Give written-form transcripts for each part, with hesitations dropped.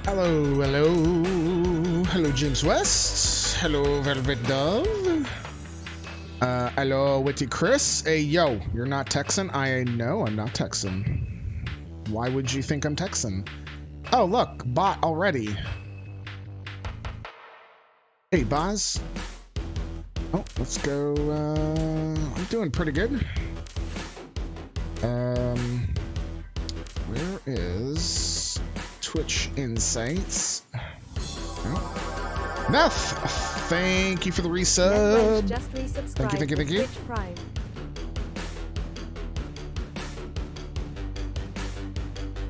Hello, hello, James West. Hello, Velvet Dove. Hello, Witty Chris. Hey, yo, you're not Texan? I know I'm not Texan. Why would you think I'm Texan? Oh, look, bot already. Hey, Boz. Oh, let's go. I'm doing pretty good. Where is Twitch Insights? Oh. Meth, thank you for the resub. Thank you.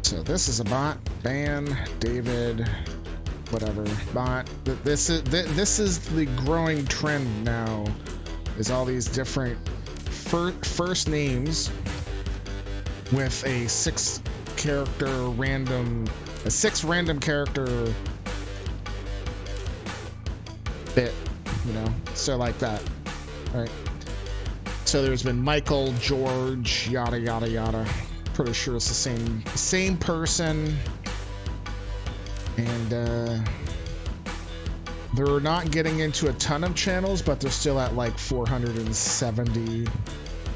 So this is a bot. Ban David, whatever bot. This is the growing trend now. Is all these different first names with a six random character bit, you know, so like that, right? So there's been Michael, George, yada yada yada. Pretty sure it's the same person, and they're not getting into a ton of channels, but they're still at like 470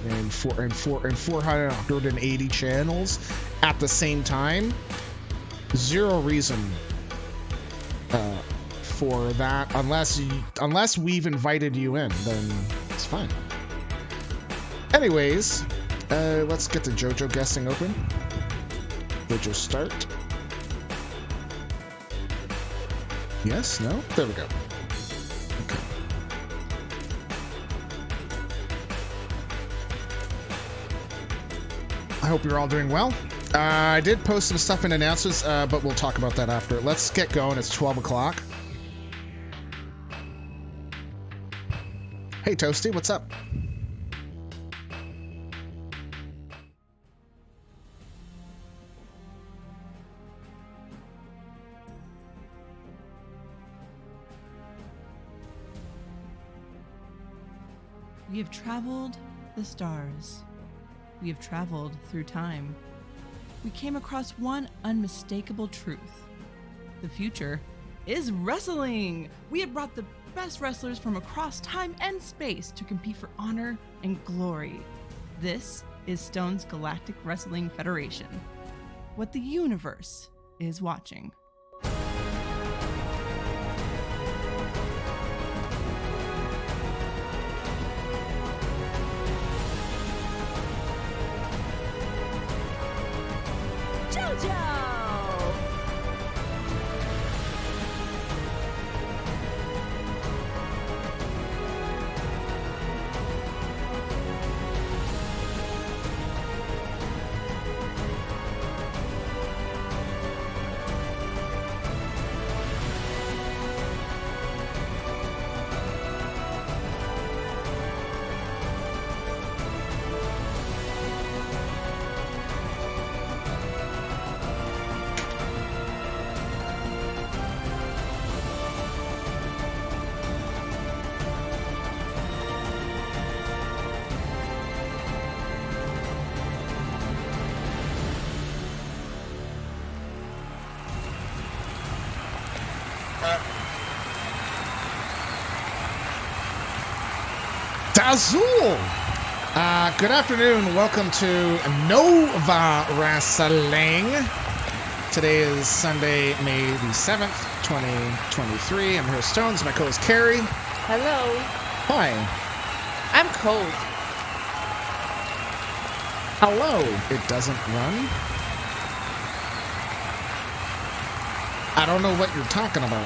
and 480 channels at the same time. Zero reason for that, unless we've invited you in, then it's fine. Anyways, let's get the JoJo guessing open. JoJo start. Yes, no? There we go. Okay. I hope you're all doing well. I did post some stuff in announcements, but we'll talk about that after. Let's get going. It's 12 o'clock. Hey, Toasty, what's up? We have traveled the stars. We have traveled through time. We came across one unmistakable truth. The future is wrestling. We have brought the best wrestlers from across time and space to compete for honor and glory. This is Stone's Galactic Wrestling Federation. What the universe is watching. Azul! Good afternoon. Welcome to Nova Wrestling. Today is Sunday, May the 7th, 2023. I'm here, Stones. My co-host, Carrie. Hello. Hi. I'm cold. Hello. It doesn't run? I don't know what you're talking about.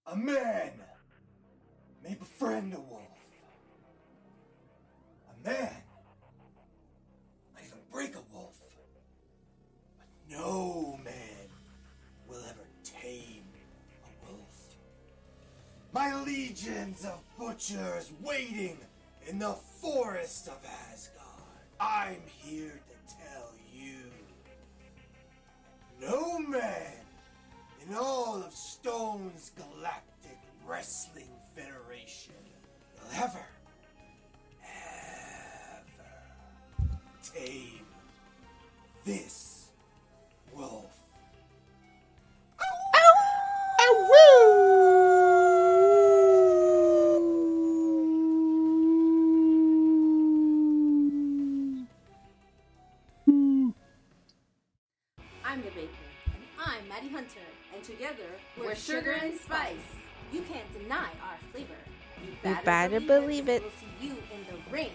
A man may befriend a wolf. A man might even break a wolf. But no man will ever tame a wolf. My legions of butchers waiting in the forest of Asgard. I'm here to tell you that no man in all of Stone's Galactic Wrestling Federation will ever tame this wolf. I'm the baker. And I'm Maddie Hunter. And together, we're Sugar and Spice. You can't deny our flavor. You better believe it. We'll see you in the ring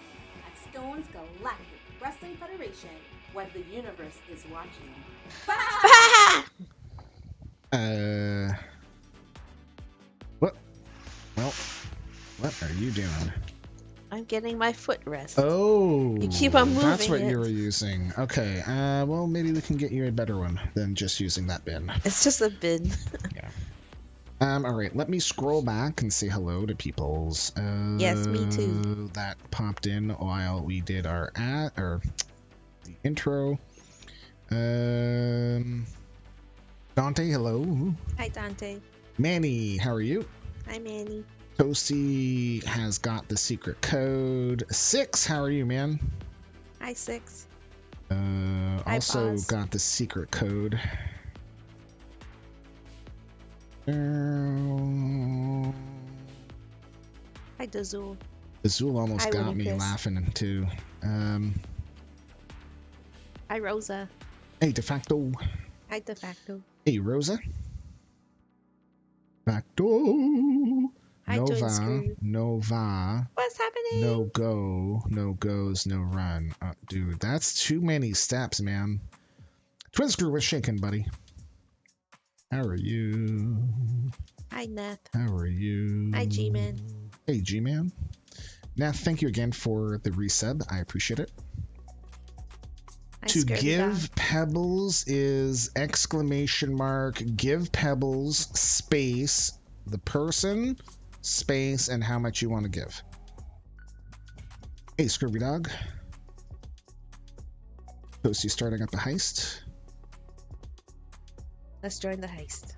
at Stone's Galactic Wrestling Federation, where the universe is watching. What? Well, what are you doing? I'm getting my foot rest. Oh, You keep on moving that's what it. you were using. Okay, well, maybe we can get you a better one than just using that bin. It's just a bin. Yeah. All right, let me scroll back and say hello to peoples. Yes, me too. That popped in while we did our the intro. Dante, hello. Hi, Dante. Manny, how are you? Hi, Manny. Toasty has got the secret code. 6, how are you, man? Hi, 6. Also Boz. got the secret code. Hi, Dazul. Azul almost Hi, got Winnie me Chris. laughing too. Hi, Rosa. Hey, de facto. Hi, De Facto. Hey, Rosa. Facto. Hi, Join Nova. Screw. Nova. What's happening? No go. No goes. No run. Dude, that's too many steps, man. Twin Screw, what's shaking, buddy? How are you? Hi, Nath. How are you? Hi, G-Man. Hey, G-Man. Nath, thank you again for the resub. I appreciate it. Hi, To Scurvy give Dog. pebbles is ! Give pebbles space the person space and how much you want to give. Hey, Scurvy Dog. Toasty starting up the heist. Let's join the heist.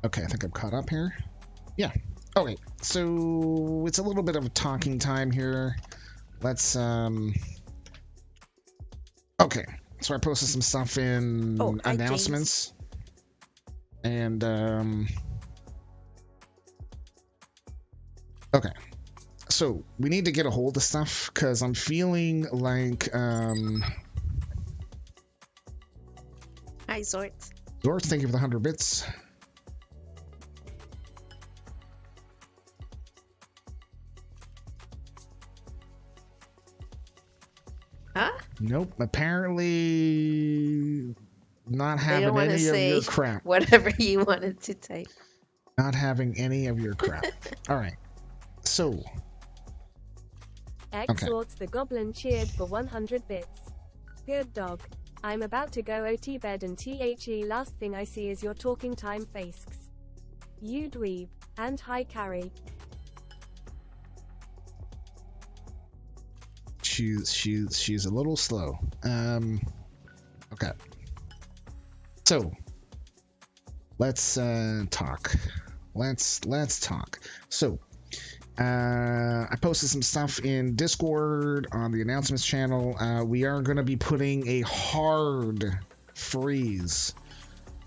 Okay, I think I'm caught up here. Yeah. Okay, so it's a little bit of a talking time here. Let's okay, so I posted some stuff in Oh, hi, announcements. And okay. So we need to get a hold of stuff because I'm feeling like Hi, Zort. Zort, thank you for the 100 bits. Huh? Nope. Apparently not They having don't want to any of say your crap. whatever you wanted to type. Not having any of your crap. All right. So, Egg Okay. Sorts the Goblin cheered for 100 bits. Good dog. I'm about to go OT bed and THE last thing I see is your talking time fasks. You dweeb. And hi Carrie. she's a little slow. Okay. So, let's talk. Let's talk. So, I posted some stuff in Discord on the announcements channel. We are going to be putting a hard freeze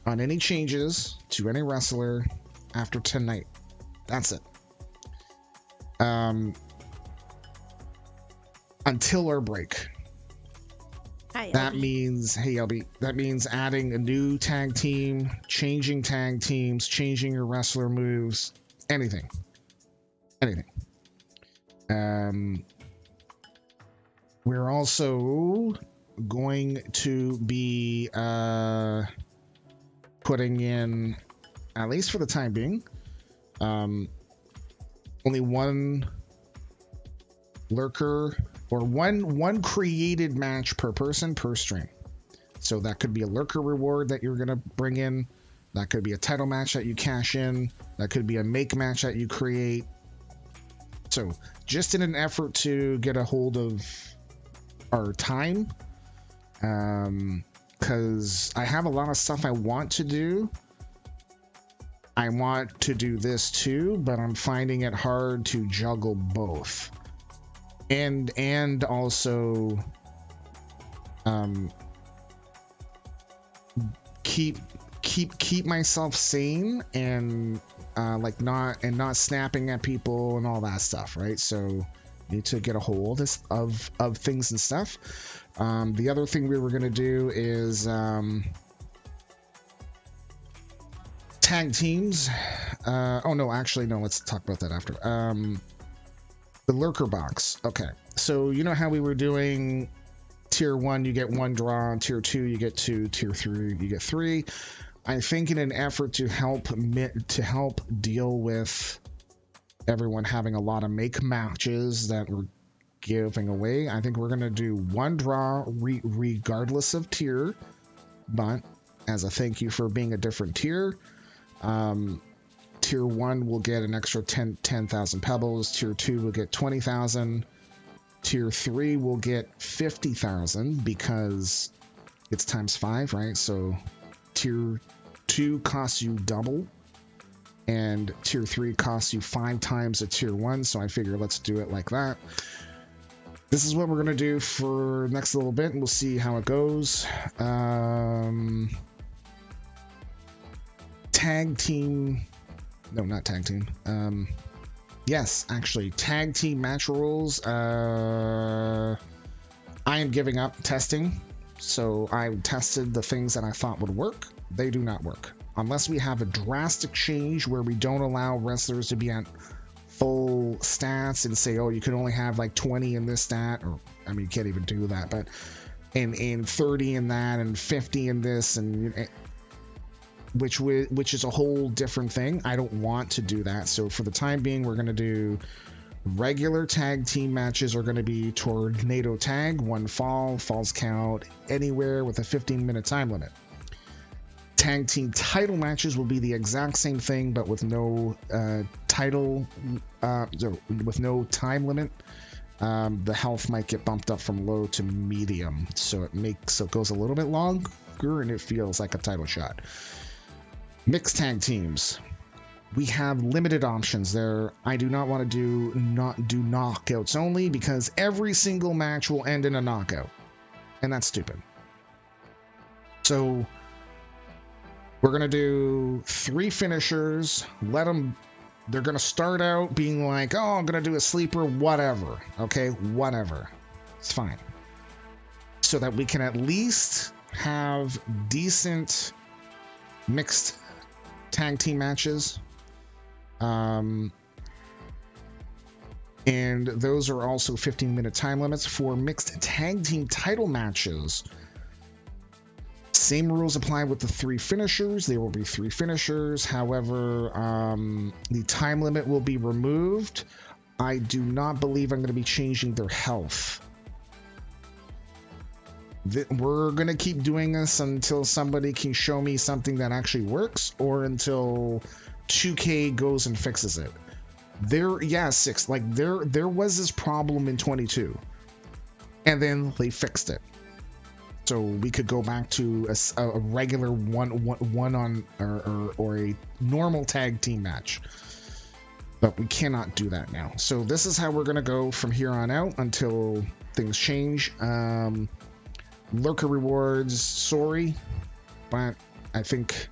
on any changes to any wrestler after tonight. That's it. Until our break. Hi, That Elby. means, hey, LB, that means adding a new tag team, changing tag teams, changing your wrestler moves, anything. We're also going to be putting in, at least for the time being, only one lurker or one created match per person per stream. So that could be a lurker reward that you're gonna bring in. That could be a title match that you cash in. That could be a make match that you create. So just in an effort to get a hold of our time, because I have a lot of stuff I want to do. I want to do this too, but I'm finding it hard to juggle both. And also keep myself sane and like not snapping at people and all that stuff, right? So need to get a hold of things and stuff. The other thing we were gonna do is tag teams. Oh no, actually no. Let's talk about that after. The lurker box. Okay, so you know how we were doing tier 1, you get 1 draw. Tier 2, you get 2. Tier 3, you get 3. I think in an effort to help deal with everyone having a lot of make matches that we're giving away, I think we're gonna do 1 draw regardless of tier, but as a thank you for being a different tier. Tier 1 will get an extra 10,000 pebbles. Tier 2 will get 20,000. Tier 3 will get 50,000 because it's times 5, right? So tier 2 costs you double, and tier 3 costs you 5 times a tier 1. So I figure let's do it like that. This is what we're gonna do for next little bit, and we'll see how it goes. Tag team. No, not tag team. Yes, actually, tag team match rules. I am giving up testing. So I tested the things that I thought would work. They do not work. Unless we have a drastic change where we don't allow wrestlers to be at full stats and say, oh, you can only have like 20 in this stat. Or, I mean, you can't even do that. But in 30 in that and 50 in this and... which is a whole different thing. I don't want to do that. So for the time being, we're going to do regular tag team matches are going to be tornado tag, 1 fall, falls count anywhere with a 15-minute time limit. Tag team title matches will be the exact same thing, but with no with no time limit. The health might get bumped up from low to medium, so it goes a little bit longer and it feels like a title shot. Mixed tag teams. We have limited options there. I do not want to do knockouts only because every single match will end in a knockout. And that's stupid. So we're going to do 3 finishers. They're going to start out being like, oh, I'm going to do a sleeper, whatever. Okay, whatever. It's fine. So that we can at least have decent mixed tag team matches, and those are also 15-minute time limits. For mixed tag team title matches, same rules apply with the 3 finishers. There will be 3 finishers. However, the time limit will be removed. I do not believe I'm going to be changing their health. We're going to keep doing this until somebody can show me something that actually works, or until 2K goes and fixes it. There was this problem in 22, and then they fixed it. So we could go back to a regular one on or a normal tag team match. But we cannot do that now. So this is how we're going to go from here on out until things change. Lurker rewards, sorry, but I think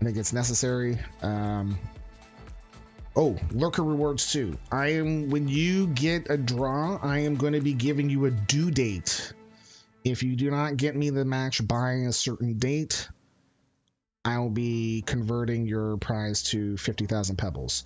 it's necessary. Lurker rewards too. When you get a draw, I am going to be giving you a due date. If you do not get me the match by a certain date, I'll be converting your prize to 50,000 pebbles.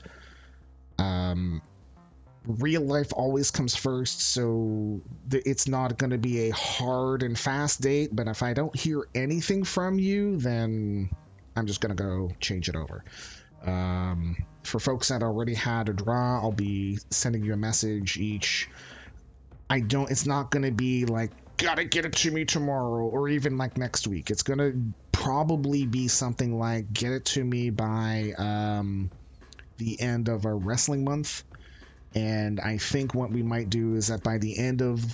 Real life always comes first, so it's not going to be a hard and fast date, but if I don't hear anything from you, then I'm just going to go change it over. For folks that already had a draw, I'll be sending you a message each. It's not going to be like, gotta get it to me tomorrow, or even like next week. It's going to probably be something like, get it to me by the end of our wrestling month. And I think what we might do is that by the end of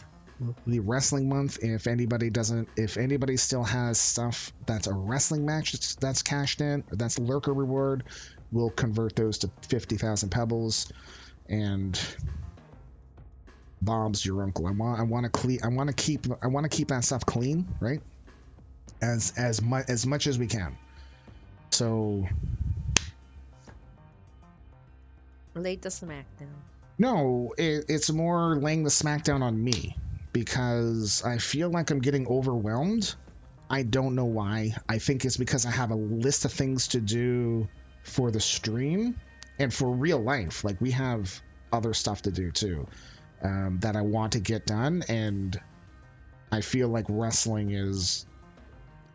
the wrestling month, if anybody still has stuff that's a wrestling match that's cashed in, that's a lurker reward, we'll convert those to 50,000 pebbles. And Bob's your uncle. I want to keep that stuff clean, right? as much as we can. So Lay the smackdown. no, it's more laying the smackdown on me because I feel like I'm getting overwhelmed. I don't know why. I think it's because I have a list of things to do for the stream and for real life. Like we have other stuff to do too, that I want to get done, and I feel like wrestling is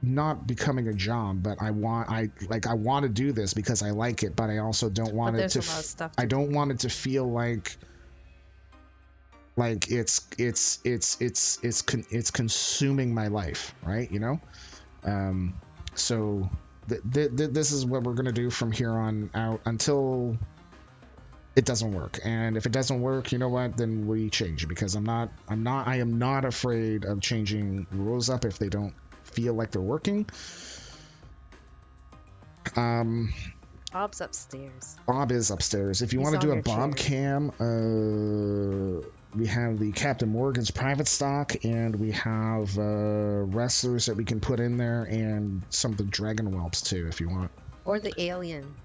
not becoming a job, but I want to do this because I like it, but I also don't want But it there's to a lot of stuff I to don't do. want it to feel like it's consuming my life, right? You know. So this is what we're gonna do from here on out until it doesn't work. And if it doesn't work, you know what? Then we change, because I am not afraid of changing rules up if they don't feel like they're working. Bob's upstairs. Bob is upstairs. If you He's want to do on a your Bob chair. cam, we have the Captain Morgan's private stock, and we have wrestlers that we can put in there, and some of the Dragon Whelps too, if you want. Or the alien.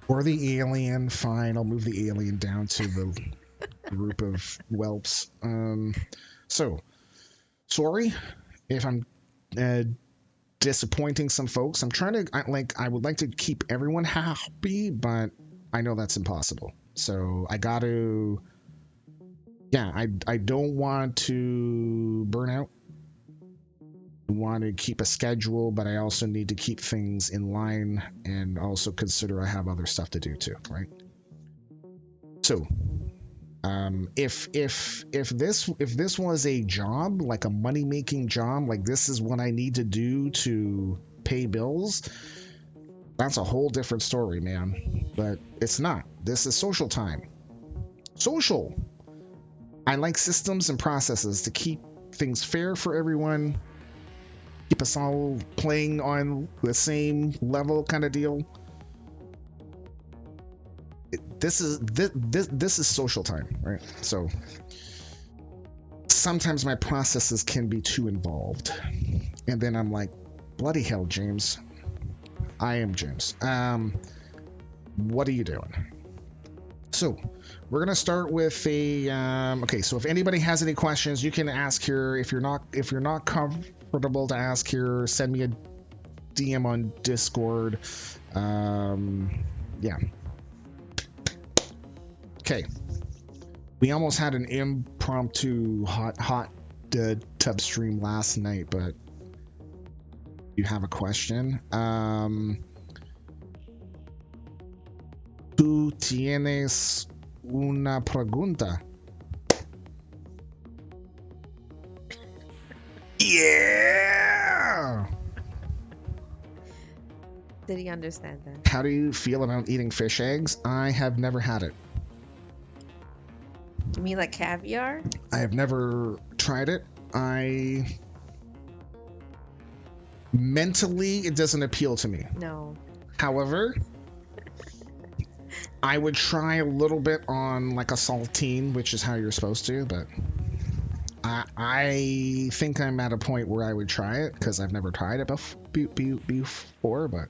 Or the alien. Fine, I'll move the alien down to the group of whelps. So, sorry if I'm disappointing some folks. I'm trying to, I would like to keep everyone happy, but I know that's impossible. So I got to, yeah, I don't want to burn out. I want to keep a schedule, but I also need to keep things in line and also consider I have other stuff to do too, right? So, if this was a job, like a money-making job, like this is what I need to do to pay bills, that's a whole different story, man. But it's not. This is social time. Social. I like systems and processes to keep things fair for everyone, keep us all playing on the same level kind of deal. This is social time, right? So sometimes my processes can be too involved, and then I'm like, bloody hell, James. I am James. What are you doing? So we're gonna start with a okay. So if anybody has any questions, you can ask here. If you're not comfortable to ask here, send me a DM on Discord. Yeah. Okay. We almost had an impromptu hot tub stream last night, but you have a question. Tú tienes una pregunta. Yeah. Did he understand that? How do you feel about eating fish eggs? I have never had it. You mean like caviar? I have never tried it. Mentally, it doesn't appeal to me. No. However, I would try a little bit on like a saltine, which is how you're supposed to, but I think I'm at a point where I would try it because I've never tried it before, but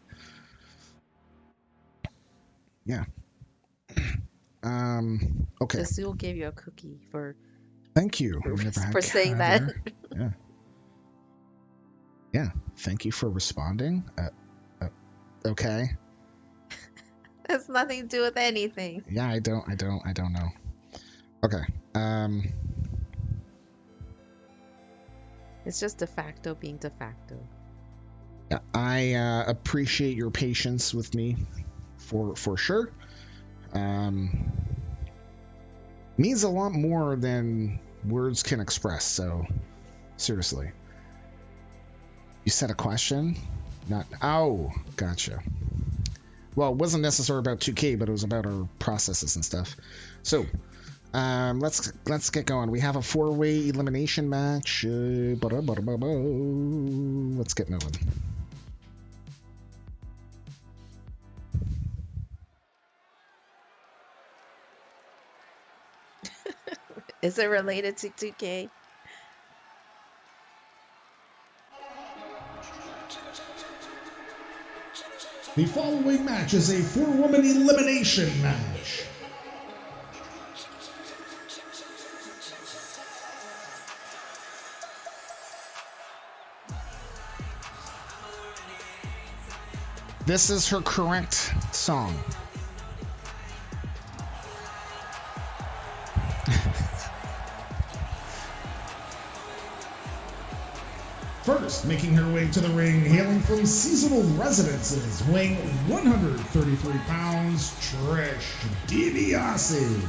yeah. Okay. The zoo gave you a cookie for Thank you. I've never had for saying that. caviar. Yeah. Yeah. Thank you for responding. Okay. Has nothing to do with anything. Yeah, I don't know. Okay. It's just de facto being de facto. Yeah, I appreciate your patience with me for sure. Means a lot more than words can express, so seriously. You said a question? Not oh, gotcha. Well, it wasn't necessarily about 2K, but it was about our processes and stuff. So, let's get going. We have a 4-way elimination match. Let's get moving. Is it related to 2K? The following match is a 4-woman elimination match. This is her correct song. First, making her way to the ring, hailing from seasonal residences, weighing 133 pounds, Trish DiBiase.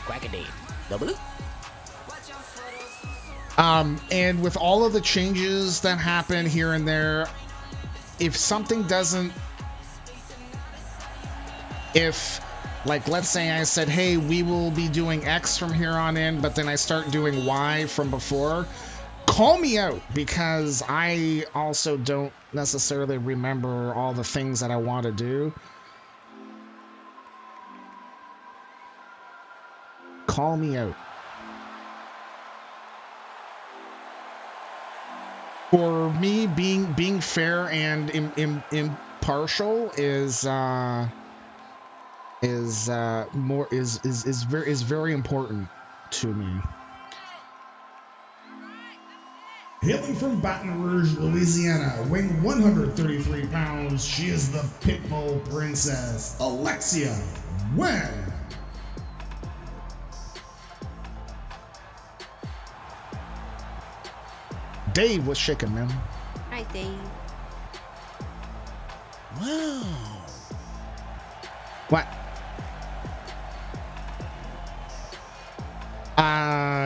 Quackadee. Double. And with all of the changes that happen here and there, if something doesn't, like, let's say I said, hey, we will be doing X from here on in, but then I start doing Y from before, call me out, because I also don't necessarily remember all the things that I want to do. Call me out. For me, being fair and impartial is very important to me. Hailing from Baton Rouge, Louisiana, weighing 133 pounds, she is the Pitbull Princess, Alexia Wen. Dave was shaking, man. Hi, Dave. Wow. What?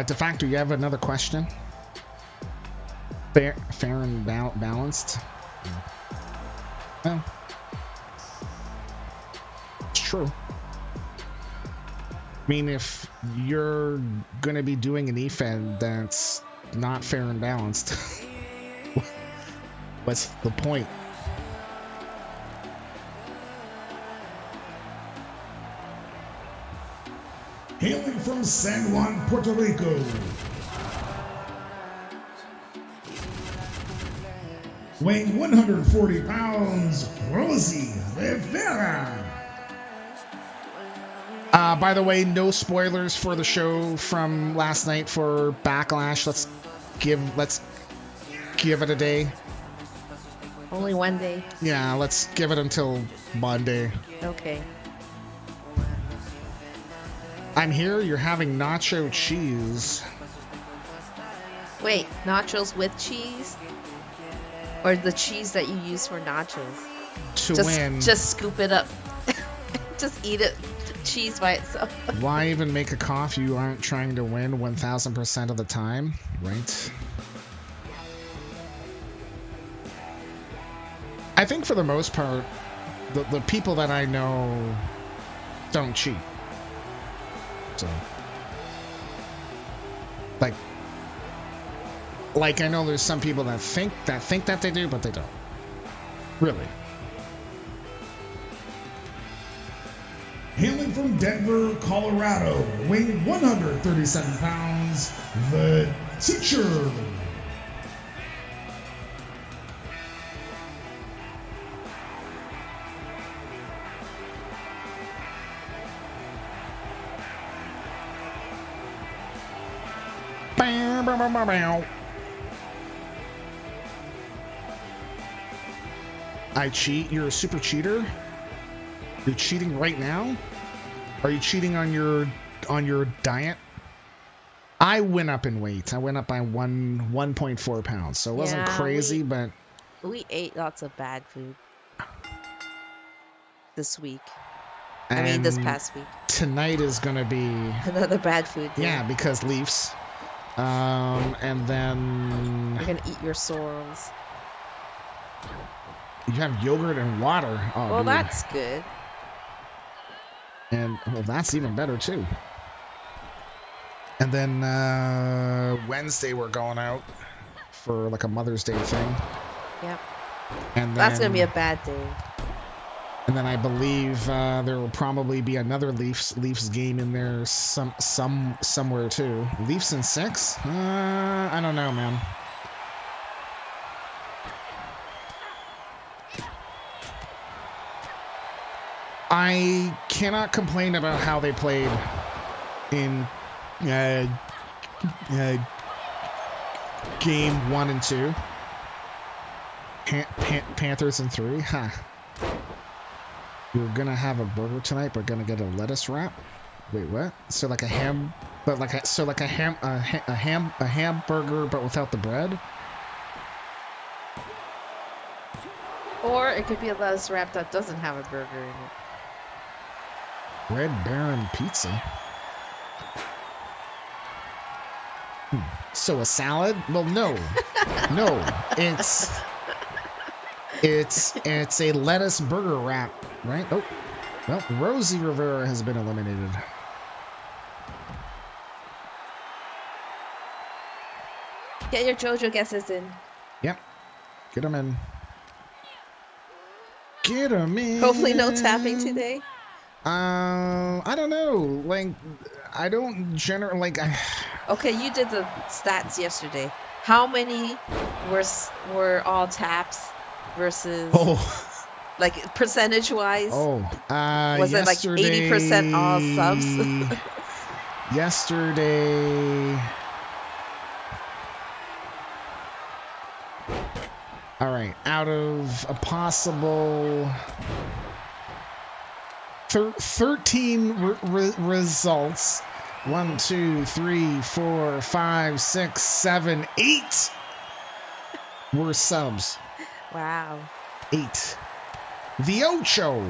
De facto, you have another question? Fair and balanced? Well, it's true. I mean, if you're gonna be doing an E-Fed that's not fair and balanced, what's the point? Hailing from San Juan, Puerto Rico, weighing 140 pounds, Rosie Rivera. By the way, no spoilers for the show from last night for Backlash. Let's give it a day. Only one day. Yeah, let's give it until Monday. Okay. I'm here. You're having nacho cheese. Wait, nachos with cheese? Or the cheese that you use for nachos? To win. Just scoop it up. Just eat it. Cheese by itself. Why even make a coffee you aren't trying to win 1000% of the time, right? I think for the most part, the people that I know don't cheat. So, like I know there's some people that think that they do, but they don't. Really. Hailing from Denver, Colorado, weighing 137 pounds, the Teacher. I cheat? You're a super cheater? You're cheating right now? Are you cheating on your diet? I went up in weight. I went up by 1.4 pounds. So it wasn't crazy, but we ate lots of bad food this week. I mean, this past week. Tonight is gonna be another bad food day. Yeah, because Leafs. And then you're gonna eat your sorrels. You have yogurt and water. Oh, well, dude. that's good. And well, that's even better too. And then Wednesday we're going out for like a Mother's Day thing. Yep. And then, that's gonna be a bad day. And then I believe there will probably be another Leafs game in there somewhere too. Leafs in 6? I don't know, man. I cannot complain about how they played in game 1 and 2. Panthers in 3. Huh. We're gonna have a burger tonight, but gonna get a lettuce wrap. Wait, what? So like a ham, but like a hamburger, but without the bread. Or it could be a lettuce wrap that doesn't have a burger in it. Red Baron pizza. So a salad? Well, no, no. It's a lettuce burger wrap, right? Oh, well, Rosie Rivera has been eliminated. Get your JoJo guesses in. Yep, get them in. Get them in. Hopefully, no tapping today. I don't know. Like, I don't generally like. Okay, you did the stats yesterday. How many were all taps versus like percentage-wise? Was it like 80% all subs? Yesterday. All right, out of a possible 13 results. 1, 2, 3, 4, 5, 6, 7, 8 were subs. Wow. 8. The Ocho.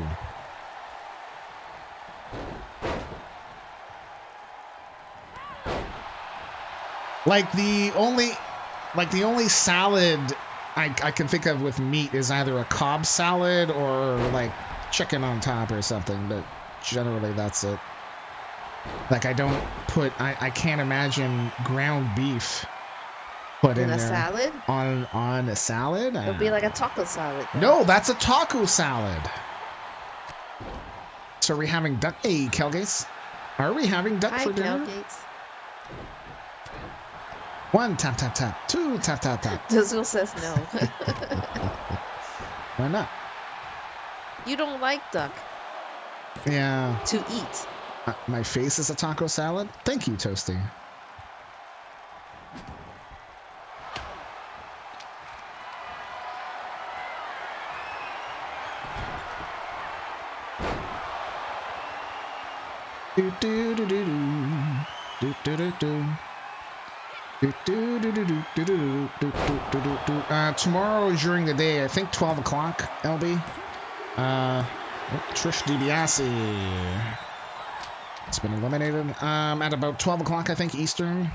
Like the only salad I can think of with meat is either a Cobb salad or like chicken on top or something, but generally that's it. Like I can't imagine ground beef put in a there salad? On a salad. It'll be like a taco salad. Then. No, that's a taco salad. So are we having duck? Hey, Kelgates. Are we having duck for dinner? Kelgates. 1 tap tap tap. 2 tap tap tap. Dizzle says no. Why not? You don't like duck. Yeah. To eat. My face is a taco salad. Thank you, Toasty. Do do do do do do do do. Tomorrow during the day, I think 12 o'clock, LB. Trish DiBiase. It's been eliminated. At about 12 o'clock, I think, Eastern.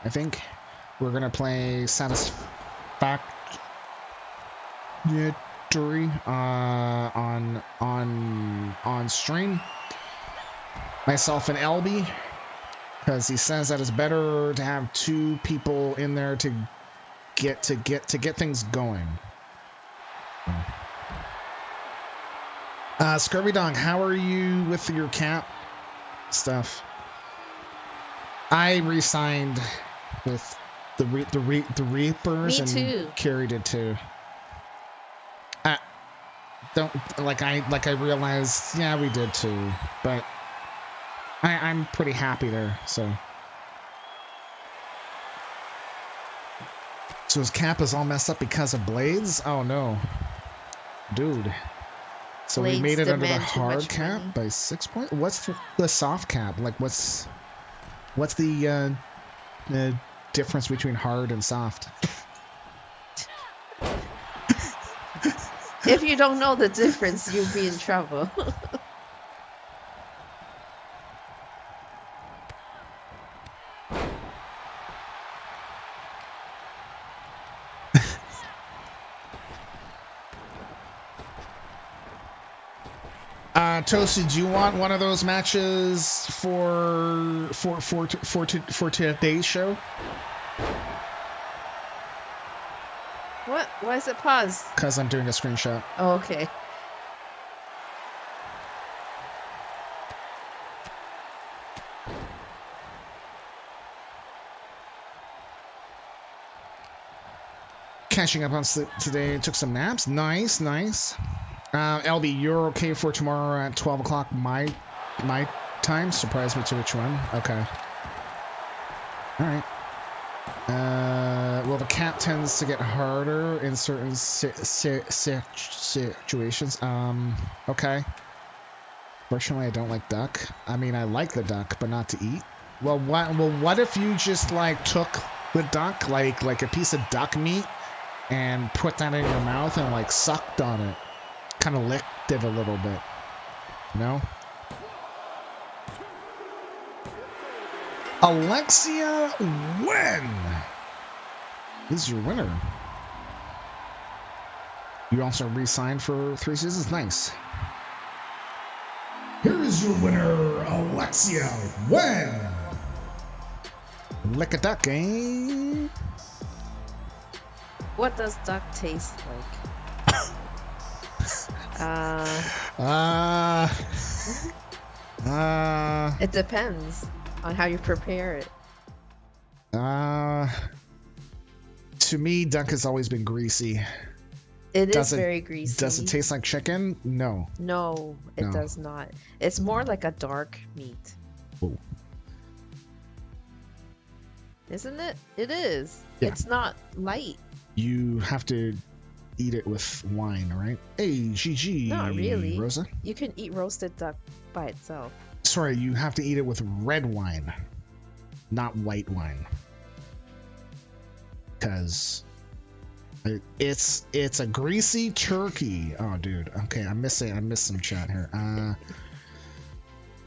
I think we're gonna play Satisfactory on stream. Myself and LB. Because he says that it's better to have 2 people in there to get things going. Scurvy Dog, how are you with your cap stuff? I re-signed with the Reapers. Me too. And Carrie did too. I realized, yeah, we did too, but. I'm pretty happy there, so his cap is all messed up because of blades? Oh no. Dude. So blades we made it under the hard cap by 6 points? What's the soft cap? Like what's the difference between hard and soft? If you don't know the difference, you'll be in trouble. Toasty, do you want one of those matches for today's show? What? Why is it paused? Because I'm doing a screenshot. Oh, okay. Catching up on sleep today. Took some naps. Nice. LB, you're okay for tomorrow at 12 o'clock my time? Surprise me to which one? Okay. All right. Well, the cap tends to get harder in certain situations. Okay. Fortunately, I don't like duck. I mean, I like the duck, but not to eat. Well, what if you just like took the duck, like a piece of duck meat, and put that in your mouth and like sucked on it, kind of licked it a little bit, you know? Alexia Wen is your winner. You also re-signed for 3 seasons. Nice. Here is your winner, Alexia Wen. Lick a duck, eh? What does duck taste like? It depends on how you prepare it. To me, duck has always been greasy. It is very greasy. Does it taste like chicken? No. No, it does not. It's more like a dark meat. Ooh. Isn't it? It is. Yeah. It's not light. You have to eat it with wine, right? Hey, GG. Not really. Rosa? You can eat roasted duck by itself. Sorry, you have to eat it with red wine, not white wine. Because it's a greasy turkey. Oh, dude. Okay, I missed some chat here.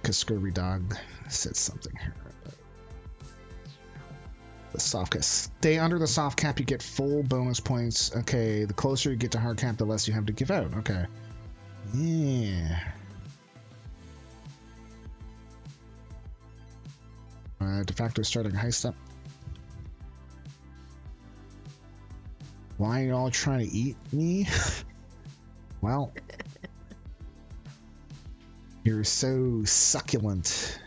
Because Scurvy Dog said something here. The soft cap. Stay under the soft cap, you get full bonus points. Okay, the closer you get to hard cap, the less you have to give out. Okay. Yeah. De facto starting heist up. Why are you all trying to eat me? Well, you're so succulent.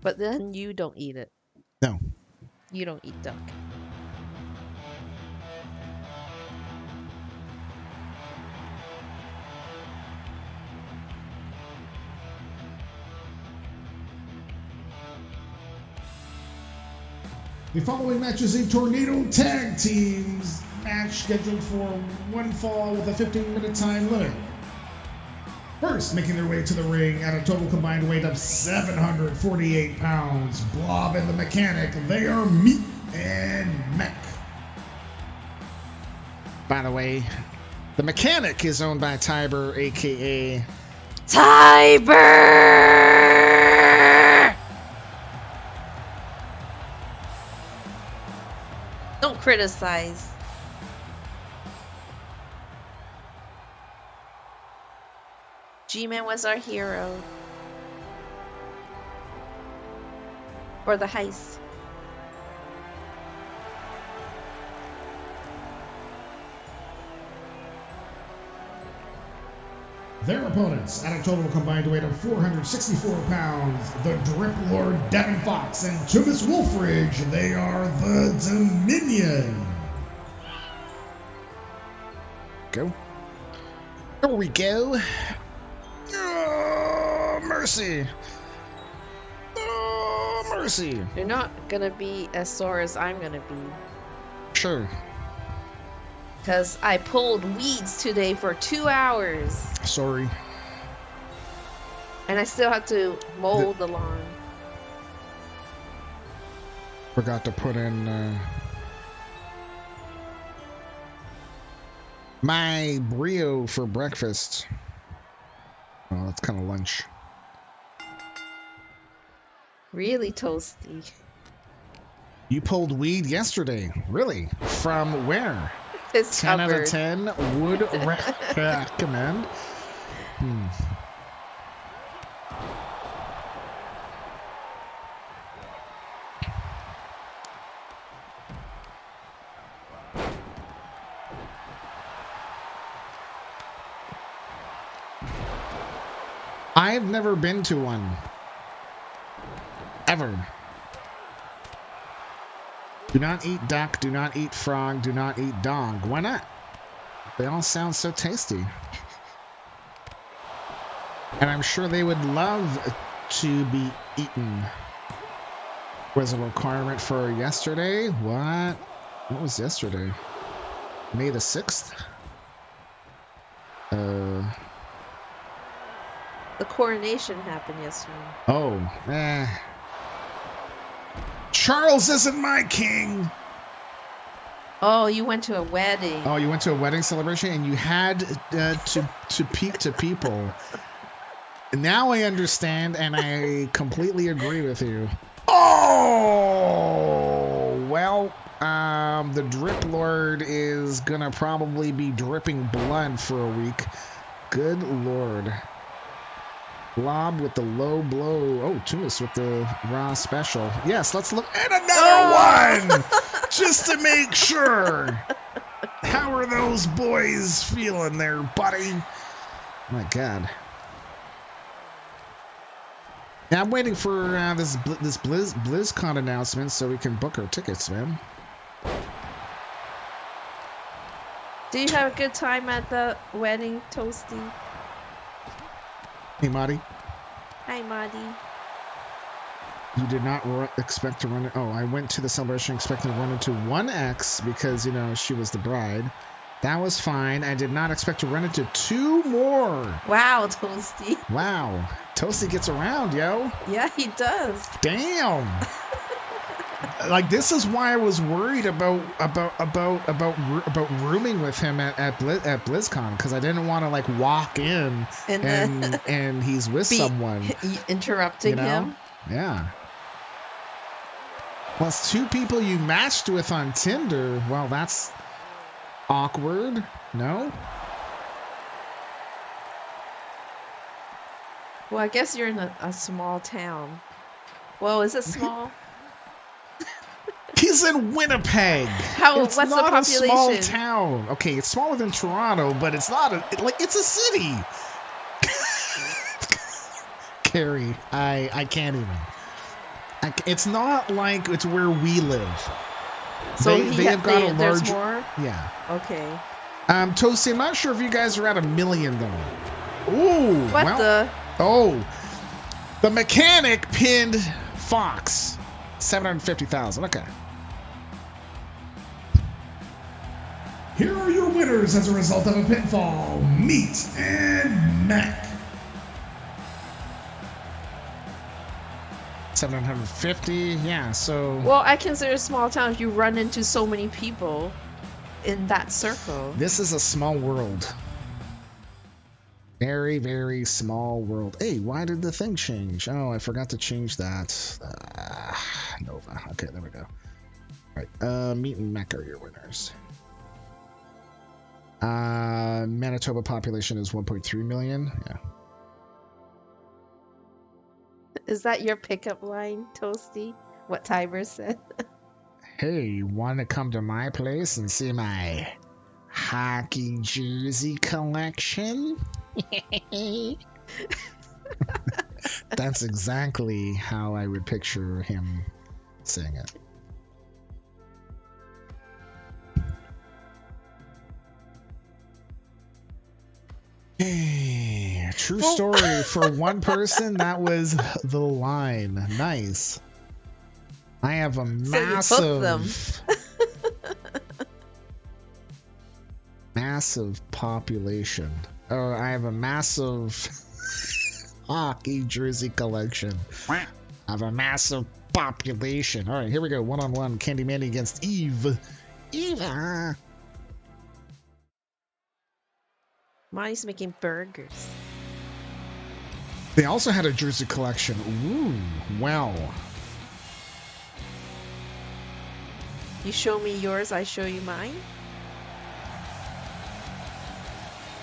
But then you don't eat it. No. You don't eat duck. The following match is a Tornado Tag Teams match scheduled for one fall with a 15-minute time limit. First, making their way to the ring at a total combined weight of 748 pounds, Blob and the Mechanic, they are Meat and Mech. By the way, the Mechanic is owned by Tiber, aka... Tiber! Don't criticize. G-Man was our hero. For the heist. Their opponents, at a total combined weight of 464 pounds, the Drip Lord Devin Fox and Tumis Wolfridge, they are the Dominion. Go. Here we go. Oh, mercy. Oh, mercy. You're not gonna be as sore as I'm gonna be. Sure. Because I pulled weeds today for 2 hours. Sorry. And I still have to mow the lawn. Forgot to put in my brio for breakfast. Oh, that's kind of lunch. Really toasty. You pulled weed yesterday. Really? From where? It's 10 out covered. of 10 would recommend. I've never been to one. Ever. Do not eat duck, do not eat frog, do not eat dog. Why not? They all sound so tasty. And I'm sure they would love to be eaten. Was a requirement for yesterday? What? What was yesterday? May the 6th? The coronation happened yesterday. Oh, Charles isn't my king! Oh, you went to a wedding. Oh, you went to a wedding celebration and you had to peep to people. Now I understand and I completely agree with you. Oh, well, the Drip Lord is gonna probably be dripping blood for a week. Good Lord. Blob with the low blow. Oh, Tunis with the raw special. Yes, let's look at another one! Just to make sure. How are those boys feeling there, buddy? My God. Now I'm waiting for this BlizzCon announcement so we can book our tickets, man. Do you have a good time at the wedding, Toasty? Hey, Marty. Hi, Marty. You did not expect to run it. Oh, I went to the celebration expecting to run into 1X because, you know, she was the bride. That was fine. I did not expect to run into 2 more. Wow, Toasty. Wow. Toasty gets around, yo. Yeah, he does. Damn. Like, this is why I was worried about rooming with him at BlizzCon, because I didn't want to like walk in and he's with someone interrupting him. Yeah. Plus 2 people you matched with on Tinder. Well, that's awkward. No? Well, I guess you're in a small town. Well, is it small? He's in Winnipeg. What's the population? It's not a small town. Okay, it's smaller than Toronto, but it's not it's a city. Carrie, I can't even. It's not like it's where we live. So they have got a large. There's more? Yeah. Okay. Toasty, I'm not sure if you guys are at 1 million though. Ooh. What the? Oh, the mechanic pinned Fox. 750,000. Okay. Here are your winners as a result of a pinfall. Meat and Mac. 750. Yeah. So. Well, I consider a small town if you run into so many people in that circle. This is a small world. Very, very small world. Hey, why did the thing change? Oh, I forgot to change that. Nova. Okay, there we go. All right. Meat and Mech are your winners. Manitoba population is 1.3 million. Yeah. Is that your pickup line, Toasty? What Tiber said? Hey, you want to come to my place and see my hockey jersey collection? That's exactly how I would picture him saying it. Hey, true story. For one person, that was the line. Nice. I have a massive massive population. Oh, I have a massive hockey jersey collection. I have a massive population. All right, here we go. 1-on-1. Candy Mandy against Eve. Eva. Monty's making burgers. They also had a jersey collection. Ooh, wow. You show me yours, I show you mine.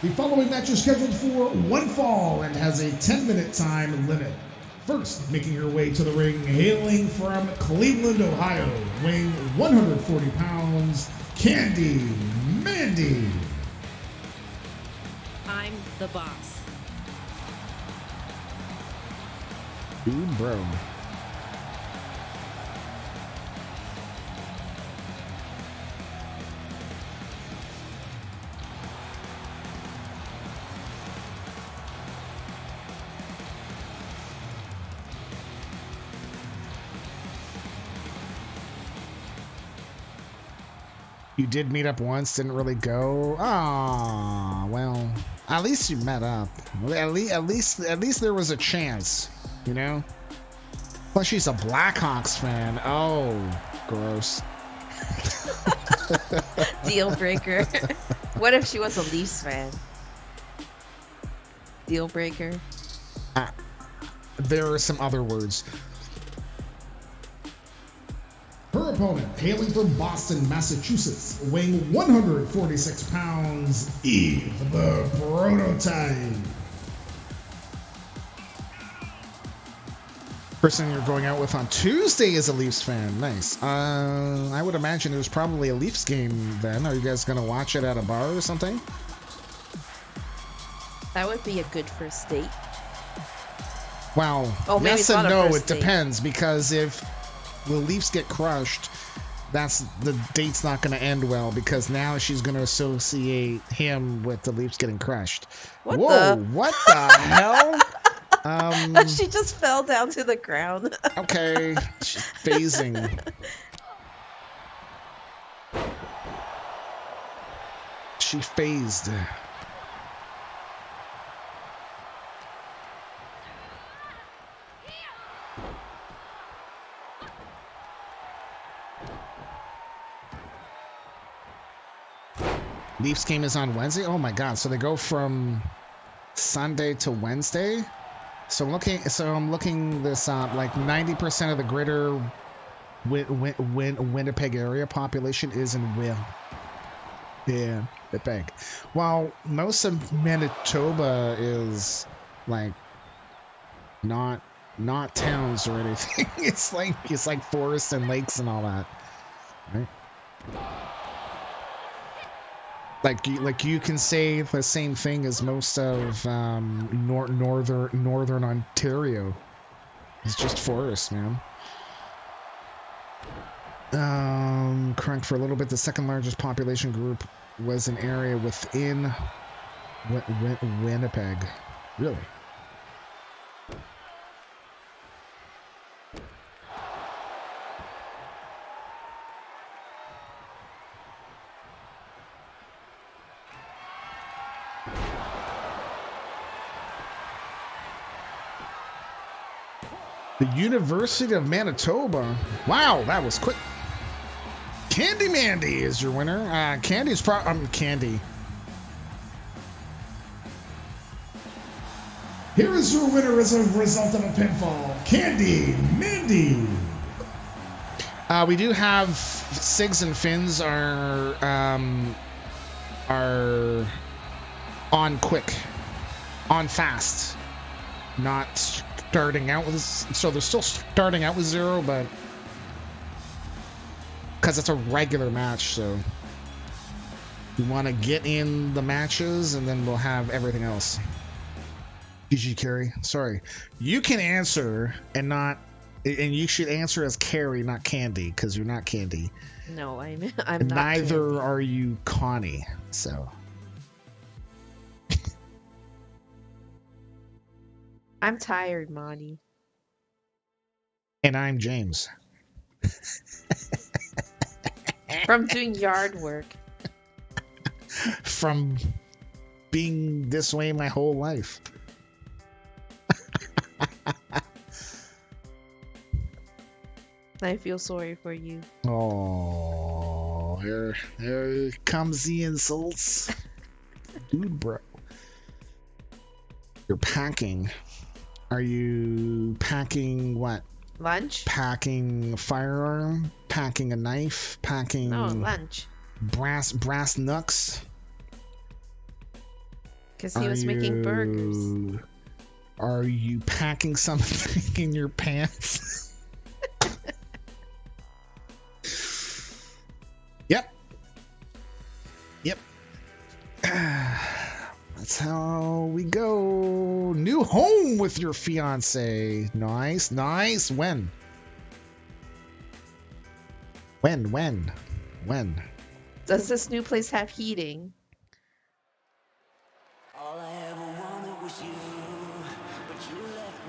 The following match is scheduled for one fall and has a 10-minute time limit. First, making her way to the ring, hailing from Cleveland, Ohio, weighing 140 pounds, Candy Mandy. I'm the boss. Dude, bro. You did meet up once, didn't really go. Ah, well, at least you met up. At least there was a chance, you know. Plus, she's a Blackhawks fan. Oh, gross. Deal breaker. What if she was a Leafs fan? Deal breaker. There are some other words. Her opponent, hailing from Boston, Massachusetts, weighing 146 pounds, Eve the Prototype. Person you're going out with on Tuesday is a Leafs fan. Nice. I would imagine there's probably a Leafs game then. Are you guys going to watch it at a bar or something? That would be a good first date. Well, yes and no, it depends, because if the Leafs get crushed, the date's not going to end well, because now she's going to associate him with the Leafs getting crushed. What the hell? She just fell down to the ground. Okay, she's phasing. She phased. Leafs game is on Wednesday. Oh my God! So they go from Sunday to Wednesday. So I'm looking this up. Like 90% of the greater Winnipeg area population is in Winnipeg. While most of Manitoba is like not towns or anything. It's like forests and lakes and all that, right? Like you can say the same thing as most of northern Ontario. It's just forest, man. Correct. For a little bit, the second largest population group was an area within Winnipeg. Really? The University of Manitoba. Wow, that was quick. Candy Mandy is your winner. Candy's Candy. Here is your winner as a result of a pinfall, Candy Mandy. We do have Sigs and Finns are on quick, on fast, not starting out with, so they're still starting out with 0, but because it's a regular match, so we want to get in the matches and then we'll have everything else. GG Carrie, sorry, you can answer and you should answer as Carrie, not Candy, because you're not Candy. No, I'm and not. Neither Candy. are you Connie, so. I'm tired, Monty. And I'm James. From doing yard work. From being this way my whole life. I feel sorry for you. Oh, here comes the insults. Dude, bro. You're packing. Are you packing what? Lunch? Packing a firearm? Packing a knife? Packing... No, lunch. Brass knucks? Because he was making burgers. Are you packing something in your pants? Yep. That's how we go. New home with your fiance. Nice. When? Does this new place have heating?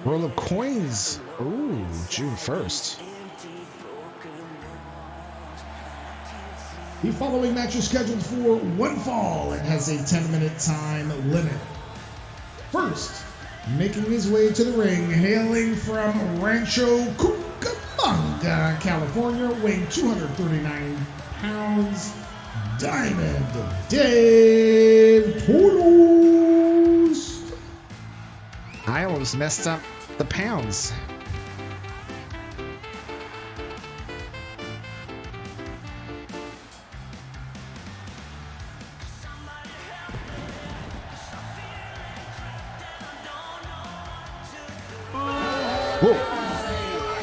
Roll of coins. Ooh, June 1st. The following match is scheduled for one fall and has a 10-minute time limit. First, making his way to the ring, hailing from Rancho Cucamonga, California, weighing 239 pounds, Diamond Dave Toros. I almost messed up the pounds. Whoa,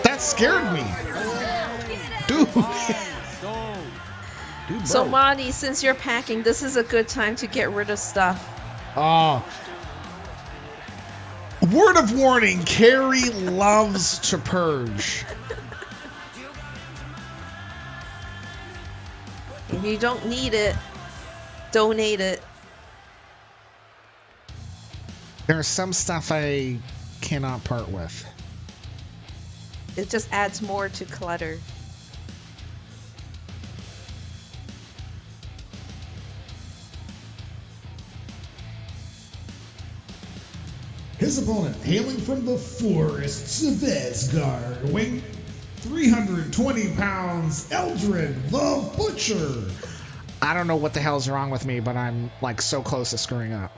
that scared me. Dude. Dude, So, Monty, since you're packing, this is a good time to get rid of stuff. Word of warning, Carrie loves to purge. If you don't need it, donate it. There's some stuff I cannot part with. It just adds more to clutter. His opponent, hailing from the forests of Asgard, weighing 320 pounds, Eldred the Butcher. I don't know what the hell's wrong with me, but I'm like so close to screwing up.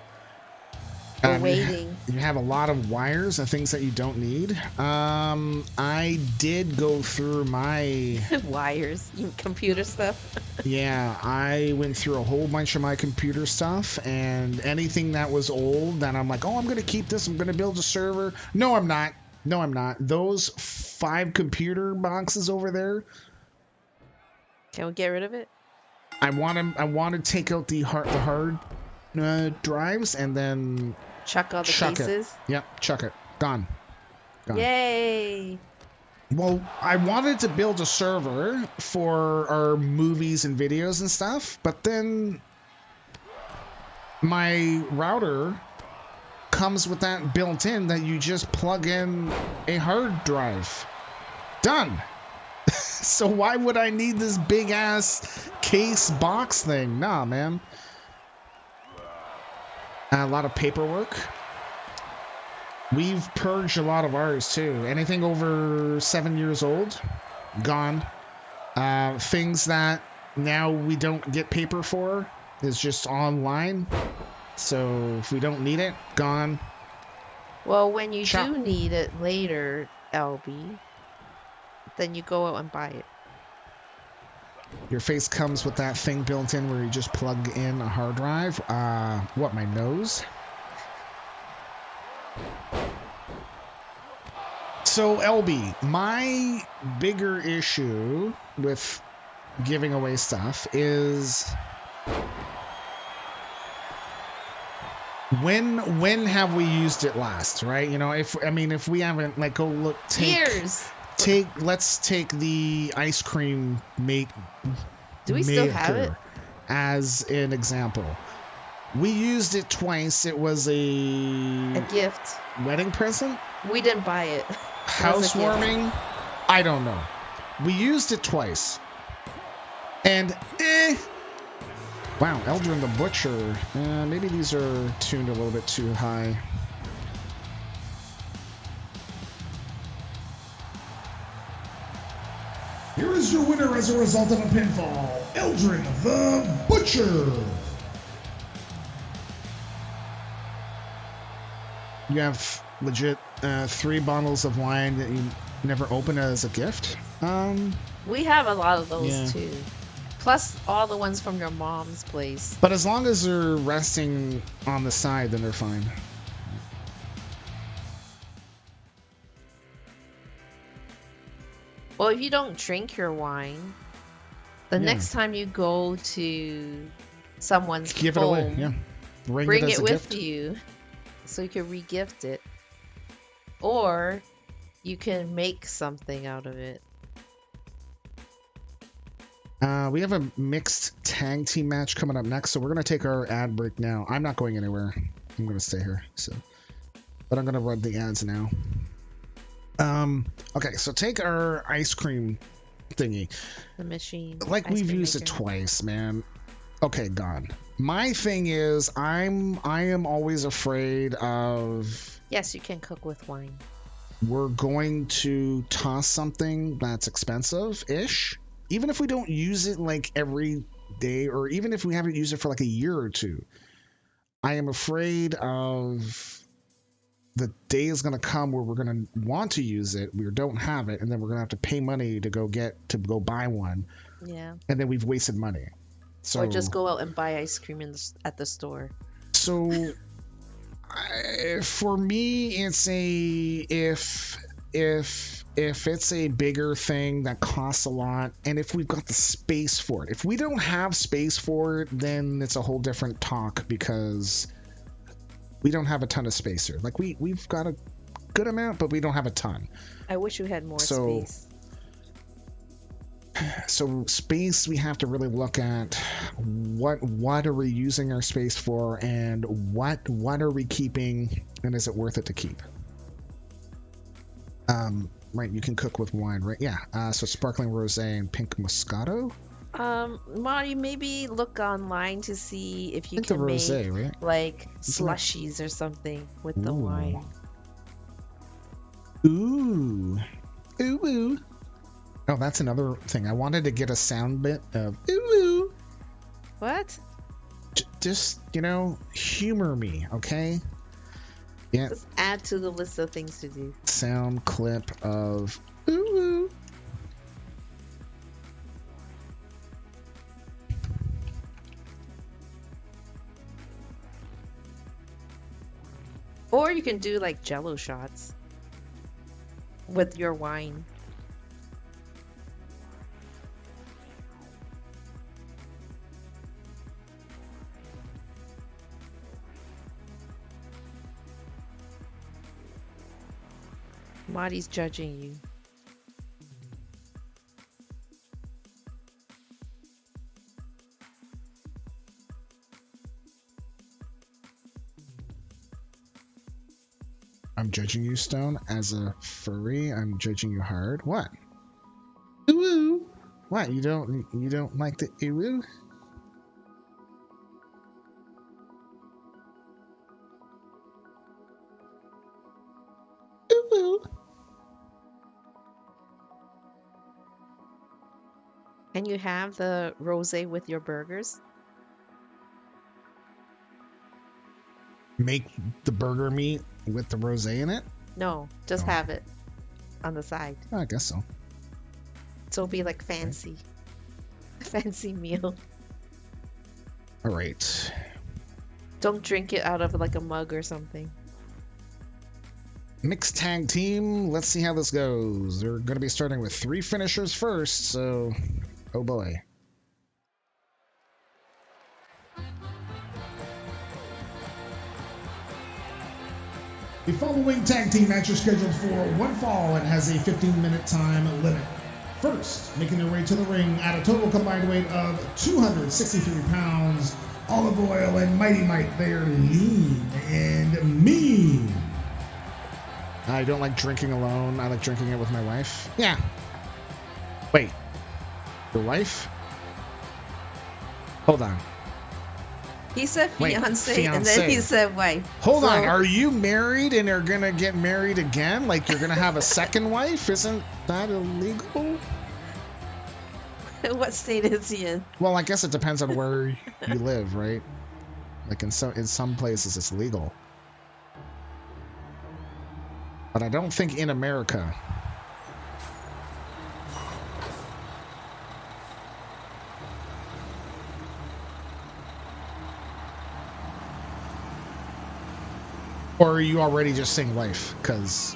We're waiting. You have a lot of wires and things that you don't need. I did go through my wires, computer stuff. Yeah, I went through a whole bunch of my computer stuff, and anything that was old that I'm like, oh, I'm gonna keep this, I'm gonna build a server. No, I'm not. No, I'm not. Those 5 computer boxes over there. Can we get rid of it? I want to take out the hard drives and then chuck all the cases. Yep, chuck it. Gone. Yay! Well, I wanted to build a server for our movies and videos and stuff, but then my router comes with that built in that you just plug in a hard drive. Done. So why would I need this big ass case box thing? Nah, man. A lot of paperwork. We've purged a lot of ours too. Anything over 7 years old, gone. Things that now we don't get paper for is just online. So if we don't need it, gone. Well, when you do need it later, LB, then you go out and buy it. Your face comes with that thing built in where you just plug in a hard drive. What, my nose? So, LB, my bigger issue with giving away stuff is when have we used it last, right? You know, if we haven't, like, go look, years. Let's take the ice cream Do we still have it? As an example. We used it twice. It was a gift. Wedding present? We didn't buy it. Housewarming? I don't know. We used it twice. And wow, Eldrin the Butcher. Maybe these are tuned a little bit too high. Here is your winner as a result of a pinfall, Eldrin the Butcher. You have legit 3 bottles of wine that you never open as a gift. We have a lot of those too. Plus all the ones from your mom's place. But as long as they're resting on the side, then they're fine. Well, if you don't drink your wine, the next time you go to someone's give home, it away. Yeah, bring it with you so you can re-gift it. Or you can make something out of it. We have a mixed tag team match coming up next, so we're going to take our ad break now. I'm not going anywhere. I'm going to stay here. But I'm going to run the ads now. Okay, so take our ice cream thingy. The machine. Like we've used it twice, man. Okay, gone. My thing is, I am always afraid of. Yes, you can cook with wine. We're going to toss something that's expensive-ish, even if we don't use it like every day, or even if we haven't used it for like a year or two. I am afraid of the day is going to come where we're going to want to use it, we don't have it, and then we're going to have to pay money to go buy one. Yeah. And then we've wasted money. So, or just go out and buy ice cream at the store. So, for me, it's if it's a bigger thing that costs a lot, and if we've got the space for it. If we don't have space for it, then it's a whole different talk, because we don't have a ton of space here. Like we've got a good amount, but we don't have a ton. I wish we had more space. So space, we have to really look at what are we using our space for, and what are we keeping, and is it worth it to keep? Right, you can cook with wine, right? Yeah. So sparkling rosé and pink moscato. Marty, maybe look online to see if you can make rosé, right? like slushies or something with the wine. Ooh. Ooh, ooh. Oh, that's another thing. I wanted to get a sound bit of ooh, ooh. What? Just, humor me, okay? Yeah. Just add to the list of things to do. Sound clip of ooh, ooh. Or you can do like Jello shots with your wine. Marty's judging you. I'm judging you, Stone. As a furry, I'm judging you hard. What? Ooh, ooh. What? You don't like the ooh, ooh? Ooh, ooh. Can you have the rosé with your burgers? Make the burger meat with the rosé in it? No, just have it on the side. I guess so. So it'll be like fancy. Fancy meal. All right. Don't drink it out of like a mug or something. Mixed tag team. Let's see how this goes. They're going to be starting with 3 finishers first, so oh boy. The following tag team match is scheduled for one fall and has a 15-minute time limit. First, making their way to the ring at a total combined weight of 263 pounds, Olive Oil and Mighty Mite. They are lean and mean. I don't like drinking alone. I like drinking it with my wife. Yeah. Wait. Your wife? Hold on. He said fiance, and fiancé. then he said wife. Hold on. Are you married and are going to get married again? Like you're going to have a second wife? Isn't that illegal? What state is he in? Well, I guess it depends on where you live, right? Like in some places it's legal. But I don't think in America. Or are you already just saying wife? Because,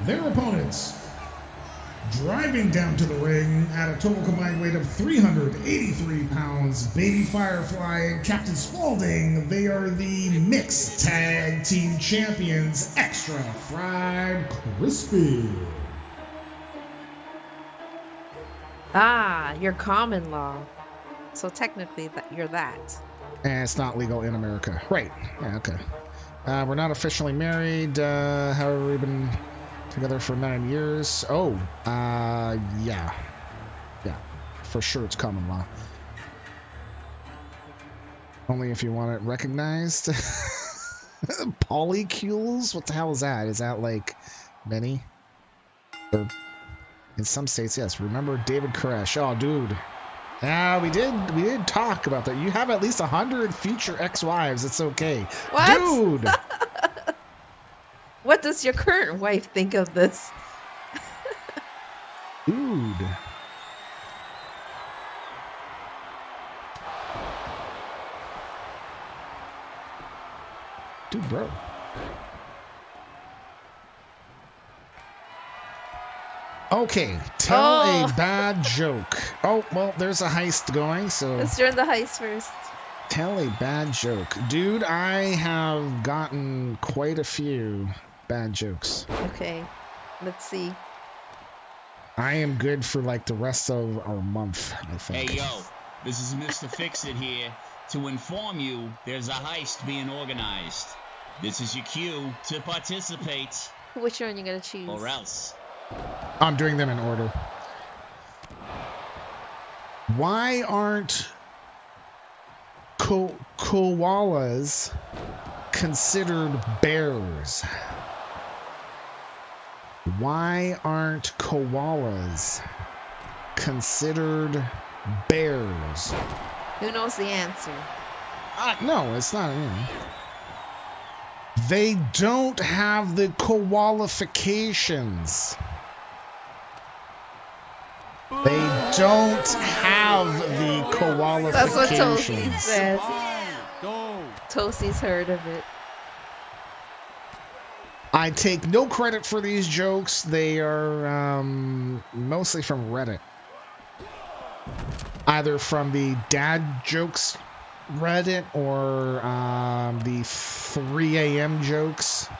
Their opponents, driving down to the ring at a total combined weight of 383 pounds, Baby Firefly and Captain Spaulding. They are the mixed tag team champions, Extra Fried Crispy. Ah, you're common law. So technically, you're that. And it's not legal in America. Right. Yeah, okay. We're not officially married. However, we've been Together for 9 years. Oh, yeah. Yeah, for sure it's common law. Only if you want it recognized. Polycules? What the hell is that? Is that like many? Or in some states, yes. Remember David Koresh. Oh, dude. Yeah, we did talk about that. You have at least 100 future ex-wives. It's okay. What? Dude! What does your current wife think of this? Dude. Dude, bro. Okay, tell a bad joke. Oh, well, there's a heist going, so... Let's turn the heist first. Tell a bad joke. Dude, I have gotten quite a few bad jokes. Okay, let's see. I am good for, like, the rest of our month, I think. Hey, yo, this is Mr. Fix-It here to inform you there's a heist being organized. This is your cue to participate. Which one are you gonna choose? Or else. I'm doing them in order. Why aren't koalas considered bears? Why aren't koalas considered bears? Who knows the answer? No, it's not. They don't have the qualifications. They don't have the qualifications. That's what Toasty says. Toasty's heard of it. I take no credit for these jokes. They are mostly from Reddit. Either from the dad jokes Reddit or the 3 a.m. jokes.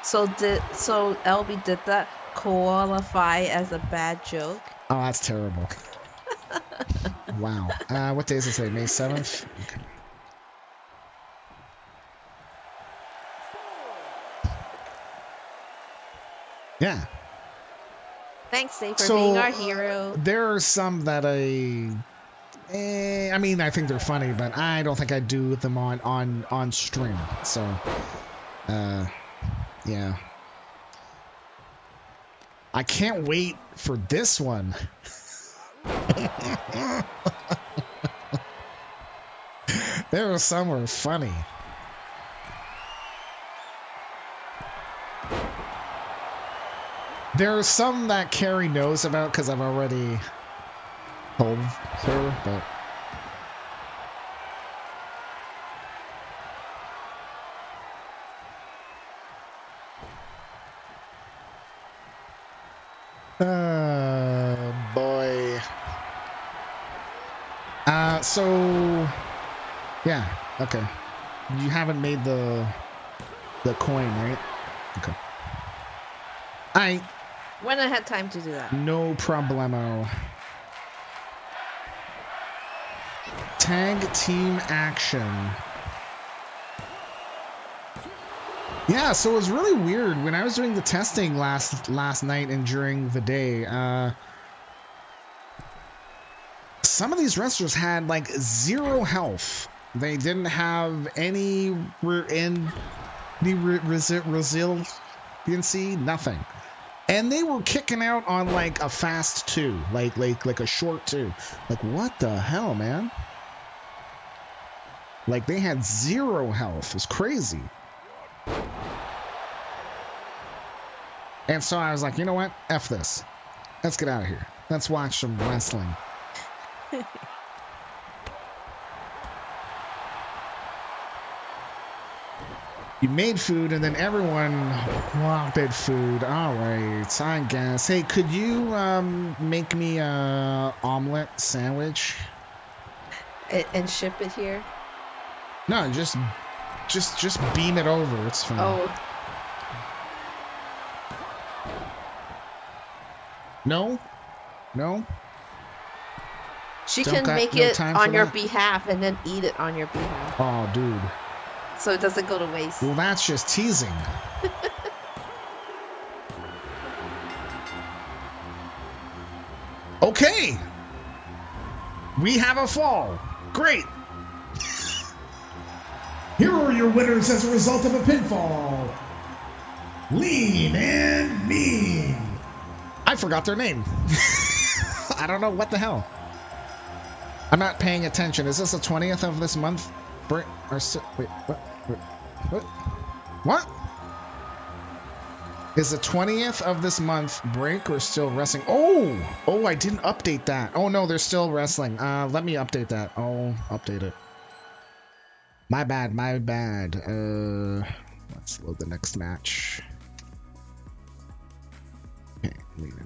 So LB, did that qualify as a bad joke? Oh, that's terrible. Wow. What day is it today? May 7th? Okay. Yeah. Thanks, Dave, for being our hero. There are some that I mean, I think they're funny, but I don't think I'd do them on stream. So, yeah. I can't wait for this one. There were some were funny. There are some that Carrie knows about because I've already told her, but... boy. So... Yeah, okay. You haven't made the coin, right? Okay. When I had time to do that. No problemo. Tag team action. Yeah, so it was really weird when I was doing the testing last night and during the day. Some of these wrestlers had like 0 health. They didn't have any resiliency, nothing. And they were kicking out on like a fast 2, like a short 2. Like, what the hell, man? Like, they had 0 health. It's crazy. And so I was like, you know what? F this. Let's get out of here. Let's watch some wrestling. You made food, and then everyone wanted food. All right, I guess. Hey, could you make me a omelet sandwich? And ship it here? No, just beam it over. It's fine. Oh. No? She can make it on your behalf and then eat it on your behalf. Oh, dude. So it doesn't go to waste. Well, that's just teasing. Okay. We have a fall. Great. Here are your winners as a result of a pinfall. Lean and Mean. I forgot their name. I don't know what the hell. I'm not paying attention. Is this the 20th of this month? Wait, what? What? Is the 20th of this month break or still wrestling? Oh, I didn't update that. Oh no, they're still wrestling. Let me update that. I'll update it. My bad. Let's load the next match. Okay,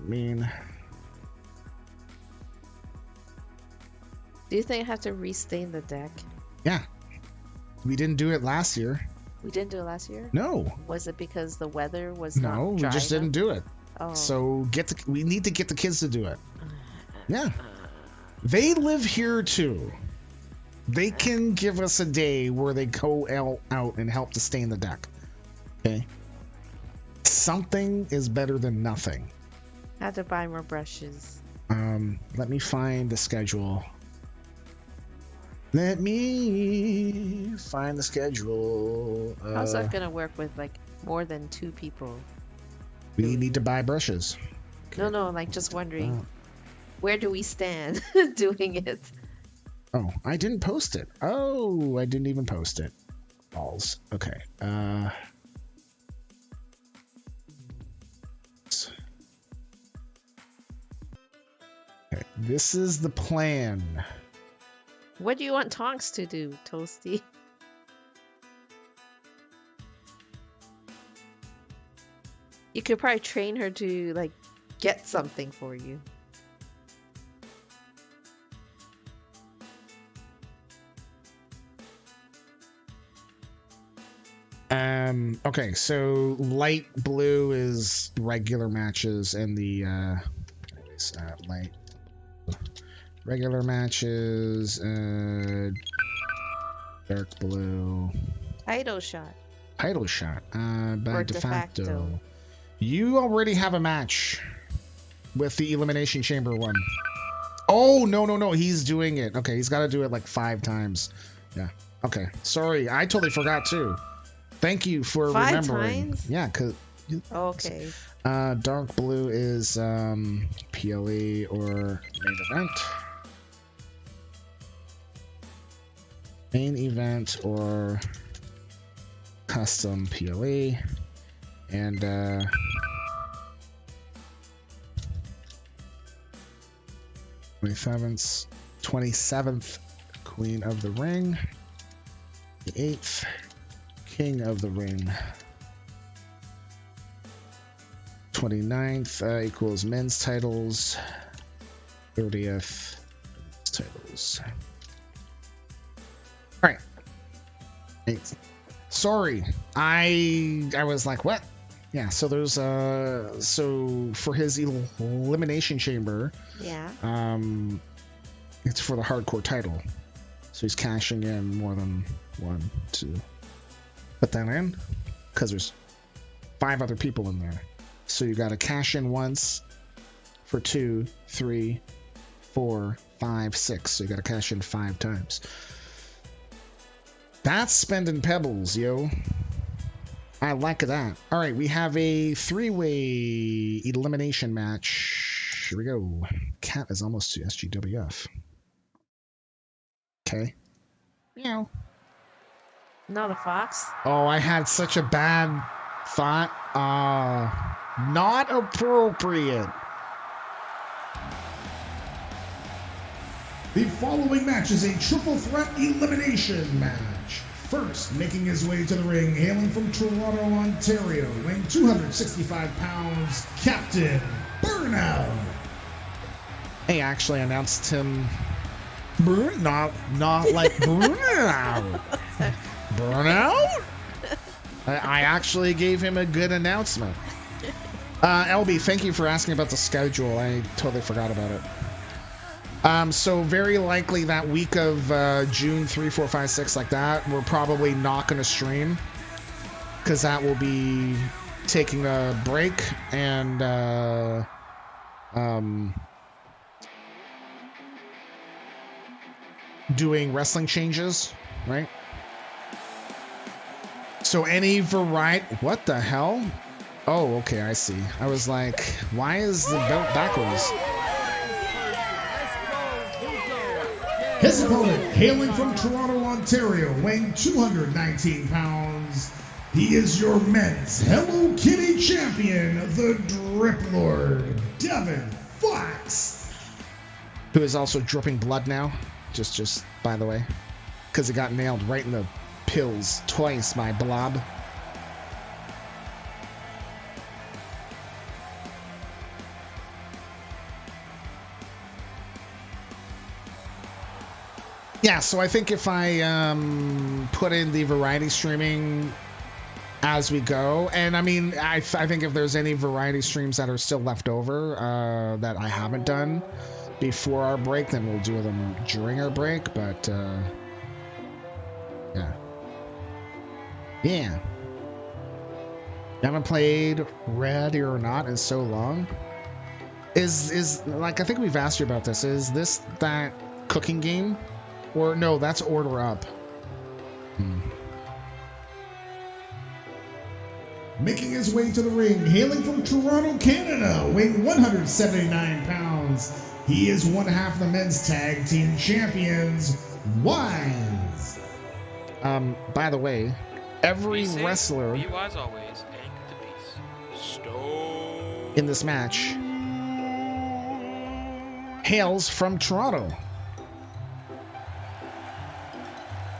Mean. Do you think I have to restain the deck? Yeah. We didn't do it last year. We didn't do it last year? No. Was it because the weather was not dry? No, we just didn't do it. Oh. So we need to get the kids to do it. Yeah. They live here too. They can give us a day where they go out and help to stain the deck. Okay. Something is better than nothing. I have to buy more brushes. Let me find the schedule. Let me find the schedule. How's that gonna work with like more than 2 people? We need to buy brushes. Okay. No, like just wondering, where do we stand doing it? Oh, I didn't post it. Oh, I didn't even post it. Balls. Okay. Okay. This is the plan. What do you want Tonks to do, Toasty? You could probably train her to like get something for you. Okay, so light blue is regular matches and the light regular matches, dark blue. Title shot. By de facto. You already have a match with the Elimination Chamber one. Oh, no, he's doing it. Okay, he's got to do it like 5 times. Yeah, okay. Sorry, I totally forgot too. Thank you for 5 remembering. times? Yeah, because... Okay. Dark blue is PLE or main event. Main event or custom PLE. And 27th Queen of the Ring. The 8th King of the Ring. 29th equals men's titles. 30th men's titles. All right. 8th. Sorry, I was like, what? Yeah. So there's so for his elimination chamber. Yeah. It's for the hardcore title. So he's cashing in more than 1 to put that in, because there's 5 other people in there. So you got to cash in once for 2, 3, 4, 5, 6. So you got to cash in 5 times. That's spending pebbles, yo. I like that. All right, we have a 3-way elimination match. Here we go. Cat is almost to SGWF. Okay. Meow. Not a fox. Oh, I had such a bad thought. Not appropriate. The following match is a triple threat elimination match. First, making his way to the ring, hailing from Toronto, Ontario, weighing 265 pounds, Captain Burnout. Hey, I actually announced him. Not like Burnout. Burnout? I actually gave him a good announcement. LB, thank you for asking about the schedule. I totally forgot about it. So very likely that week of June 3, 4, 5, 6, like that, we're probably not going to stream, because that will be taking a break and doing wrestling changes, right? So any variety, what the hell? Oh, okay, I see. I was like, why is the belt backwards? His opponent, hailing from Toronto, Ontario, weighing 219 pounds, he is your men's Hello Kitty champion, the Drip Lord, Devin Fox. Who is also dripping blood now, just by the way, because he got nailed right in the pills twice by Blob. Yeah, so I think if I put in the variety streaming as we go, and I mean, I think if there's any variety streams that are still left over that I haven't done before our break, then we'll do them during our break, but yeah. Haven't played Red or Not in so long. Is like, I think we've asked you about this. Is this that cooking game? Or no, that's Order Up. Making his way to the ring, hailing from Toronto, Canada, weighing 179 pounds, he is one half of the men's tag team champions, Wise. By the way, every wrestler in this match hails from Toronto.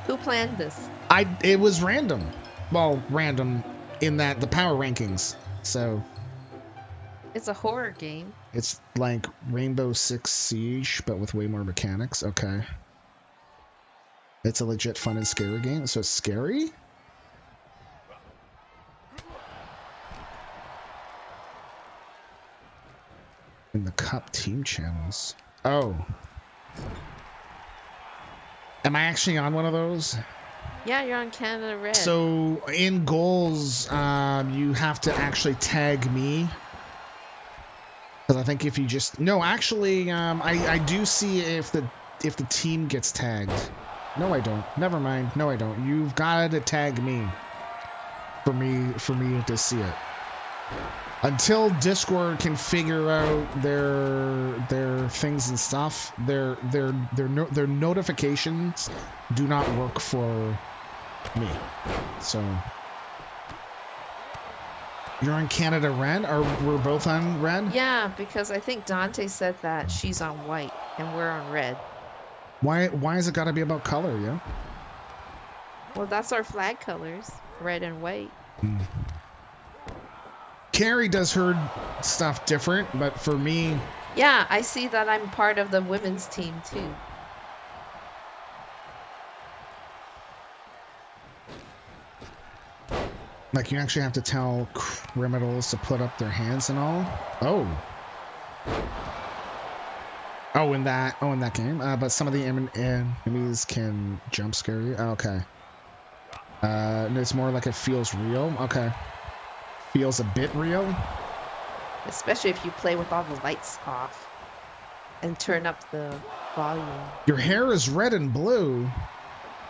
Who planned this? It was random. Well, random in that the power rankings. So it's a horror game. It's like Rainbow Six Siege, but with way more mechanics. Okay. It's a legit fun and scary game. So it's scary? In the Cup team channels. Oh. Am I actually on one of those? Yeah, you're on Canada Red. So in goals, you have to actually tag me. Because I think if you just... No, actually, I do see if the team gets tagged. No, I don't. Never mind. No, I don't. You've got to tag me for me to see it. Until Discord can figure out their things and stuff, their notifications do not work for me. So you're on Canada Red, or we're both on Red? Yeah, because I think Dante said that she's on white and we're on red. Why has it got to be about color, yo? Well, that's our flag colors, red and white. Carrie does her stuff different, but for me... Yeah, I see that I'm part of the women's team, too. Like, you actually have to tell criminals to put up their hands and all? Oh. Oh, in that game? But some of the enemies can jump scare you? Okay. It's more like it feels real? Okay. Feels a bit real? Especially if you play with all the lights off and turn up the volume. Your hair is red and blue.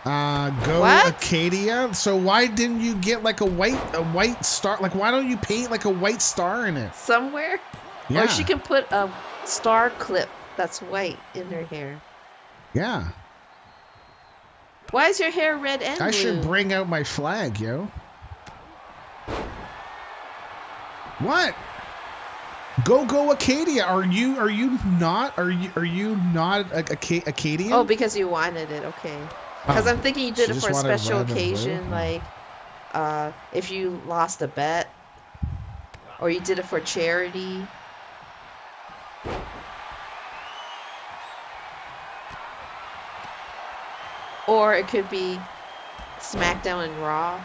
Go what? Acadia. So why didn't you get like a white star? Like, why don't you paint like a white star in it? Somewhere? Yeah. Or she can put a star clip that's white in her hair. Yeah. Why is your hair red and blue? I should bring out my flag, yo. What? Go Acadia. Are you not Acadian? Oh, because you wanted it. Okay. Because I'm thinking you did it for a special occasion, like if you lost a bet, or you did it for charity. Or it could be SmackDown and Raw.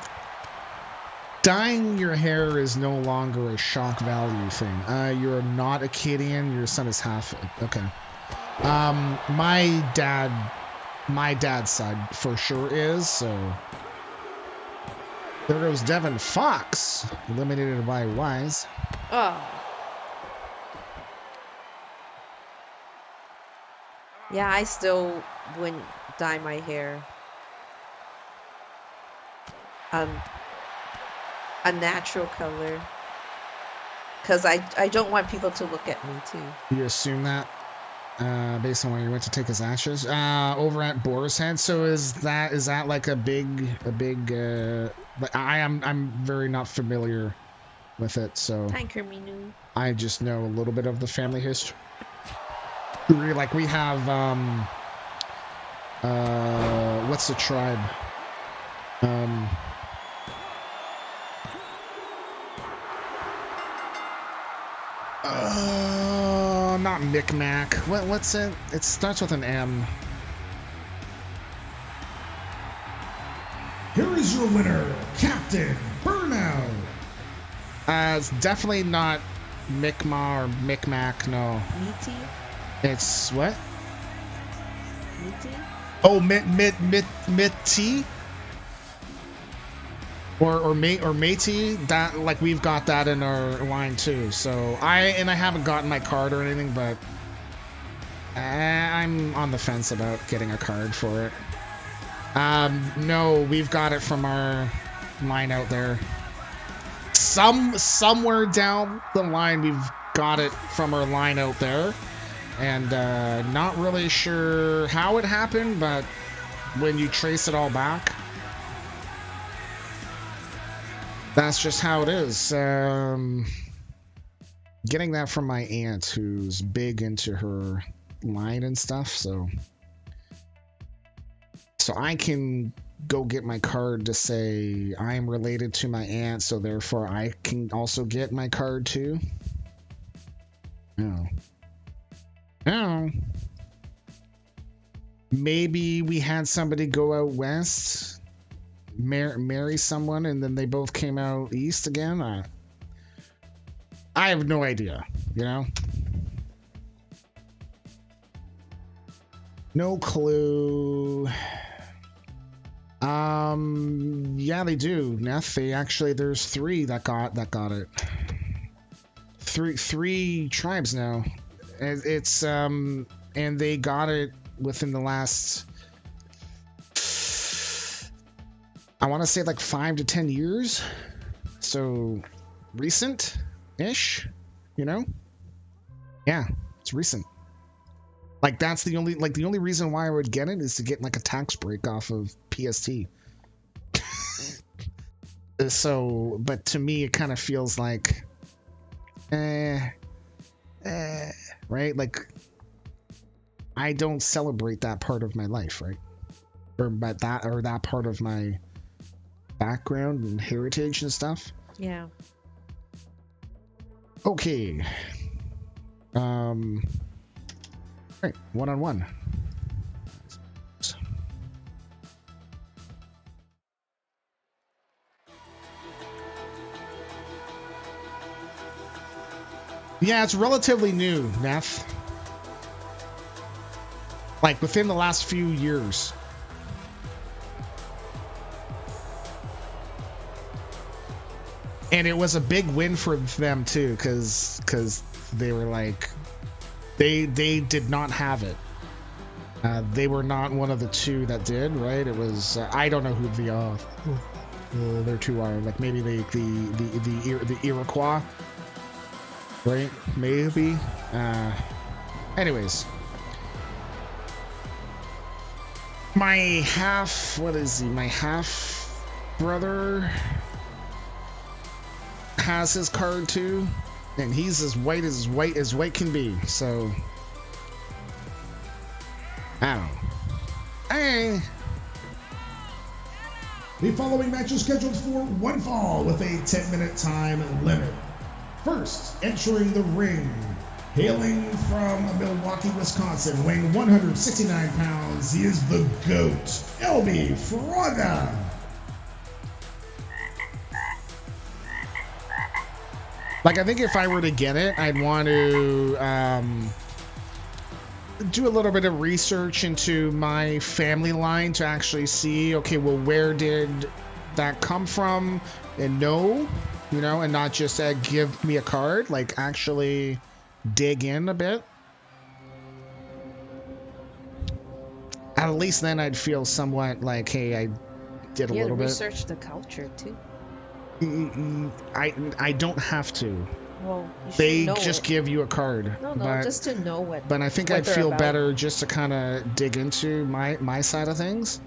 Dyeing your hair is no longer a shock value thing. You're not Acadian. Your son is half. Okay. My dad's side for sure is. So there goes Devin Fox, eliminated by Wise. Oh. Yeah, I still wouldn't dye my hair a natural color because I don't want people to look at me too. You assume that based on where you went to take his ashes? Over at Boar's Head. So is that like a big like I'm very not familiar with it, so Hi, Kerminu. I just know a little bit of the family history. Like we have what's the tribe? Not Micmac. What's it? It starts with an M. Here is your winner, Captain Burnout. It's definitely not Mi'kmaq or Micmac. No. Meaty? It's what? Meaty? Oh, Mitty? Or Métis, that, like, we've got that in our line too. So I haven't gotten my card or anything, but I'm on the fence about getting a card for it. No, we've got it from our line out there. Somewhere down the line, we've got it from our line out there, and not really sure how it happened, but when you trace it all back, that's just how it is. Getting that from my aunt, who's big into her line and stuff, so I can go get my card to say I'm related to my aunt, so therefore I can also get my card too. Oh. Maybe we had somebody go out west, marry someone, and then they both came out east again. I have no idea, you know? No clue. Yeah, they do. Neth, there's 3 that got it. Three tribes now. It's and they got it within the last, I want to say, like 5 to 10 years. So recent-ish, you know? Yeah, it's recent. Like that's the only reason why I would get it is to get like a tax break off of PST. So, but to me, it kind of feels like, right? Like, I don't celebrate that part of my life, right? Or that part of my background and heritage and stuff. Yeah. Okay. Right, 1-on-1. Yeah, it's relatively new, Neff. Like within the last few years. And it was a big win for them too, because they were like, they did not have it. They were not one of the 2 that did, right? It was I don't know who the their 2 are. Like maybe the Iroquois, right? Maybe. Anyways, my half brother has his card too, and he's as white can be. So I don't know. Hey. The following match is scheduled for 1 fall with a 10-minute time limit. First, entering the ring, hailing from Milwaukee, Wisconsin, weighing 169 pounds, he is the GOAT, LB Fraga. Like, I think if I were to get it, I'd want to do a little bit of research into my family line to actually see, okay, well, where did that come from? And know, you know, and not just give me a card, like actually dig in a bit. At least then I'd feel somewhat like, hey, I did a little bit. Research the culture too. I don't have to. Well, you should they know just it. give you a card. No, but, just to know what. But I think what I'd they're feel about. better just to kind of dig into my side of things.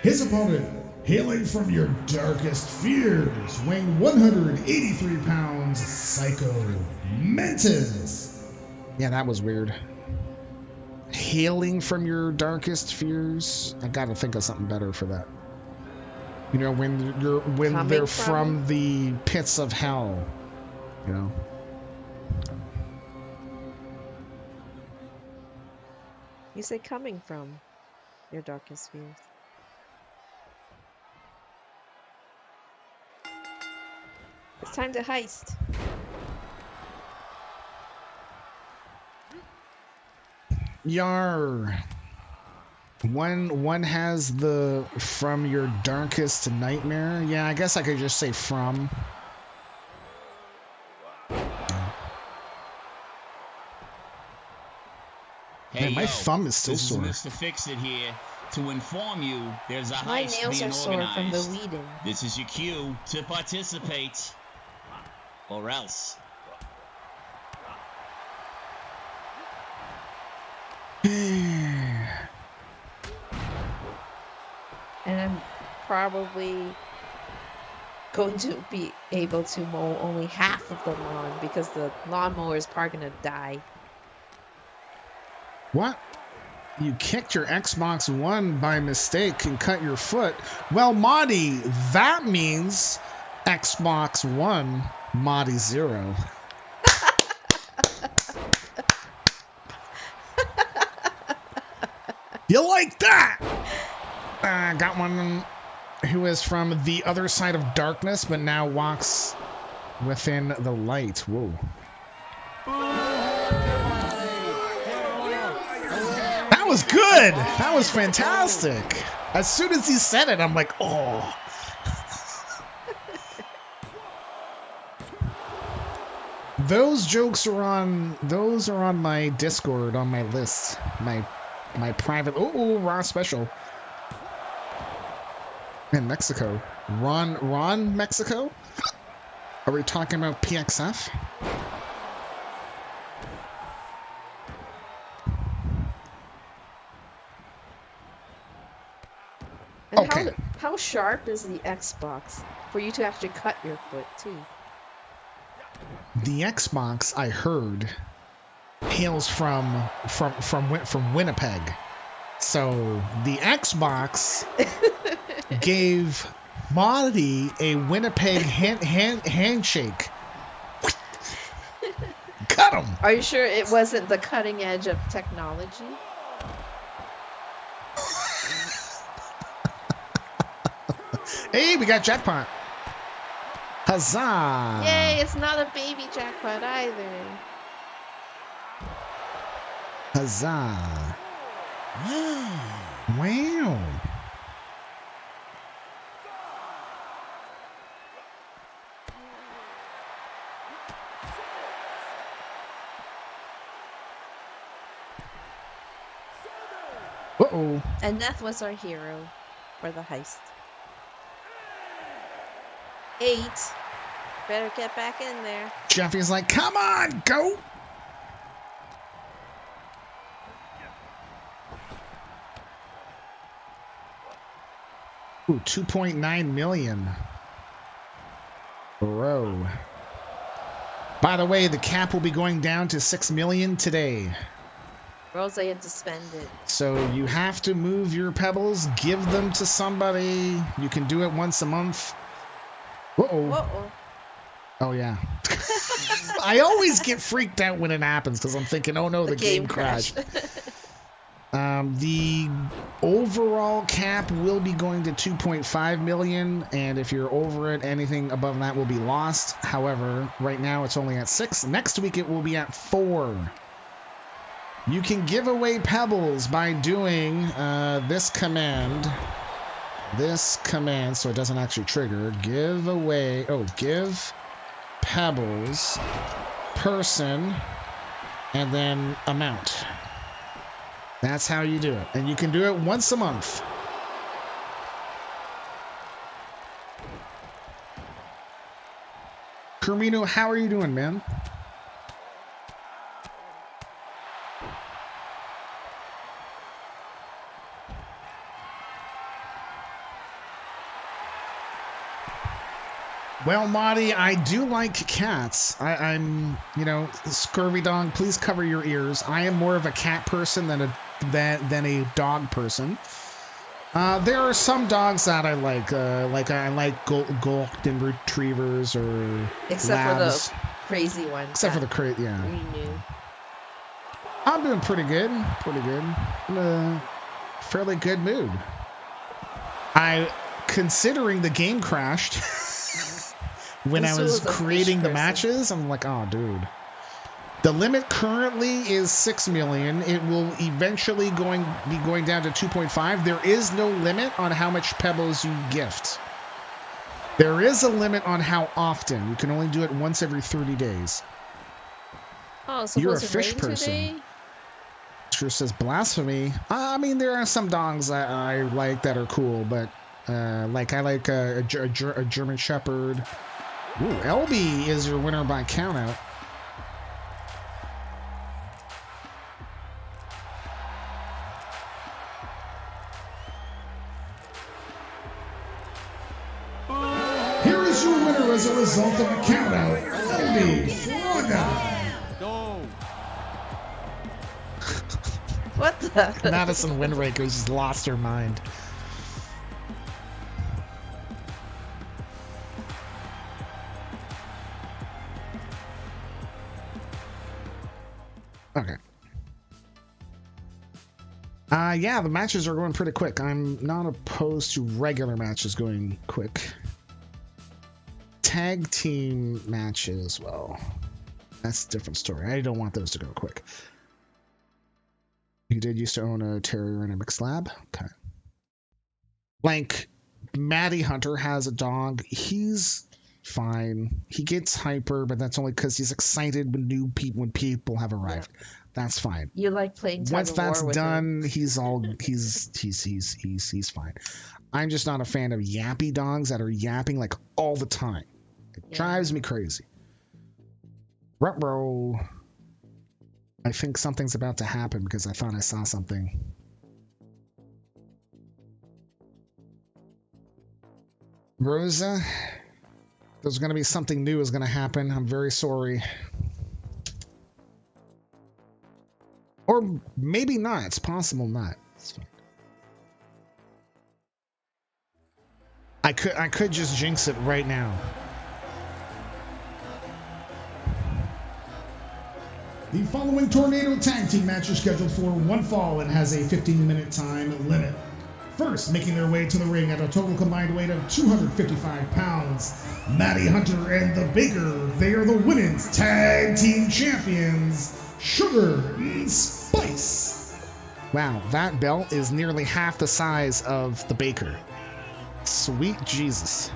His opponent, hailing from your darkest fears, weighing 183 pounds, Psycho Mantis. Yeah, that was weird. Hailing from your darkest fears. I gotta think of something better for that. You know, when they're from the pits of hell. You know. You say coming from your darkest fears. It's time to heist. Yar. One has the from your darkest nightmare. Yeah, I guess I could just say from. Hey, man, my thumb is still sore. This is Mr. Fix-It here to inform you there's a heist My nails being are sore organized. from the weeding. This is your cue to participate, or else. And I'm probably going to be able to mow only half of the lawn because the lawnmower is probably going to die. What? You kicked your Xbox One by mistake and cut your foot? Well, Marty, that means Xbox One, Marty 0. You like that? Got one who is from the other side of darkness, but now walks within the light. Whoa. That was good. That was fantastic. As soon as he said it, I'm like, oh. Those jokes are on my Discord, on my list, my private. Oh, Raw special. In Mexico. Ron, Mexico? Are we talking about PXF? And okay. How sharp is the Xbox for you to actually cut your foot too? The Xbox, I heard, hails from Winnipeg. So the Xbox gave Marty a Winnipeg handshake. Cut him. Are you sure it wasn't the cutting edge of technology? Hey, we got jackpot. Huzzah! Yay, it's not a baby jackpot either. Huzzah. Wow. Uh-oh. And Neth was our hero for the heist. 8. Better get back in there. Jeffy's like, come on, go. Ooh, 2.9 million. Bro. By the way, the cap will be going down to 6 million today. Rose had to spend it. So you have to move your pebbles, give them to somebody. You can do it once a month. Uh-oh. Uh-oh. Oh, yeah. I always get freaked out when it happens because I'm thinking, oh, no, the game crashed. The overall cap will be going to 2.5 million, and if you're over it, anything above that will be lost. However, right now it's only at 6. Next week it will be at 4. You can give away pebbles by doing this command. This command, so it doesn't actually trigger. Give away. Oh, give pebbles person and then amount. That's how you do it. And you can do it once a month. Carmino, how are you doing, man? Well, Marty, I do like cats. I'm, you know, Scurvy Dog, please cover your ears. I am more of a cat person than a dog person. There are some dogs that I like I like golden retrievers or except labs. for the crazy ones. Except for the crazy, yeah. We knew. I'm doing pretty good. Pretty good. In a fairly good mood. Considering the game crashed. When I was creating the matches, I'm like, oh, dude. The limit currently is 6 million. It will eventually be going down to 2.5. There is no limit on how much pebbles you gift. There is a limit on how often. You can only do it once every 30 days. Oh, so you're a fish person. Today? Sure says blasphemy. I mean, there are some dogs that I like that are cool, but I like a German Shepherd. Ooh, LB is your winner by countout. Here is your winner as a result of a countout, LB Fraga. What the? Madison Windraker just lost her mind. Okay. Yeah, the matches are going pretty quick. I'm not opposed to regular matches going quick. Tag team matches, well, that's a different story. I don't want those to go quick. You did used to own a terrier and a mixed lab? Okay. Like, Matty Hunter has a dog. He's fine. He gets hyper, but that's only because he's excited when people have arrived. Yeah. That's fine. You like playing tug Once of war that's with done, him. he's fine. I'm just not a fan of yappy dogs that are yapping like all the time. It drives me crazy. Ruh-roh. I think something's about to happen because I thought I saw something. Rosa, there's going to be something new is going to happen. I'm very sorry. Or maybe not. It's possible not. It's fine. I could just jinx it right now. The following Tornado Tag Team match is scheduled for one fall and has a 15-minute time limit. First, making their way to the ring at a total combined weight of 255 pounds, Matty Hunter and the Baker. They are the women's tag team champions, Sugar and Spice. Wow, that belt is nearly half the size of the Baker. Sweet Jesus.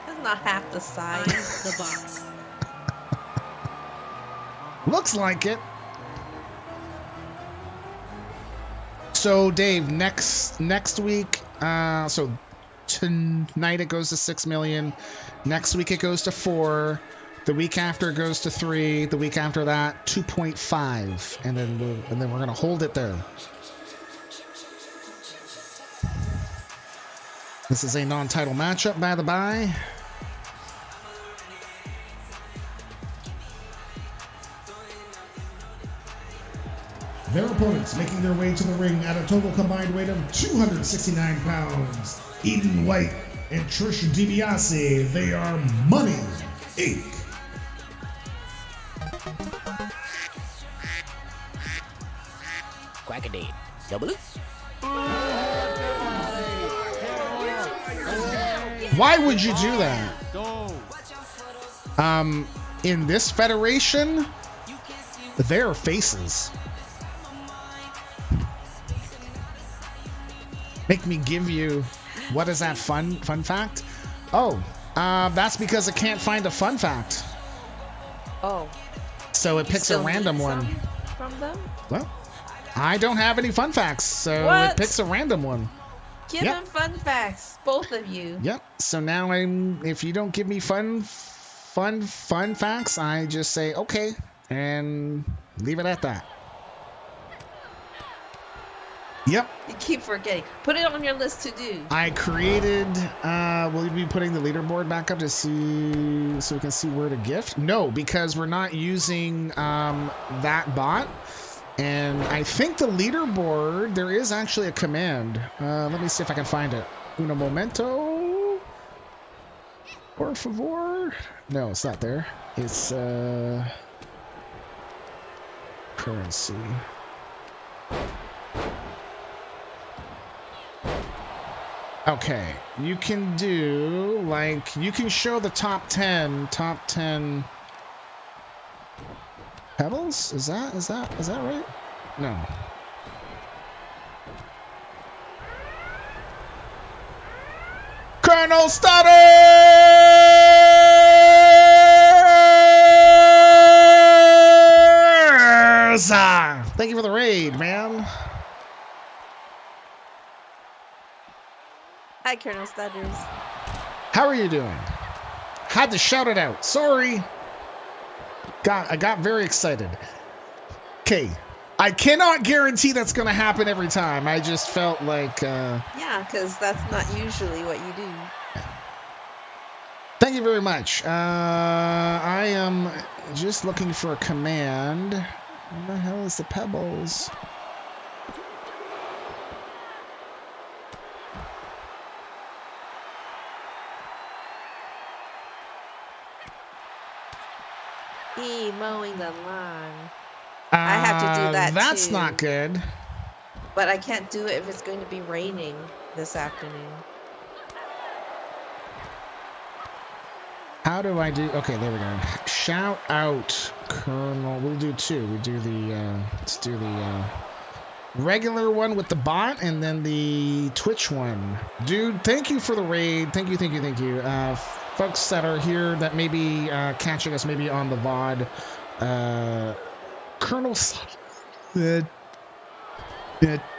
That's not half the size. The box. Looks like it. So Dave, next week, so tonight it goes to 6 million. Next week it goes to 4. The week after it goes to 3. The week after that 2.5, and then we're gonna hold it there. This is a non-title matchup, by the by. Their opponents making their way to the ring at a total combined weight of 269 pounds. Eden White and Trish DiBiase. They are Money Inc. Quackaday. Double. Why would you do that? In this federation, they're faces. Make me give you What is that fun fact? Oh, that's because it can't find a fun fact. Oh. So it picks a random one. From them? Well, I don't have any fun facts, so it picks a random one. Give them fun facts, both of you. Yep. So now if you don't give me fun facts, I just say okay and leave it at that. Yep. You keep forgetting. Put it on your list to do. I created, will you be putting the leaderboard back up to see, so we can see where to gift? No, because we're not using that bot. And I think the leaderboard, there is actually a command. Let me see if I can find it. Un momento. Por favor. No, it's not there. It's, currency. Okay, you can do, like, you can show the top 10 pebbles? Is that right? No. Colonel Stutters! Thank you for the raid, man. Hi, Colonel Stutters. How are you doing? Had to shout it out. Sorry. I got very excited. Okay. I cannot guarantee that's going to happen every time. I just felt like... Yeah, because that's not usually what you do. Thank you very much. I am just looking for a command. Where the hell is the pebbles? Mowing the lawn. I have to do that That's too. not good. But I can't do it if it's going to be raining this afternoon. How do I do? Okay, there we go. Shout out, Colonel. We'll do two. We do the let's do the regular one with the bot and then the Twitch one. Dude, thank you for the raid. Thank you. Folks that are here that may be catching us maybe on the VOD. Colonel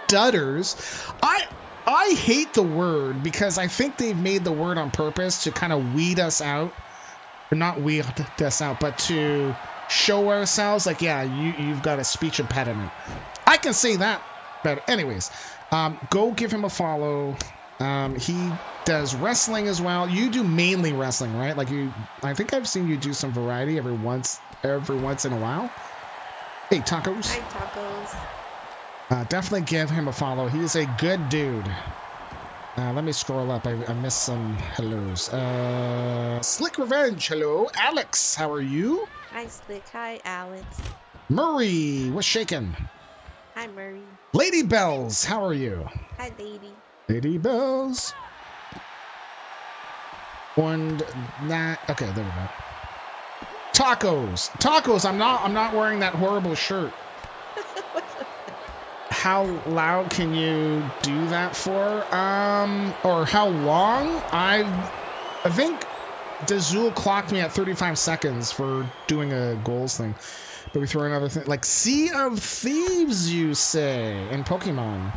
Dutters. I hate the word because I think they've made the word on purpose to kind of weed us out. Or not weed us out, but to show ourselves like, yeah, you've got a speech impediment. I can say that better. Anyways, go give him a follow. He does wrestling as well. You do mainly wrestling, right? Like I think I've seen you do some variety every once in a while. Hey, Tacos. Hi, Tacos. Definitely give him a follow. He is a good dude. Let me scroll up. I missed some hellos. Slick Revenge. Hello. Alex, how are you? Hi, Slick. Hi, Alex. Murray, what's shaking? Hi, Murray. Lady Bells, how are you? Hi, Lady. Lady Bells. And that. Okay, there we go. Tacos. I'm not wearing that horrible shirt. How loud can you do that for? Or how long? I think Dazul clocked me at 35 seconds for doing a goals thing. But we throw another thing. Like Sea of Thieves, you say, in Pokemon.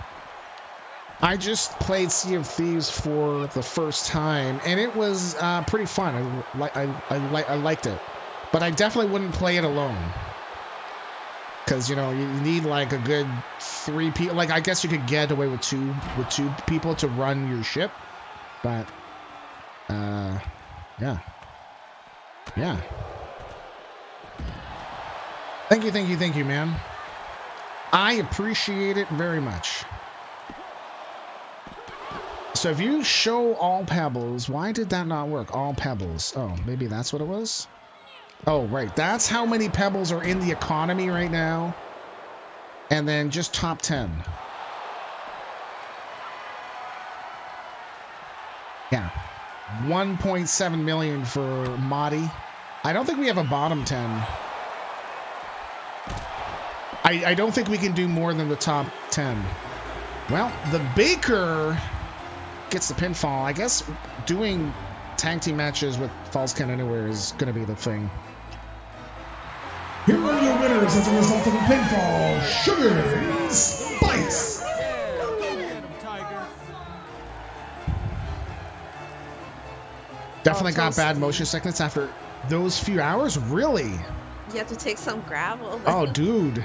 I just played Sea of Thieves for the first time, and it was pretty fun. I liked it. But I definitely wouldn't play it alone. Because, you need like a good 3 people. Like, I guess you could get away with two people to run your ship. But, yeah. Thank you, man. I appreciate it very much. So if you show all pebbles, why did that not work? All pebbles. Oh, maybe that's what it was? Oh, right. That's how many pebbles are in the economy right now. And then just top 10. Yeah. 1.7 million for Madi. I don't think we have a bottom 10. I don't think we can do more than the top 10. Well, the Baker gets the pinfall. I guess doing tag team matches with Falls Count Anywhere is going to be the thing. Here are your winners as a result of a pinfall, Sugar and Spice. Definitely got bad motion sickness after those few hours. Really? You have to take some gravel. Oh, dude.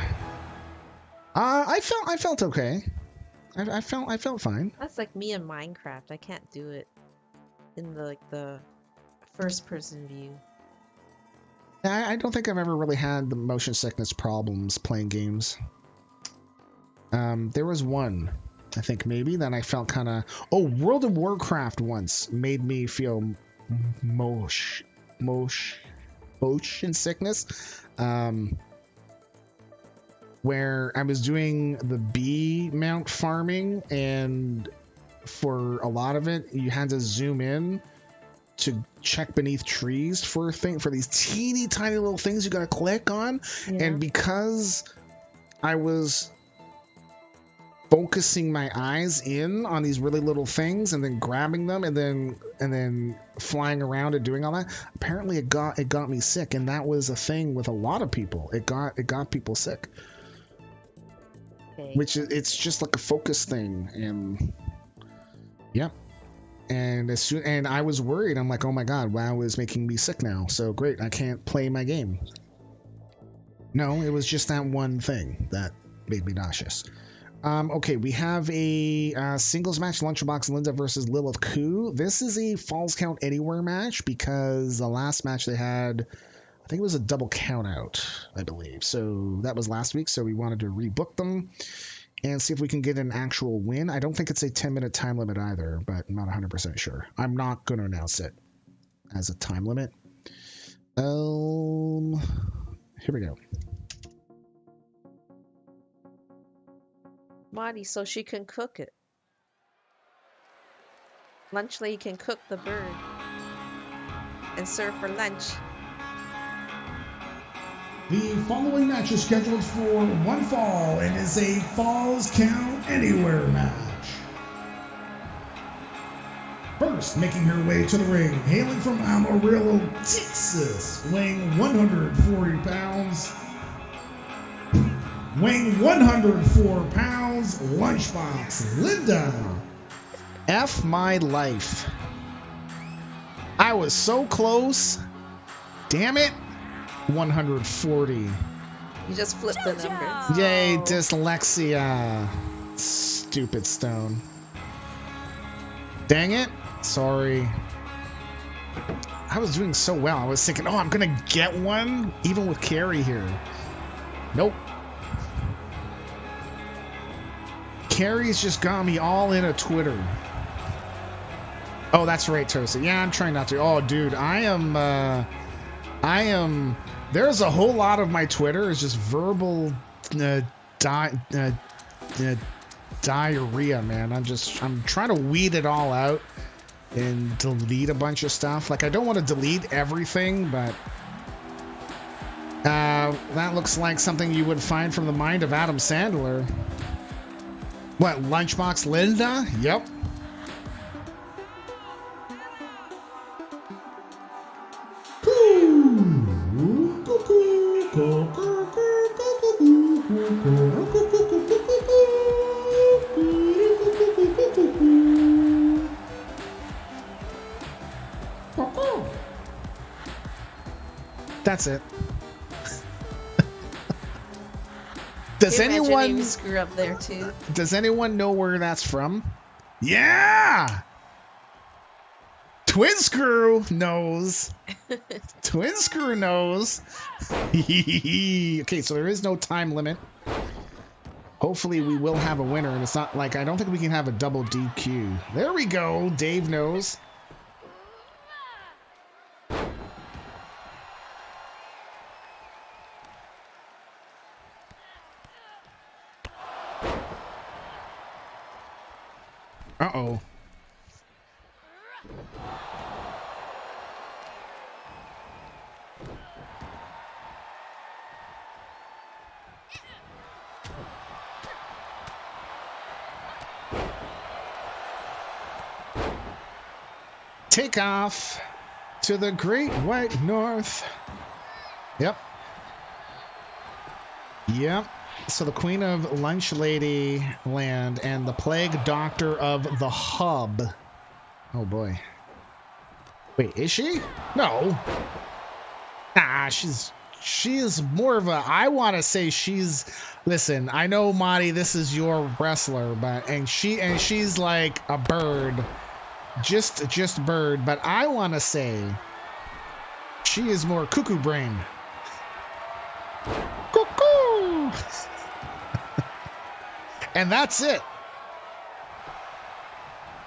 I felt okay. I felt fine. That's like me in Minecraft. I can't do it in the first person view. I don't think I've ever really had the motion sickness problems playing games. There was one, I think maybe, that I felt kind of... Oh, World of Warcraft once made me feel motion sickness. Where I was doing the bee mount farming, and for a lot of it, you had to zoom in to check beneath trees for these teeny tiny little things you gotta click on. Yeah. And because I was focusing my eyes in on these really little things and then grabbing them and then flying around and doing all that, apparently it got me sick. And that was a thing with a lot of people. It got people sick. Okay. Which it's just like a focus thing. And yep. And I was worried. I'm like, oh my god, WoW is making me sick now. So great, I can't play my game. No, it was just that one thing that made me nauseous. Okay, we have a singles match, Lunchbox Linda versus Lilith Koo. This is a Falls Count Anywhere match because the last match they had, I think it was a double count out, I believe. So that was last week, so we wanted to rebook them and see if we can get an actual win. I don't think it's a 10-minute time limit either, but I'm not 100% sure. I'm not going to announce it as a time limit. Here we go. Marty, so she can cook it. Lunch lady can cook the bird and serve for lunch. The following match is scheduled for one fall and is a Falls Count Anywhere match. First, making her way to the ring, hailing from Amarillo, Texas, weighing 140 pounds. Weighing 104 pounds, Lunchbox Linda. F my life. I was so close. Damn it. 140. You just flipped the numbers. Yay, dyslexia. Stupid stone. Dang it. Sorry. I was doing so well. I was thinking, oh, I'm going to get one, even with Carrie here. Nope. Carrie's just got me all in a Twitter. Oh, that's right, Tosa. Yeah, I'm trying not to. Oh, dude, I am. There's a whole lot of my Twitter is just verbal diarrhea, man. I'm trying to weed it all out and delete a bunch of stuff. Like, I don't want to delete everything, but that looks like something you would find from the mind of Adam Sandler. What, Lunchbox Linda? Yep. That's it. Does anyone screw up there too? Does anyone know where that's from? Yeah. Twin Screw knows. Twin Screw knows. Okay, so there is no time limit. Hopefully we will have a winner, and it's not like I don't think we can have a double DQ. There we go. Dave knows. Uh-oh. take off to the great white north. Yep. Yep. So the Queen of Lunch Lady Land and the Plague Doctor of the Hub. Oh boy. Wait, is she? No. Nah, she's more of a, I want to say she's, listen, I know Marty, this is your wrestler, but and she's like a bird. Just bird, but I want to say she is more cuckoo brain. Cuckoo. And that's it.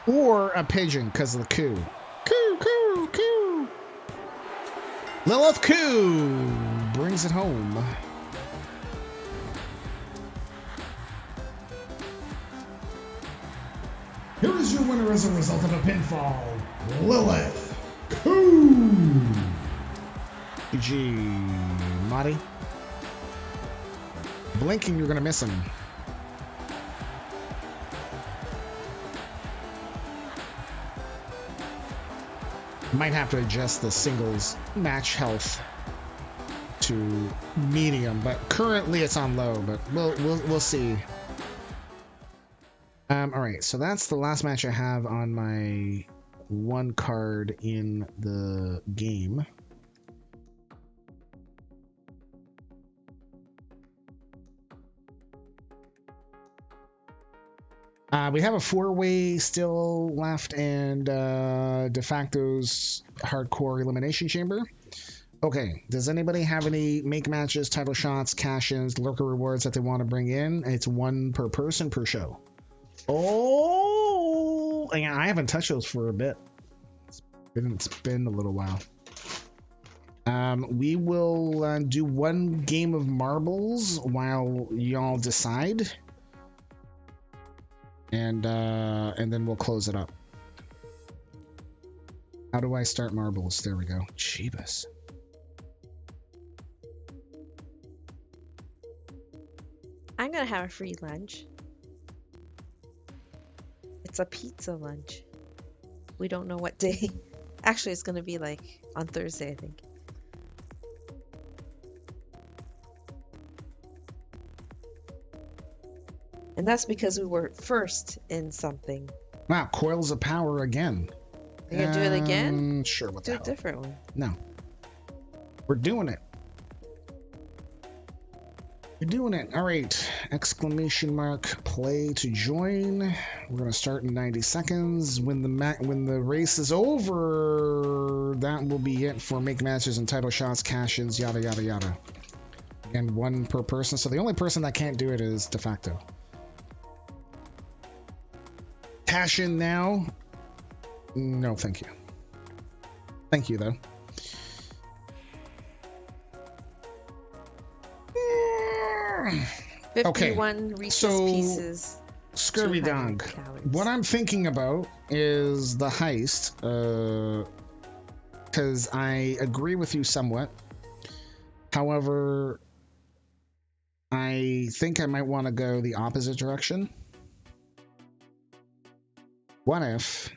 Or a pigeon because of the coo. Coo, coo, coo. Lilith Coo brings it home. Here is your winner as a result of a pinfall, Lilith Coo. GG, Marty. Blinking, you're going to miss him. Might have to adjust the singles match health to medium, but currently it's on low, but we'll see. All right, so that's the last match I have on my one card in the game. We have a 4-way still left and de facto's hardcore elimination chamber. Okay, does anybody have any make matches, title shots, cash-ins, lurker rewards that they want to bring in? It's one per person per show. Oh, yeah, I haven't touched those for a bit. It's been a little while. We will do one game of marbles while y'all decide. And then we'll close it up. How do I start marbles? There we go. Jeebus. I'm gonna have a free lunch. It's a pizza lunch. We don't know what day. Actually, it's gonna be like on Thursday, I think. And that's because we were first in something. Wow, Coils of Power again. You gonna do it again? Sure, what the Do a hell? different one. No. We're doing it. We're doing it. All right. Exclamation mark play to join. We're going to start in 90 seconds. When the race is over, that will be it for make matches and title shots, cash-ins, yada, yada, yada. And one per person. So the only person that can't do it is de facto. Cash in now. No, thank you. Thank you, though. Okay, 51 Reese's so Pieces. Scurvy 200 Dog. calories. What I'm thinking about is the heist, because I agree with you somewhat. However, I think I might want to go the opposite direction. What if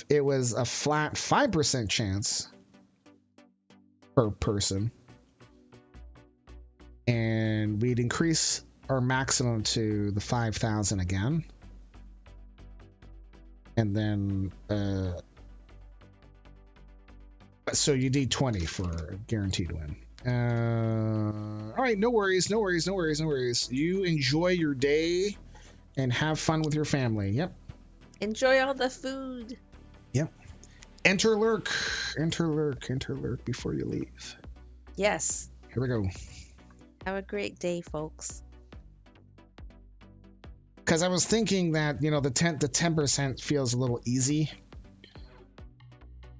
it was a flat 5% chance per person, and we'd increase our maximum to the 5,000 again, and then so you need 20 for a guaranteed win. All right, no worries. You enjoy your day and have fun with your family. Yep. Enjoy all the food. Yep. Enter lurk before you leave. Yes. Here we go. Have a great day, folks. Because I was thinking that, you know, the 10% feels a little easy.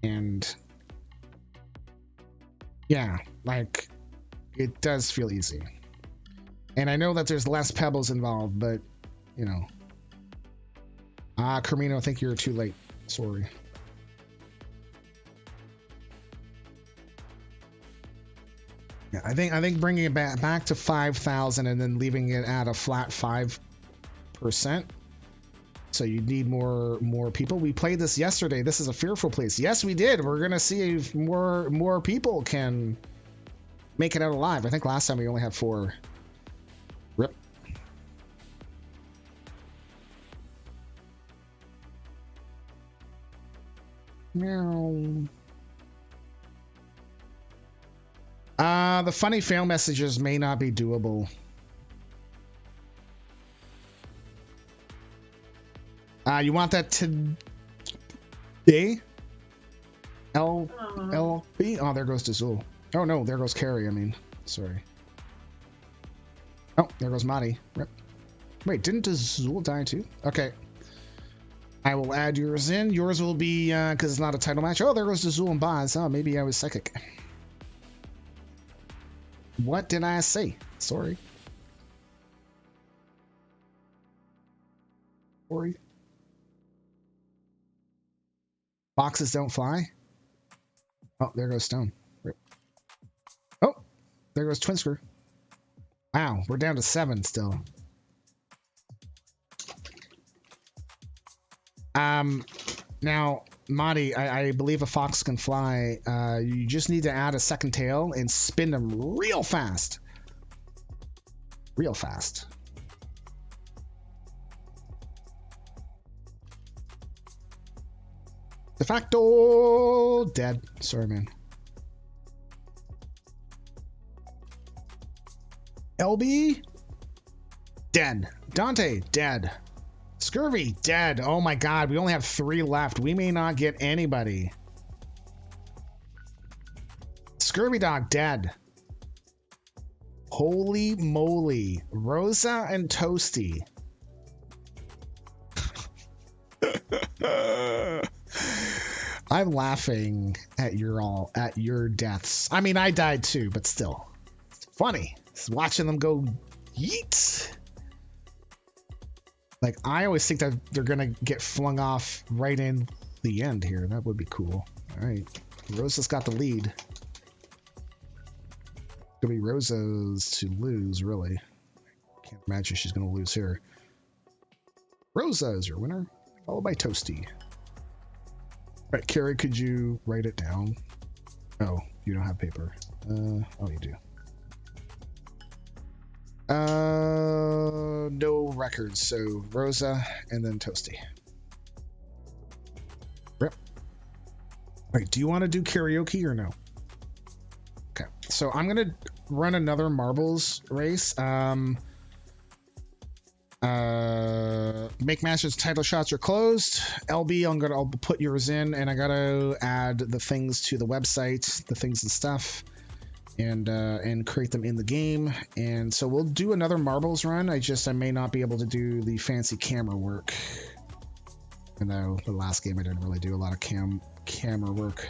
And yeah, like it does feel easy. And I know that there's less pebbles involved, but you know. Carmino, I think you're too late. Sorry. Yeah, I think bringing it back to 5,000 and then leaving it at a flat 5% So you need more people. We played this yesterday. This is a fearful place. Yes, we did. We're gonna see if more people can make it out alive. I think last time we only had 4. Rip. Meow. The funny fail messages may not be doable. You want that today? LB? Oh, there goes Dazul. Oh no, there goes Carrie. I mean, sorry. Oh, there goes Madi. Rip. Wait, didn't Dazul die too? Okay. I will add yours in. Yours will be, because it's not a title match. Oh, there goes Dazul and Boz. Oh, maybe I was psychic. What did I say? Sorry. Sorry. Boxes don't fly. Oh, there goes Stone. Rip. Oh, there goes Twinsker. Wow, we're down to 7 still. Now, Madi, I believe a fox can fly. You just need to add a second tail and spin them real fast. Real fast. De facto dead. Sorry, man. LB dead. Dante dead. Scurvy dead. Oh my god, we only have 3 left. We may not get anybody. Scurvy dog dead. Holy moly. Rosa and Toasty. I'm laughing at your deaths. I mean, I died too, but still. It's funny. Just watching them go yeet. Like, I always think that they're gonna get flung off right in the end here. That would be cool. All right. Rosa's got the lead. Could be Rosa's to lose, really. Can't imagine she's gonna lose here. Rosa is your winner, followed by Toasty. All right, Carrie, could you write it down? Oh, you don't have paper. Oh, you do. No records, so Rosa and then Toasty. Rip. Wait, do you want to do karaoke or no? Okay, so I'm gonna run another marbles race. Make matches, title shots are closed. LB, I'll put yours in, and I gotta add the things to the website, the things and stuff, and create them in the game. And so we'll do another marbles run. I may not be able to do the fancy camera work. Even though the last game I didn't really do a lot of camera work.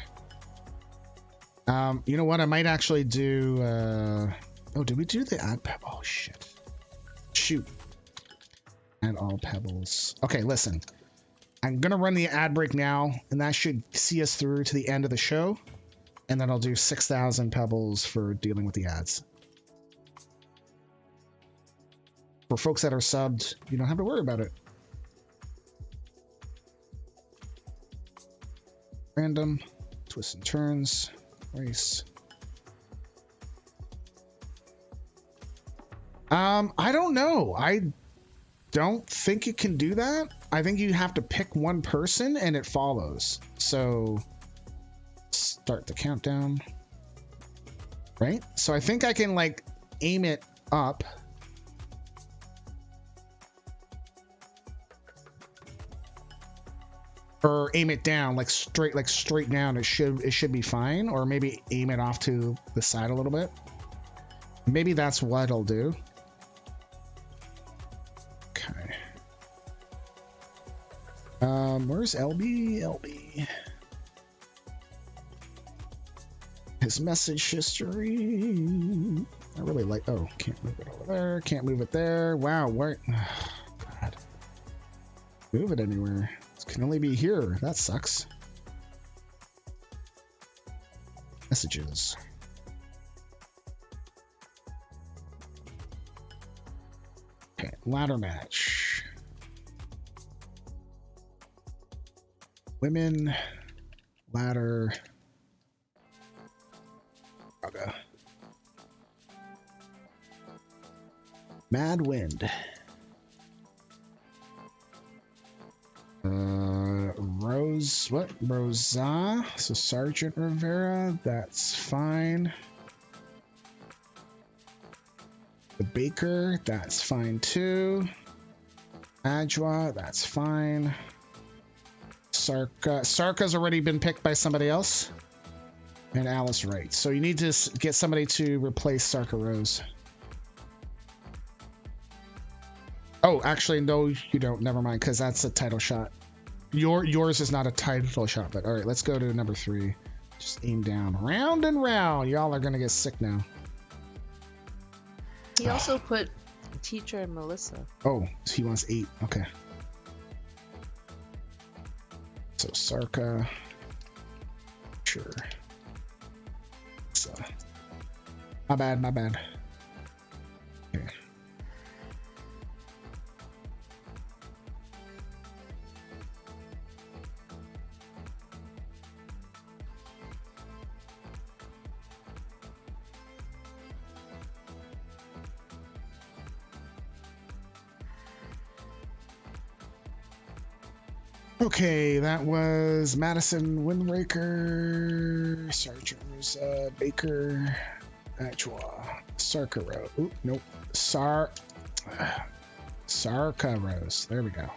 You know what? I might actually do. Oh, did we do the ad? Oh shit! Shoot. And all pebbles. Okay, listen. I'm gonna run the ad break now, and that should see us through to the end of the show. And then I'll do 6,000 pebbles for dealing with the ads. For folks that are subbed, you don't have to worry about it. Random, twists and turns, race. I don't know. I don't think it can do that. I think you have to pick one person and it follows. So start the countdown. Right? So I think I can like aim it up. Or aim it down, like straight down. It should be fine. Or maybe aim it off to the side a little bit. Maybe that's what I'll do. Okay. Where's LB? LB. His message history. I really like. Oh, can't move it over there. Can't move it there. Wow. Where? Oh, God. Move it anywhere. It can only be here. That sucks. Messages. Okay. Ladder match. Women ladder. Okay. Mad Wind. Rose, what? Rosa. So Sergeant Rivera, that's fine. The Baker, that's fine too. Adjoa, that's fine. Sarka's already been picked by somebody else. And Alice Wright. So you need to get somebody to replace Sarka Rose. Oh, actually, no, you don't. Never mind, because that's a title shot. Yours is not a title shot, but all right, let's go to number 3. Just aim down. Round and round. Y'all are going to get sick now. He also put Teacher and Melissa. Oh, so he wants 8. Okay. So Sarka. Sure. So, my bad. Okay. Okay, that was Madison Windbreaker, Sergeant Rosa, Baker, Adjoa, Sarka Rose. Oop, nope. Sarka Rose. There we go.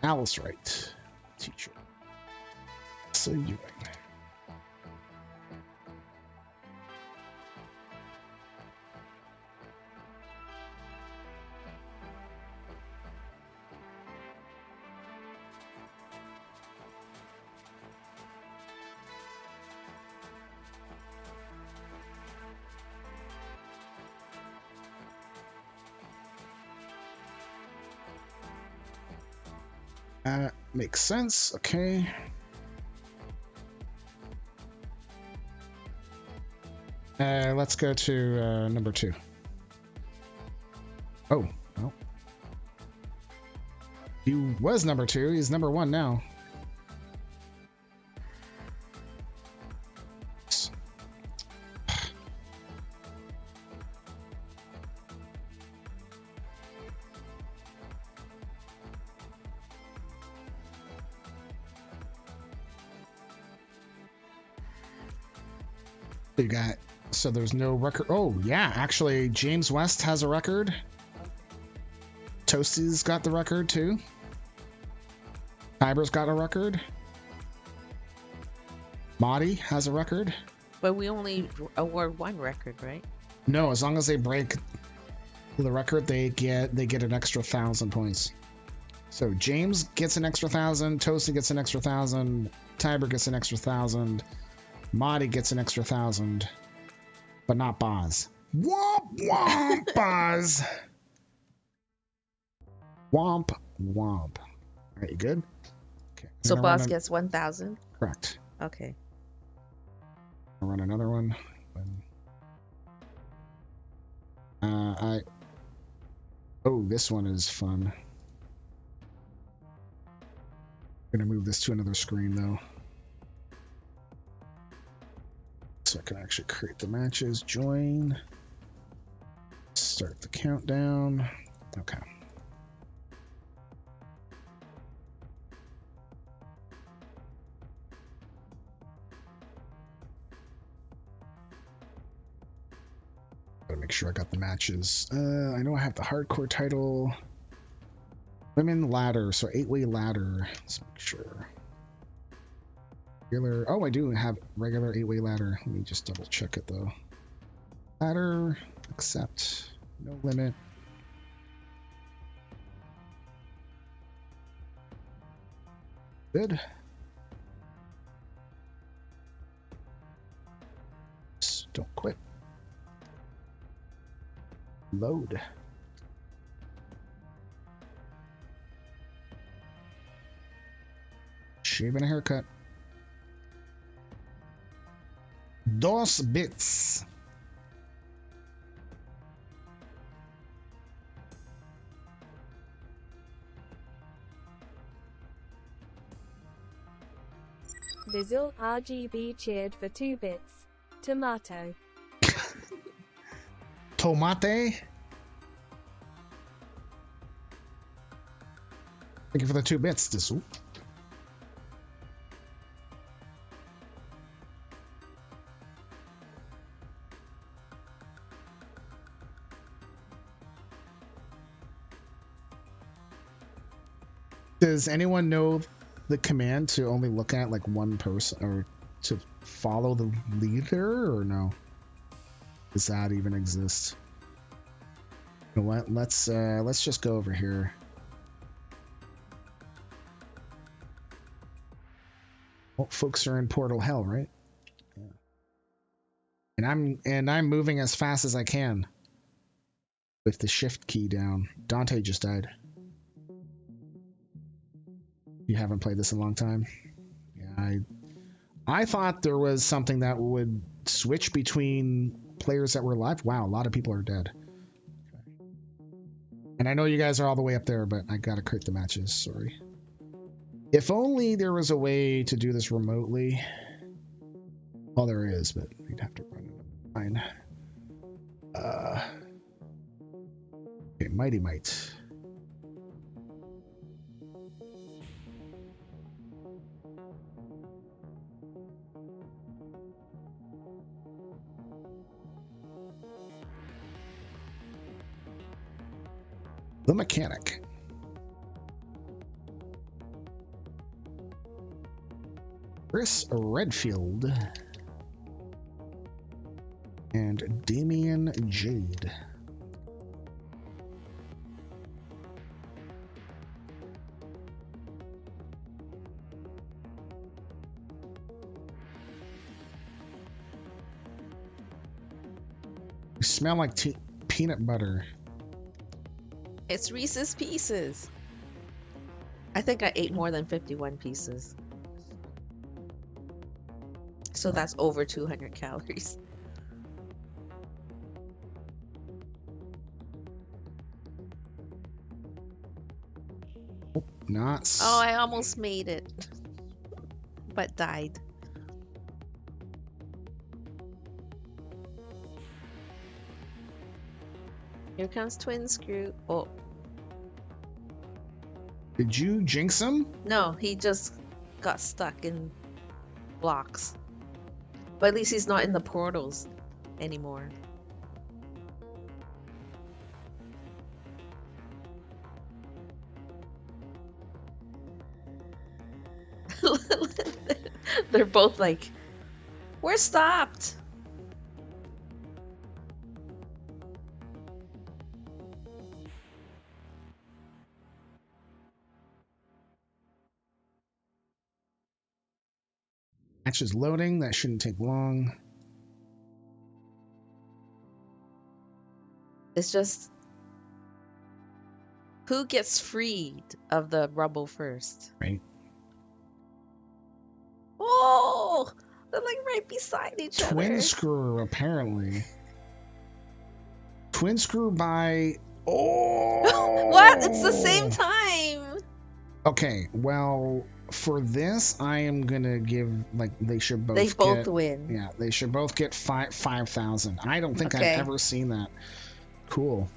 Alice Wright, Teacher. So you. Makes sense. Okay. Let's go to number 2. Oh, well. He was number 2. He's number 1 now. You got, so there's no record. Oh yeah, actually James West has a record. Toasty's got the record too. Kyber's got a record. Marty has a record. But we only award 1 record, right? No, as long as they break the record, they get an extra 1,000 points. So James gets an extra 1,000, Toasty gets an extra 1,000, Tiber gets an extra 1,000. Marty gets an extra 1,000, but not Boz. Womp womp, Boz. Womp womp. All right, you good? Okay. So Boz gets 1,000. Correct. Okay. I'll run another one. Oh, this one is fun. I'm gonna move this to another screen though. So I can actually create the matches, join, start the countdown. Okay. Gotta make sure I got the matches. I know I have the hardcore title. Women ladder, so 8-way ladder. Let's make sure. Regular. Oh, I do have regular 8-way ladder. Let me just double check it though. Ladder, accept, no limit. Good. Just don't quit. Load. Shaving a haircut. Dos bits. Dizil RGB cheered for 2 bits. Tomato. Tomate. Thank you for the 2 bits, Dizil. Does anyone know the command to only look at like one person or to follow the leader, or no? Does that even exist? You know what? Let's just go over here. Well, folks are in portal hell, right? Yeah. And I'm moving as fast as I can with the shift key down. Dante just died. You haven't played this in a long time? Yeah, I thought there was something that would switch between players that were alive. Wow, a lot of people are dead. And I know you guys are all the way up there, but I gotta crit the matches, sorry. If only there was a way to do this remotely. Well, there is, but we'd have to run it. Fine. Okay, Mighty Might. The Mechanic. Chris Redfield. And Damian Jade. You smell like peanut butter. It's Reese's Pieces. I think I ate more than 51 pieces. So that's over 200 calories. Not. Oh, I almost made it. But died. Here comes Twin Screw. Oh. Did you jinx him? No, he just got stuck in blocks. But at least he's not in the portals anymore. They're both like, we're stopped. Match is loading. That shouldn't take long. It's just who gets freed of the rubble first. Right. Oh, they're like right beside each other. Twin Screw, apparently. Twin Screw by... Oh! What? It's the same time. Okay, well, for this, I am gonna give, like, they should both win. Yeah, they should both get 5,000. I don't think Okay. I've ever seen that. Cool.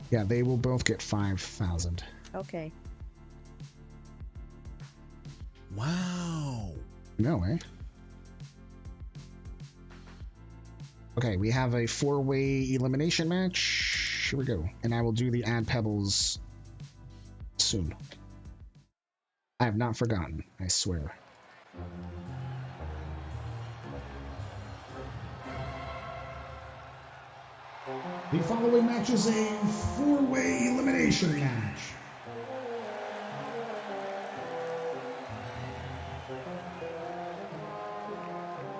Yeah, they will both get 5,000. Okay. Wow. No, eh? Okay, we have a 4-way elimination match. Here we go. And I will do the add pebbles soon. I have not forgotten, I swear. The following match is a 4-way elimination match.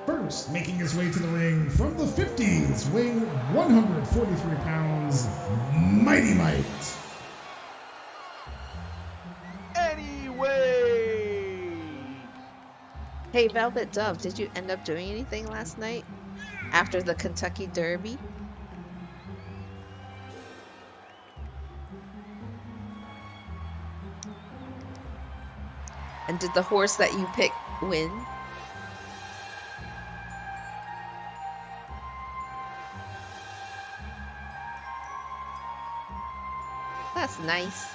First, making his way to the ring from the 50s, weighing 143 pounds, Mighty Might. Anyway. Hey, Velvet Dove, did you end up doing anything last night after the Kentucky Derby? And did the horse that you picked win? That's nice.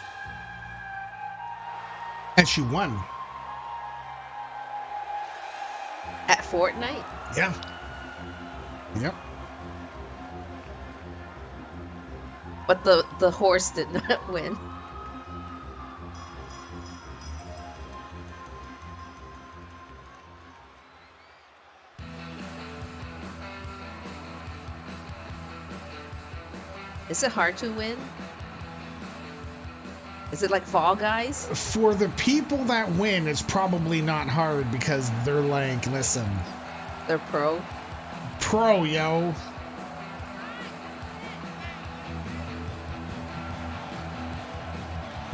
And she won. At Fortnite? Yeah. Yep. But the horse did not win. Is it hard to win? Is it like Fall Guys? For the people that win, it's probably not hard because they're like, listen. They're pro? Pro, yo.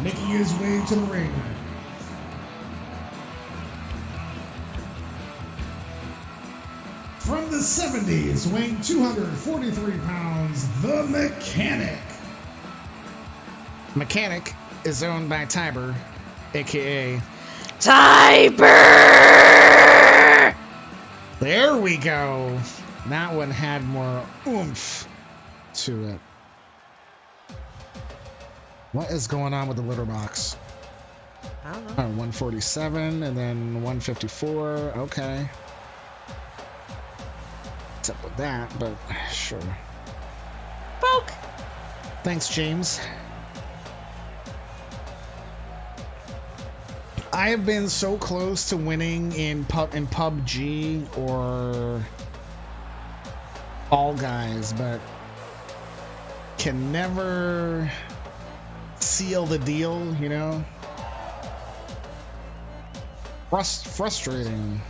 Making his way to the ring. From the 70s, weighing 243 pounds, the Mechanic. Mechanic is owned by Tiber, aka Tiber! There we go. That one had more oomph to it. What is going on with the litter box? I don't know. 147 and then 154. Okay. Except with that, but sure. Poke! Thanks, James. I have been so close to winning in PUBG or Fall Guys, but can never seal the deal, you know? Frustrating.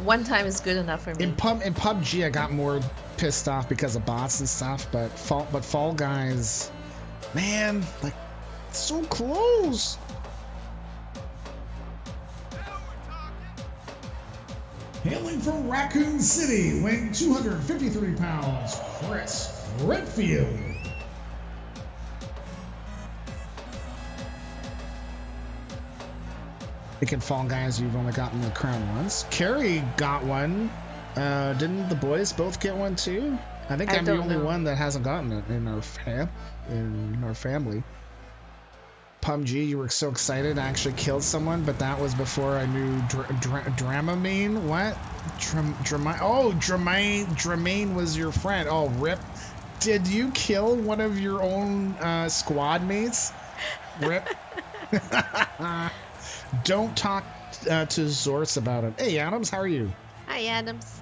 One time is good enough for me. In PUBG, I got more pissed off because of bots and stuff, but Fall Guys, man, like, so close. Hailing from Raccoon City, weighing 253 pounds, Chris Redfield. I think in Fall Guys, you've only gotten the crown once. Carrie got one. Didn't the boys both get one too? I think I'm the only one that hasn't gotten it in our family. PUBG, you were so excited. I actually killed someone, but that was before I knew Dramamine. What? Dramaine was your friend. Oh, rip. Did you kill one of your own squad mates? Rip. Don't talk to Zorse about it. Hey, Adams, how are you? Hi, Adams.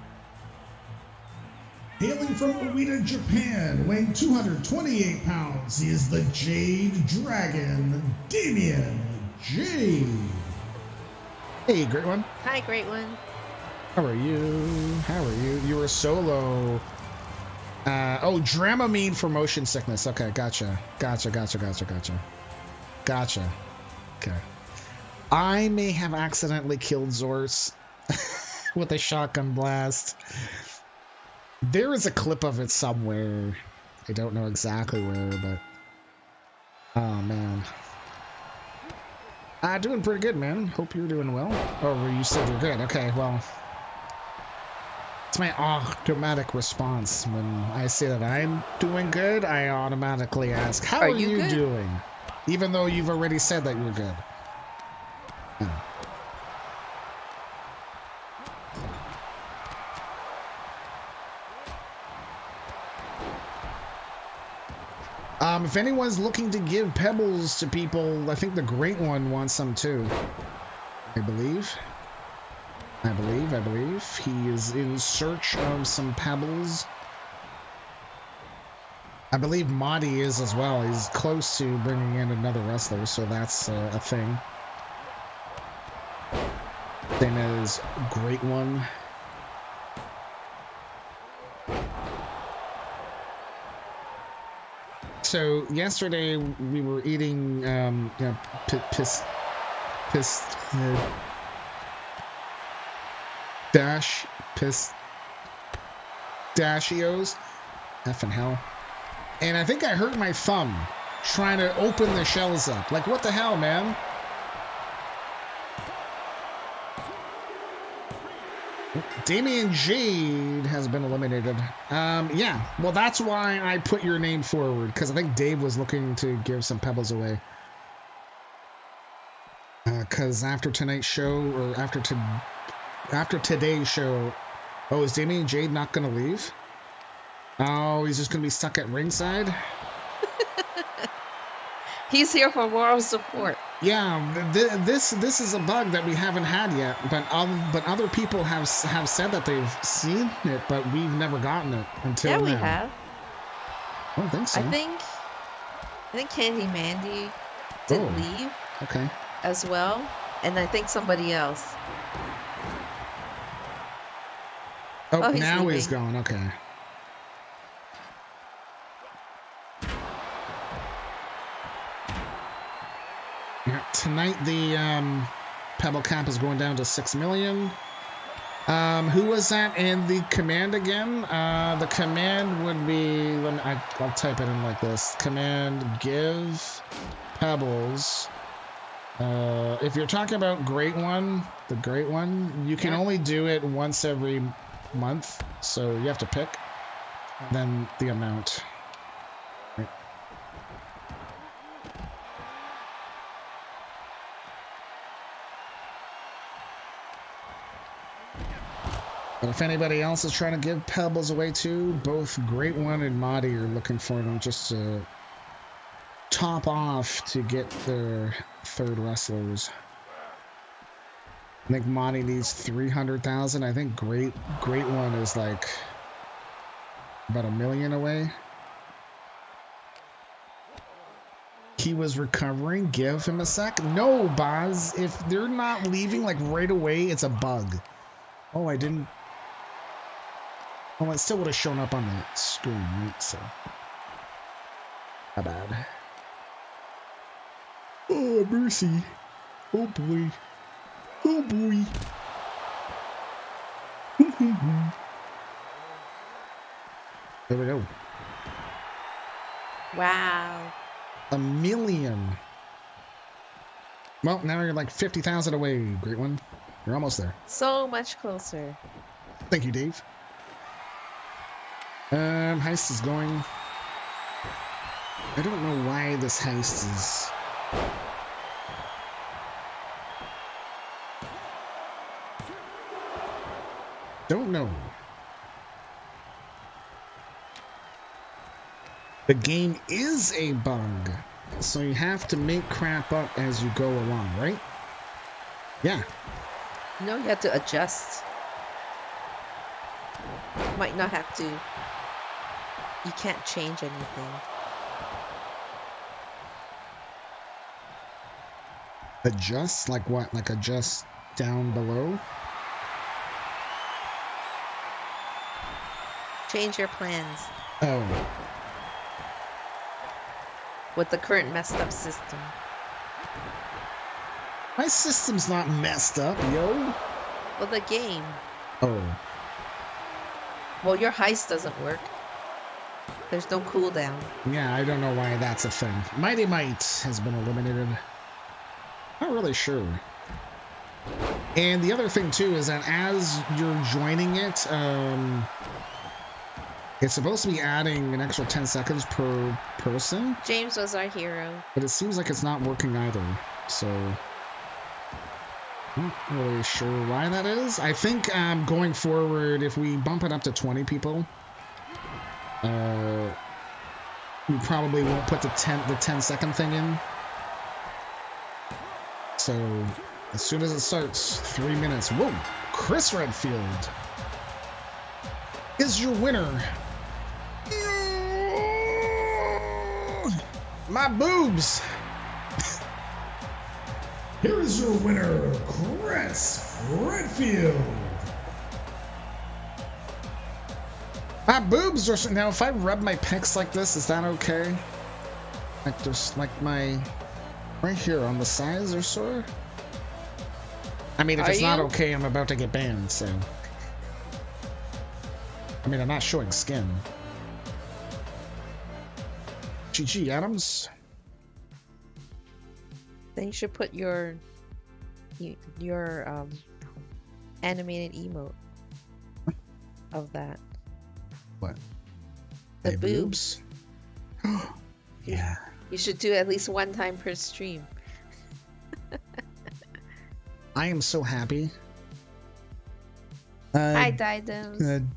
Hailing from Oita, Japan, weighing 228 pounds, he is the Jade Dragon, Damien Jade. Hey, Great One. Hi, Great One. How are you? How are you? You were solo. Oh, Dramamine for motion sickness. Okay, gotcha. Gotcha. Okay. I may have accidentally killed Zorse with a shotgun blast. There is a clip of it somewhere. I don't know exactly where, but... Oh, man. Doing pretty good, man. Hope you're doing well. Oh, you said you're good. Okay, well... It's my automatic response. When I say that I'm doing good, I automatically ask, how are you doing? Even though you've already said that you're good. Yeah. If anyone's looking to give pebbles to people, I think the Great One wants some too. I believe. He is in search of some pebbles. I believe Mahdi is as well. He's close to bringing in another wrestler, so that's a thing. Same as Great One. So yesterday we were eating, pistachios, effing hell. And I think I hurt my thumb trying to open the shells up. Like, what the hell, man? Damian Jade has been eliminated. Yeah, well, that's why I put your name forward, because I think Dave was looking to give some pebbles away. Because after tonight's show, or after today's show, oh, is Damian Jade not going to leave? Oh, he's just going to be stuck at ringside? He's here for moral support. Yeah, this is a bug that we haven't had yet, but other people have said that they've seen it, but we've never gotten it until now. Yeah, we have. I don't think so. I think Candy Mandy did leave. Okay. As well, and I think somebody else. Oh, now he's gone. Okay. Yeah, tonight the Pebble Cap is going down to 6 million. Who was that in the command again? The command would be, I'll type it in like this. Command give pebbles. If you're talking about the great one, you can only do it once every month, so you have to pick then the amount. Right. But if anybody else is trying to give pebbles away too, both Great One and Mahdi are looking for them just to top off to get their third wrestlers. I think Mahdi needs 300,000. I think Great One is like about 1 million away. He was recovering. Give him a sec. No, Boz. If they're not leaving like right away, it's a bug. Oh, I didn't. Oh, it still would have shown up on the screen, right? So, my bad. Oh, mercy. Oh, boy. Oh, boy. There we go. Wow. 1 million. Well, now you're like 50,000 away, Great One. You're almost there. So much closer. Thank you, Dave. Heist is going. I don't know why this heist is. Don't know. The game is a bug, so you have to make crap up as you go along, right? Yeah. No, you have to adjust. You might not have to. You can't change anything. Adjust? Like what? Like adjust down below? Change your plans. Oh. With the current messed up system. My system's not messed up, yo. Well, the game. Oh. Well, your heist doesn't work. There's no cooldown. Yeah, I don't know why that's a thing. Mighty Might has been eliminated. Not really sure. And the other thing too is that as you're joining it, it's supposed to be adding an extra 10 seconds per person. James was our hero. But it seems like it's not working either. So not really sure why that is. I think going forward, if we bump it up to 20 people, we probably won't put the 10-second thing in. So as soon as it starts, 3 minutes. Whoa! Chris Redfield is your winner. My boobs. Here is your winner, Chris Redfield. My boobs are now. If I rub my pecs like this, is that okay? Like just like my right here on the sides are sore. I mean, if it's not okay, I'm about to get banned. So, I mean, I'm not showing skin. GG Adams. Then you should put your animated emote. of that. What? The My boobs. Yeah. You should do at least one time per stream. I am so happy. Hi, Diadems.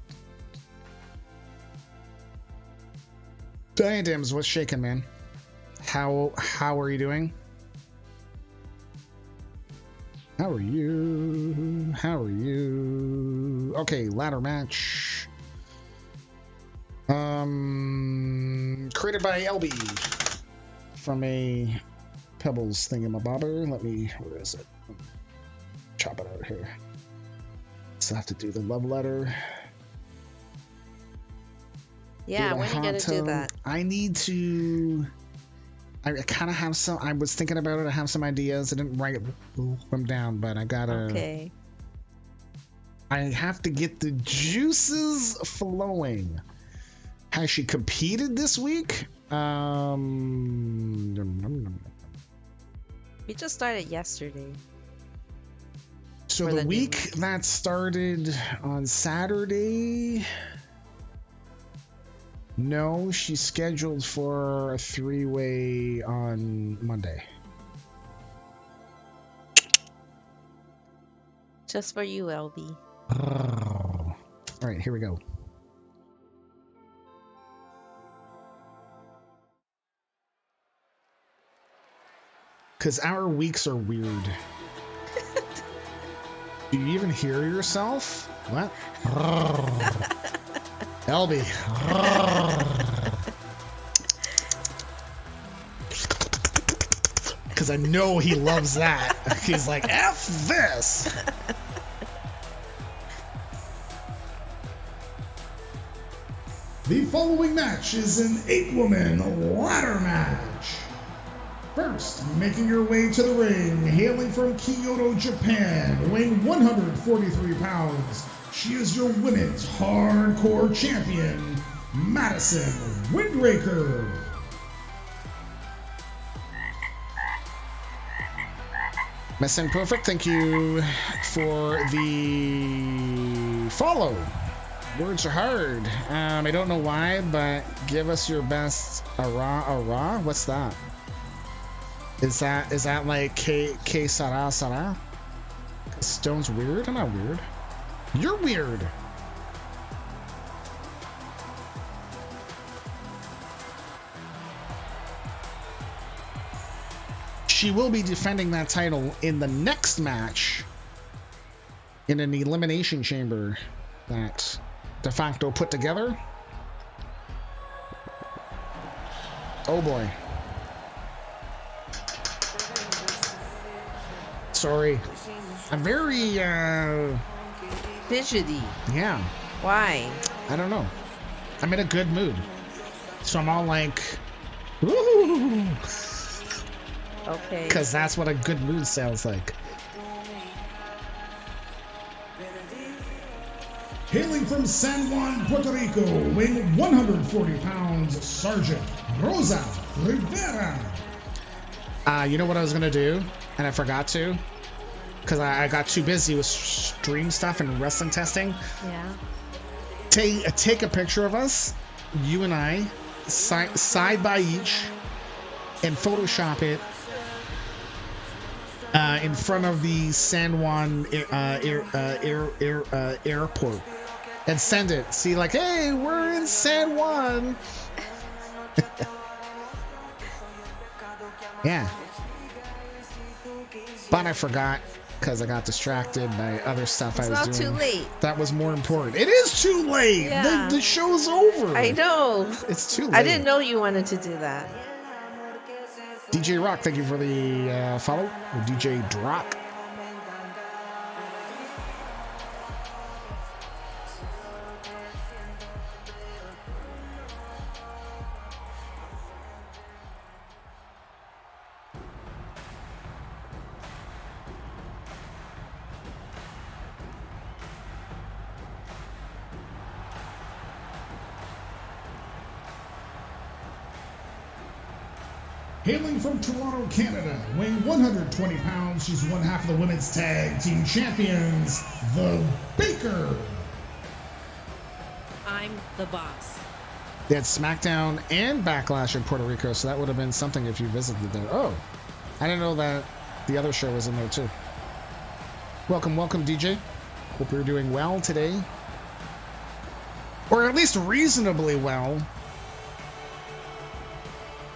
Diadems, what's shaking, man? How are you doing? How are you? How are you? Okay, ladder match. Created by LB from a Pebbles thingamabobber. Let me, where is it? Chop it out here. Still have to do the love letter. Yeah, when are you gonna do that? I need to. I kind of have some. I was thinking about it. I have some ideas. I didn't write them down, but I gotta. Okay. I have to get the juices flowing. Has she competed this week? We just started yesterday. So the week that started on Saturday. No, she's scheduled for a 3-way on Monday. Just for you, LB. All right, here we go. Because our weeks are weird. Do you even hear yourself? What? LB. Because I know he loves that. He's like, F this. The following match is an 8-woman ladder match. First, making her way to the ring, hailing from Kyoto, Japan, weighing 143 pounds, she is your women's hardcore champion, Madison Windraker. Messing Perfect, thank you for the follow. Words are hard. I don't know why, but give us your best ara. What's that? Is that like K Sara? Stone's weird? I'm not weird. You're weird. She will be defending that title in the next match in an elimination chamber that De Facto put together. Oh boy. Sorry. I'm very fidgety. Yeah. Why? I don't know. I'm in a good mood. So I'm all like, woo! Okay. Because that's what a good mood sounds like. Hailing from San Juan, Puerto Rico, weighing 140 pounds, Sergeant Rosa Rivera. You know what I was going to do? And I forgot to? Because I got too busy with stream stuff and wrestling testing. Yeah. Take a picture of us, you and I, side by each, and Photoshop it in front of the San Juan airport, and send it. See, like, hey, we're in San Juan. Yeah. But I forgot because I got distracted by other stuff I was doing. It's not too late. That was more important. It is too late. Yeah. The show's over. I know. It's too late. I didn't know you wanted to do that. DJ Rock, thank you for the follow. Or DJ Drock. Hailing from Toronto, Canada, weighing 120 pounds, she's one half of the women's tag team champions, The Baker. I'm the boss. They had SmackDown and Backlash in Puerto Rico, so that would have been something if you visited there. Oh, I didn't know that the other show was in there too. Welcome, welcome, DJ. Hope you're doing well today. Or at least reasonably well.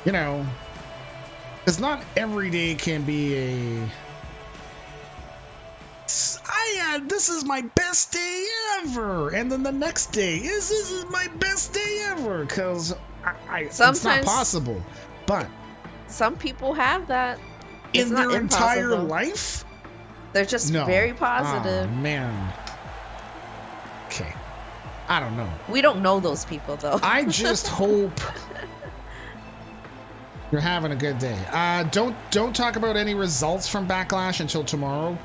You know, because not every day can be a... this is my best day ever, and then the next day this is my best day ever, because it's not possible. But some people have that in their entire life. They're just very positive. Oh, man. Okay, I don't know. We don't know those people though. I just hope you're having a good day. Don't talk about any results from Backlash until tomorrow.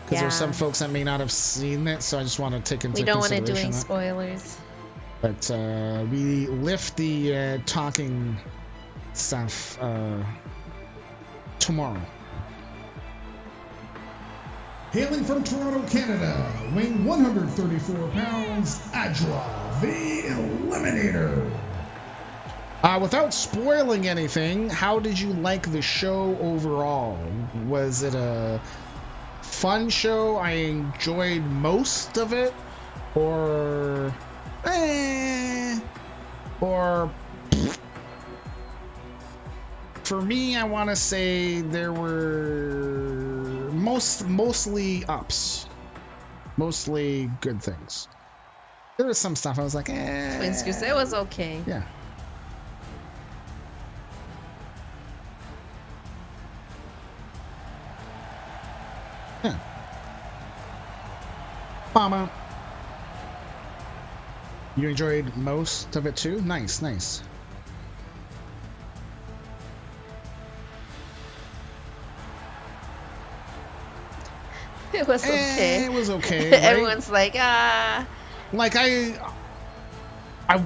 Because there's some folks that may not have seen it, so I just want to take into consideration. We don't want to do any spoilers. But we lift the talking stuff tomorrow. Hailing from Toronto, Canada, weighing 134 pounds, Adra, the Eliminator. Without spoiling anything, how did you like the show overall? Was it a fun show? I enjoyed most of it, or for me, I want to say there were mostly ups, mostly good things. There was some stuff I was like, Twinskers, it was okay. Yeah. Yeah. Mama. You enjoyed most of it too? Nice, nice. It was okay. It was okay. Everyone's like, Like, I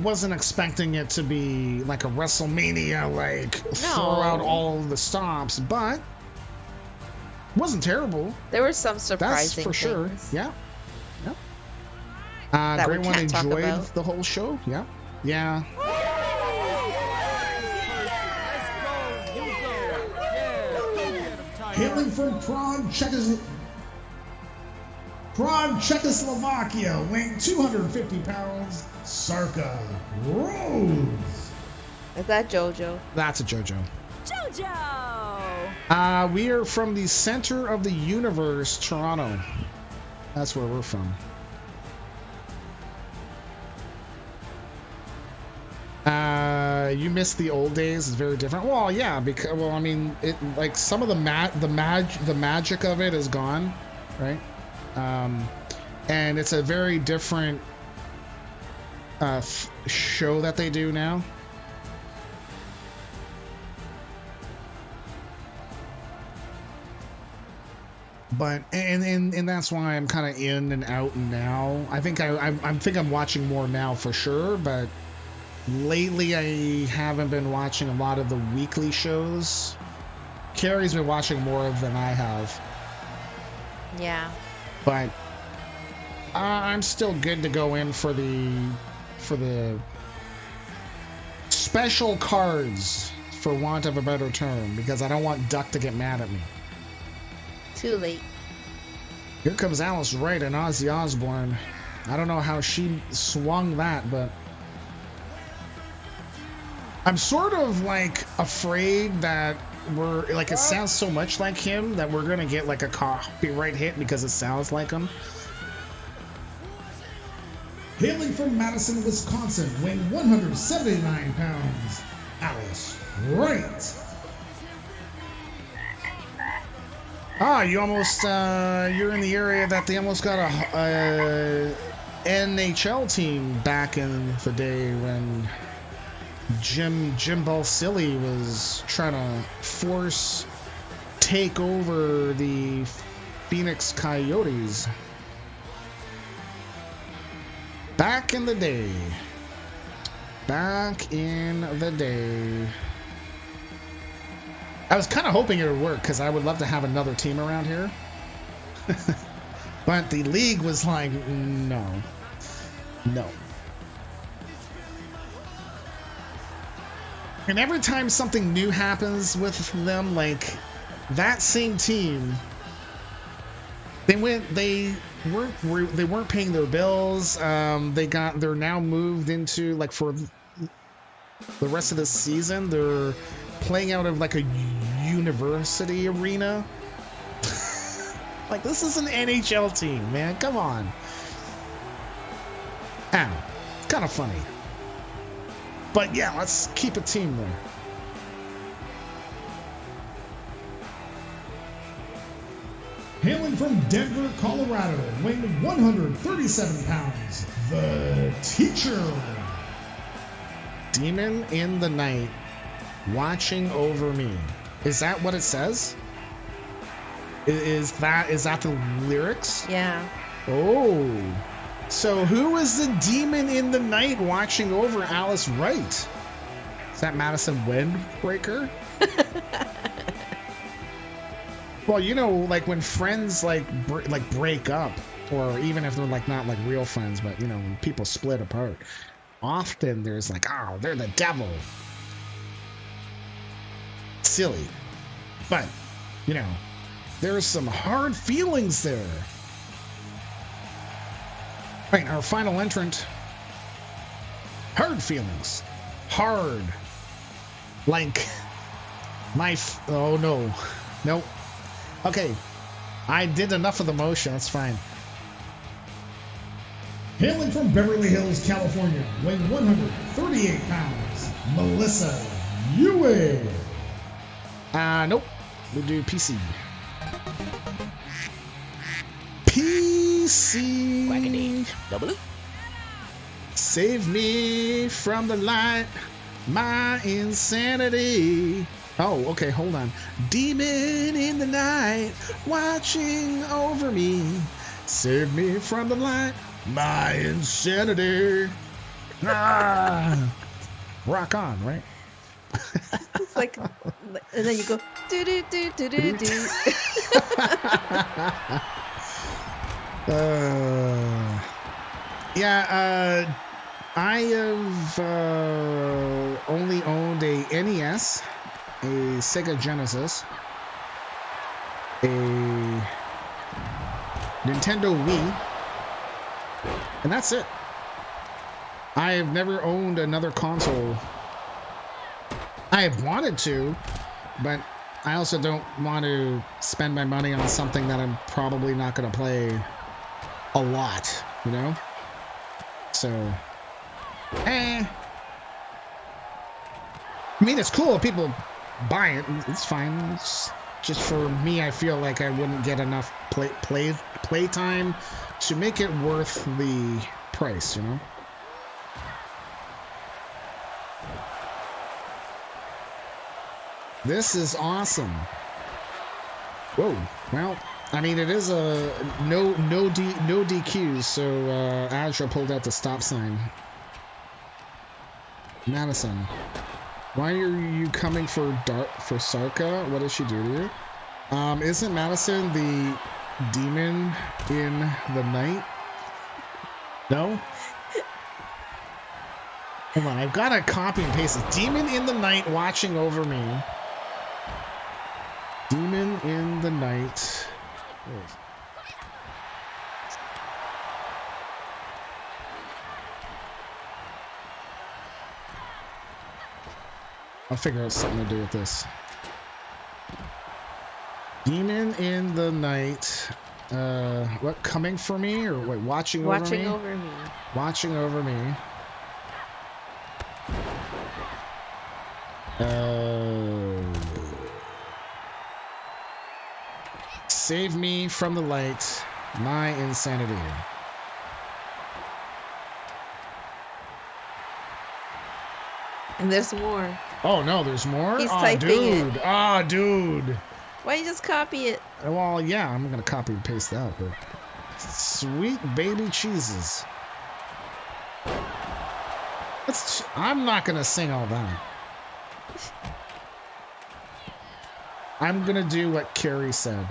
wasn't expecting it to be like a WrestleMania, like, throw out all the stops, but it wasn't terrible. There were some surprising things. That's for sure. Yeah. Yeah. Great one enjoyed the whole show. Yeah. Yeah. Hailing from Prague, Czechoslovakia, weighing 250 pounds, Sarka Rose. Is that JoJo? That's a JoJo. JoJo! We are from the center of the universe, Toronto. That's where we're from. You missed the old days. It's very different. Well, yeah, because I mean, it like some of the magic of it is gone, right? And it's a very different show that they do now. But and that's why I'm kind of in and out now. I think I'm watching more now for sure, but lately I haven't been watching a lot of the weekly shows. Carrie's been watching more than I have. Yeah. But I'm still good to go in for the special cards, for want of a better term, because I don't want Duck to get mad at me. Too late. Here comes Alice Wright and Ozzy Osbourne. I don't know how she swung that, but I'm sort of like afraid that we're like, it sounds so much like him that we're gonna get like a copyright hit because it sounds like him. Hailing from Madison, Wisconsin, weighing 179 pounds, Alice Wright. You almost, you're in the area that they almost got a NHL team back in the day when Jim Balsillie was trying to take over the Phoenix Coyotes. Back in the day. I was kind of hoping it would work because I would love to have another team around here. But the league was like, no. And every time something new happens with them, like that same team, they weren't paying their bills. They're now moved into, like, for the rest of the season, they're playing out of like a university arena. Like, this is an NHL team, man. Come on. Ow. It's kind of funny. But yeah, let's keep a team there. Hailing from Denver, Colorado, weighing 137 pounds, the Teacher. Demon in the night, watching over me. Is that what it says? Is that the lyrics? Yeah. Oh. So who is the demon in the night watching over Alice Wright? Is that Madison Windbreaker? Well, you know, like when friends break up, or even if they're like not like real friends, but you know, when people split apart, often there's like, oh, they're the devil. Silly. But, you know, there's some hard feelings there. Right, our final entrant. Hard feelings. Hard. Like, oh no. Nope. Okay. I did enough of the motion. That's fine. Hailing from Beverly Hills, California, weighing 138 pounds, Melissa Ewing. Nope. We'll do PC. PC. Quackity. Double it. Save me from the light, my insanity. Oh, okay, hold on. Demon in the night, watching over me. Save me from the light, my insanity. Ah. Rock on, right? It's like, and then you go do do do do do do. I have only owned a NES, a Sega Genesis, a Nintendo Wii, and that's it. I have never owned another console. I have wanted to, but I also don't want to spend my money on something that I'm probably not going to play a lot, you know? So, I mean, it's cool if people buy it. It's fine. It's just for me, I feel like I wouldn't get enough play time to make it worth the price, you know? This is awesome. Whoa. Well, I mean, it is a no DQs, so Azure pulled out the stop sign. Madison, why are you coming for Sarka? What did she do to you? Isn't Madison the demon in the night? No? Hold on, I've got to copy and paste it. Demon in the night watching over me. Demon in the night. I'll figure out something to do with this. Demon in the night. What, coming for me? Or wait, watching over me? Watching over me. Watching over me. Save me from the light, my insanity. And there's more. Oh no, there's more? He's oh, typing dude. it. Oh, dude. Why you just copy it? Well, yeah, I'm gonna copy and paste that, but sweet baby cheeses. I'm not gonna sing all that. I'm gonna do what Carrie said.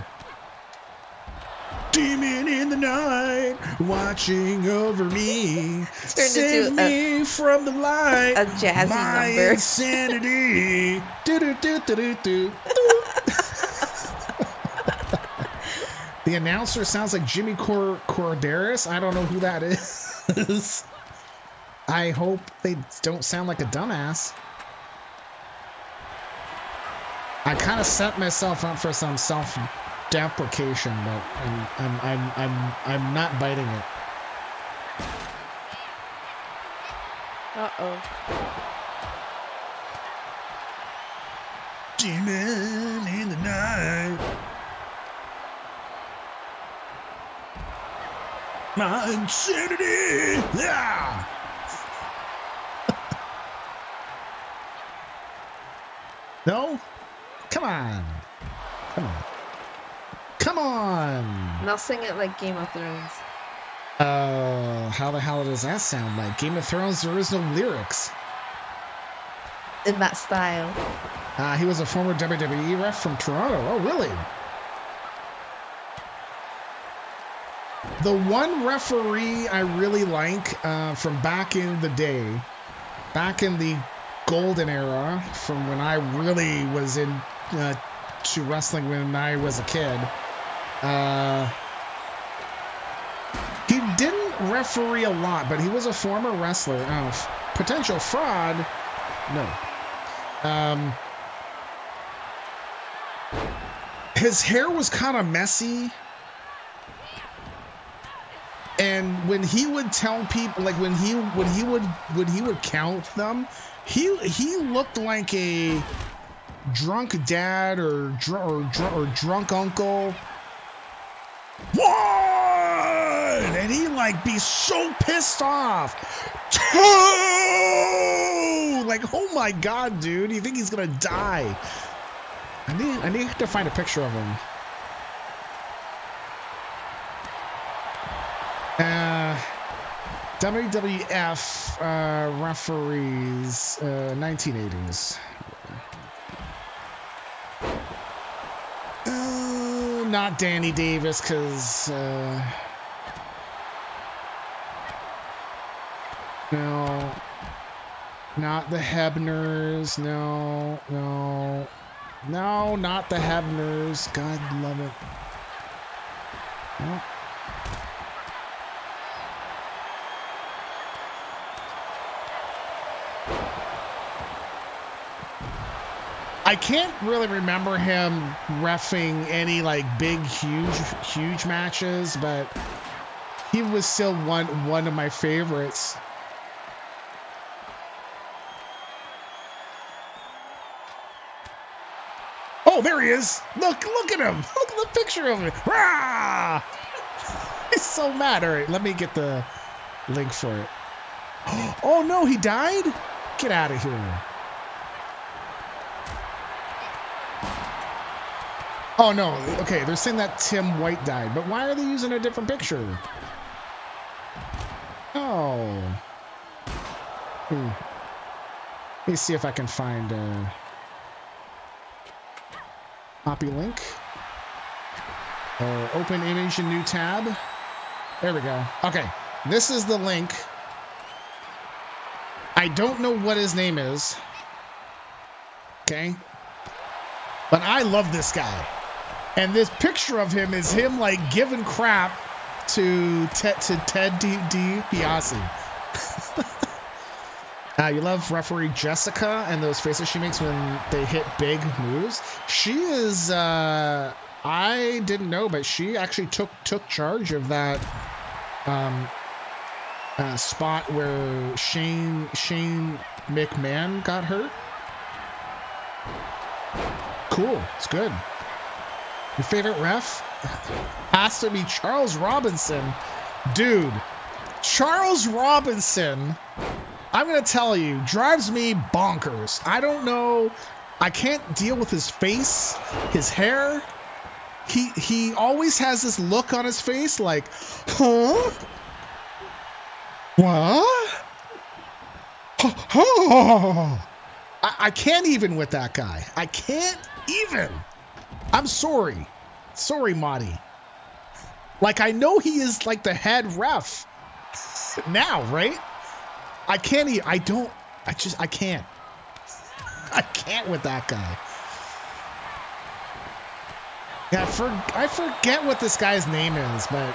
Demon in the night, watching over me. Save into me from the light. a jazzy my number. Insanity. Do-do-do-do-do-do. The announcer sounds like Jimmy Corderas. I don't know who that is. I hope they don't sound like a dumbass. I kind of set myself up for some self-deprecation, but I'm not biting it. Uh-oh. Demon in the night. My insanity. Yeah. No? Come on. Come on. Come on. Now sing it like Game of Thrones. How the hell does that sound like? Game of Thrones, there is no lyrics. In that style. He was a former WWE ref from Toronto. Oh, really? The one referee I really like from back in the day, back in the golden era, from when I really was in to wrestling when I was a kid, he didn't referee a lot, but he was a former wrestler. Potential fraud? No. His hair was kind of messy. And when he would tell people, like when he would count them, he looked like a drunk dad or drunk uncle. One, and he like be so pissed off. Two, like oh my god, dude, you think he's gonna die? I need to find a picture of him. WWF referees, 1980s. Not Danny Davis, because no, not the Hebners. No, not the Hebners. God love it. No. I can't really remember him reffing any like big, huge matches, but he was still one of my favorites. Oh, there he is! Look at him! Look at the picture of him! Rah! He's so mad. All right, let me get the link for it. Oh no, he died? Get out of here! Oh no, okay, they're saying that Tim White died, but why are they using a different picture? Oh. Let me see if I can find a copy link. Open image in new tab. There we go. Okay, this is the link. I don't know what his name is. Okay. But I love this guy. And this picture of him is him like giving crap to Ted DiBiase. You love referee Jessica and those faces she makes when they hit big moves. She is I didn't know, but she actually took charge of that spot where Shane McMahon got hurt. Cool, it's good. Your favorite ref? Has to be Charles Robinson. Dude, Charles Robinson, I'm going to tell you, drives me bonkers. I don't know. I can't deal with his face, his hair. He always has this look on his face like, huh? What? I can't even with that guy. I can't even. I'm sorry. Sorry, Marty. Like, I know he is like the head ref now, right? I can't. I can't. I can't with that guy. Yeah, I forget what this guy's name is, but.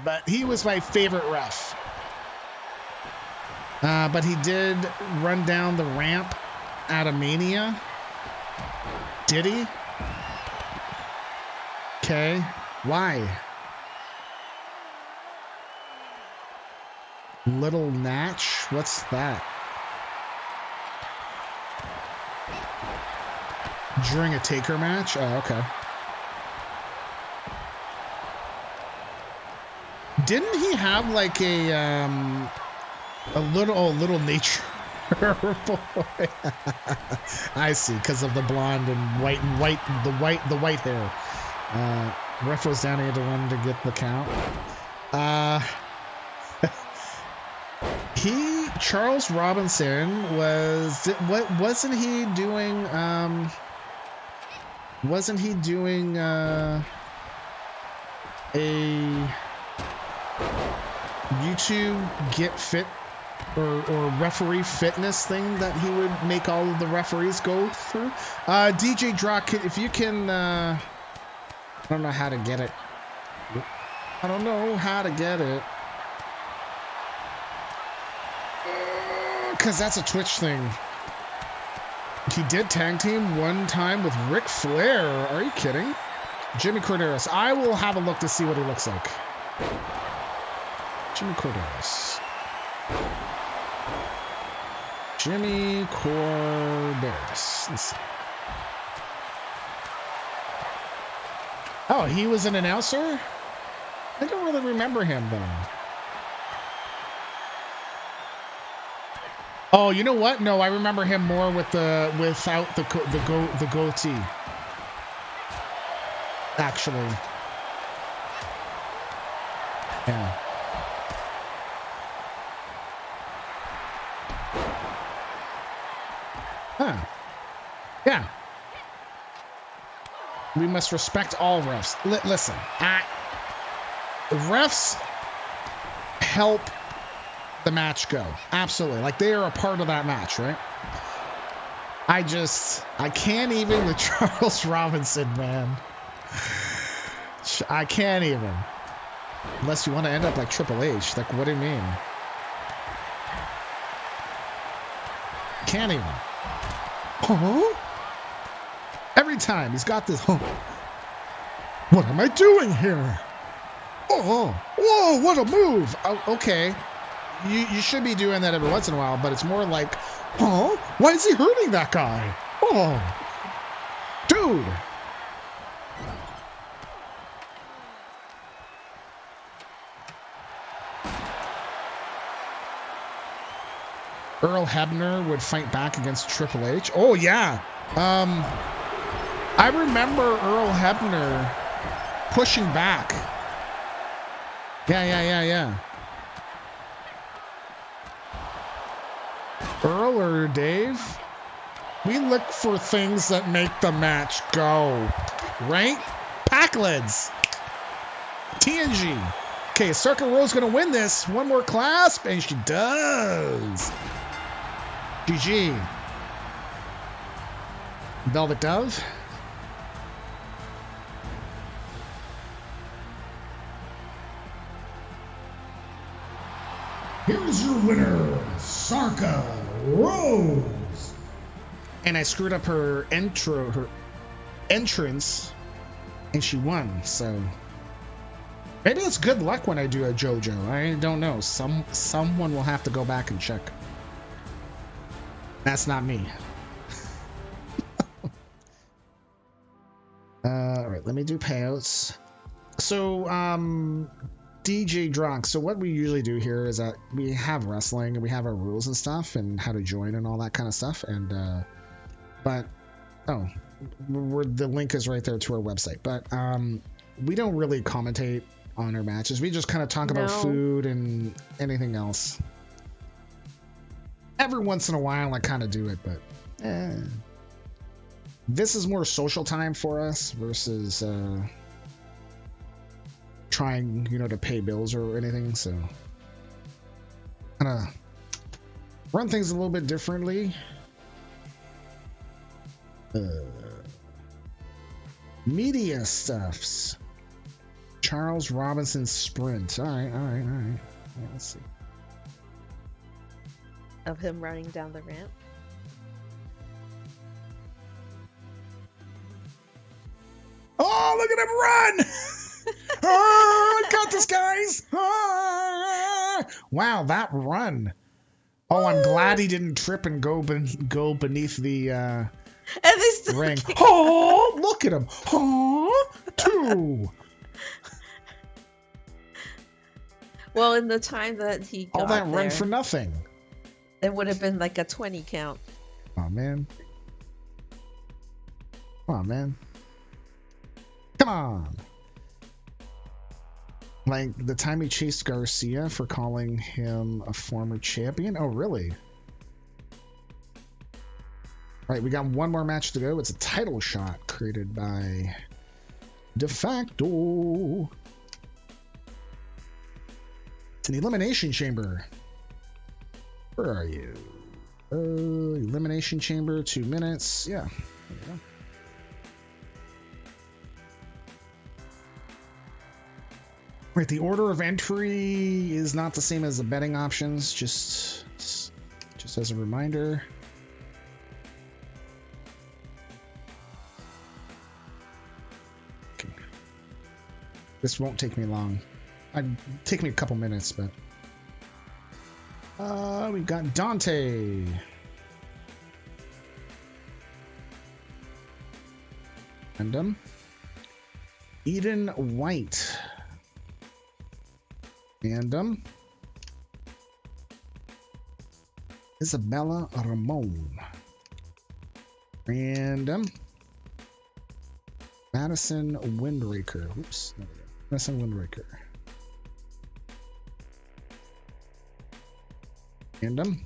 But he was my favorite ref. But he did run down the ramp out of Mania. Did he? Okay. Why? Little Natch? What's that? During a Taker match? Oh, okay. Didn't he have like a little nature boy? I see, because of the blonde and the white hair. Ref was down here to run to get the count. Charles Robinson wasn't he doing a YouTube Get Fit or referee fitness thing that he would make all of the referees go through? DJ Drock, if you can, I don't know how to get it. I don't know how to get it. Because that's a Twitch thing. He did tag team one time with Ric Flair. Are you kidding? Jimmy Corderas. I will have a look to see what he looks like. Jimmy Corderas. Jimmy Corderas. Let's see. Oh, he was an announcer? I don't really remember him though. Oh, you know what? No, I remember him more with without the goatee. Actually. Yeah. Huh. Yeah. We must respect all refs. Listen, refs help the match go. Absolutely. Like, they are a part of that match, right? I can't even with Charles Robinson, man. I can't even. Unless you want to end up like Triple H. Like, what do you mean? Can't even. Huh? Every time he's got this. Huh? What am I doing here? Oh, whoa, what a move. Oh, okay. You should be doing that every once in a while, but it's more like, huh? Why is he hurting that guy? Oh, dude. Earl Hebner would fight back against Triple H. Oh, yeah. I remember Earl Hebner pushing back. Yeah. Earl or Dave, we look for things that make the match go, right? Pack lids. TNG. Okay, Circle Rose going to win this. One more clasp, and she does. GG. Velvet Dove. Here's your winner, Sarka Rose. And I screwed up her entrance, and she won. So maybe it's good luck when I do a JoJo. I don't know. Someone will have to go back and check. That's not me. All right, let me do payouts. So, DJ Drunk. So what we usually do here is that we have wrestling and we have our rules and stuff and how to join and all that kind of stuff. And, the link is right there to our website. But, we don't really commentate on our matches. We just kind of talk about food and anything else. Every once in a while, I kind of do it, but this is more social time for us versus trying, to pay bills or anything. So, kind of run things a little bit differently. Media stuffs. Charles Robinson sprint. All right. Yeah, let's see. Of him running down the ramp. Oh, look at him run! Oh, I got this, guys! Oh, wow, that run. Oh, I'm glad he didn't trip and go beneath the ring. Oh, look at him. Oh, 2. Well, in the time that he got all that there, run for nothing. It would have been like a 20 count. Oh, man. Come on, man. Come on. Like the time he chased Garcia for calling him a former champion. Oh, really? Right, we got one more match to go. It's a title shot created by De Facto. It's an elimination chamber. Where are you? Elimination chamber, 2 minutes. Yeah. There you go. Right, the order of entry is not the same as the betting options, just as a reminder. Okay. This won't take me long. It'd take me a couple minutes, but we've got Dante. Random. Eden White. Random. Isabella Ramon. Random. Madison Windraker. Oops. There we go. Madison Windraker. Random.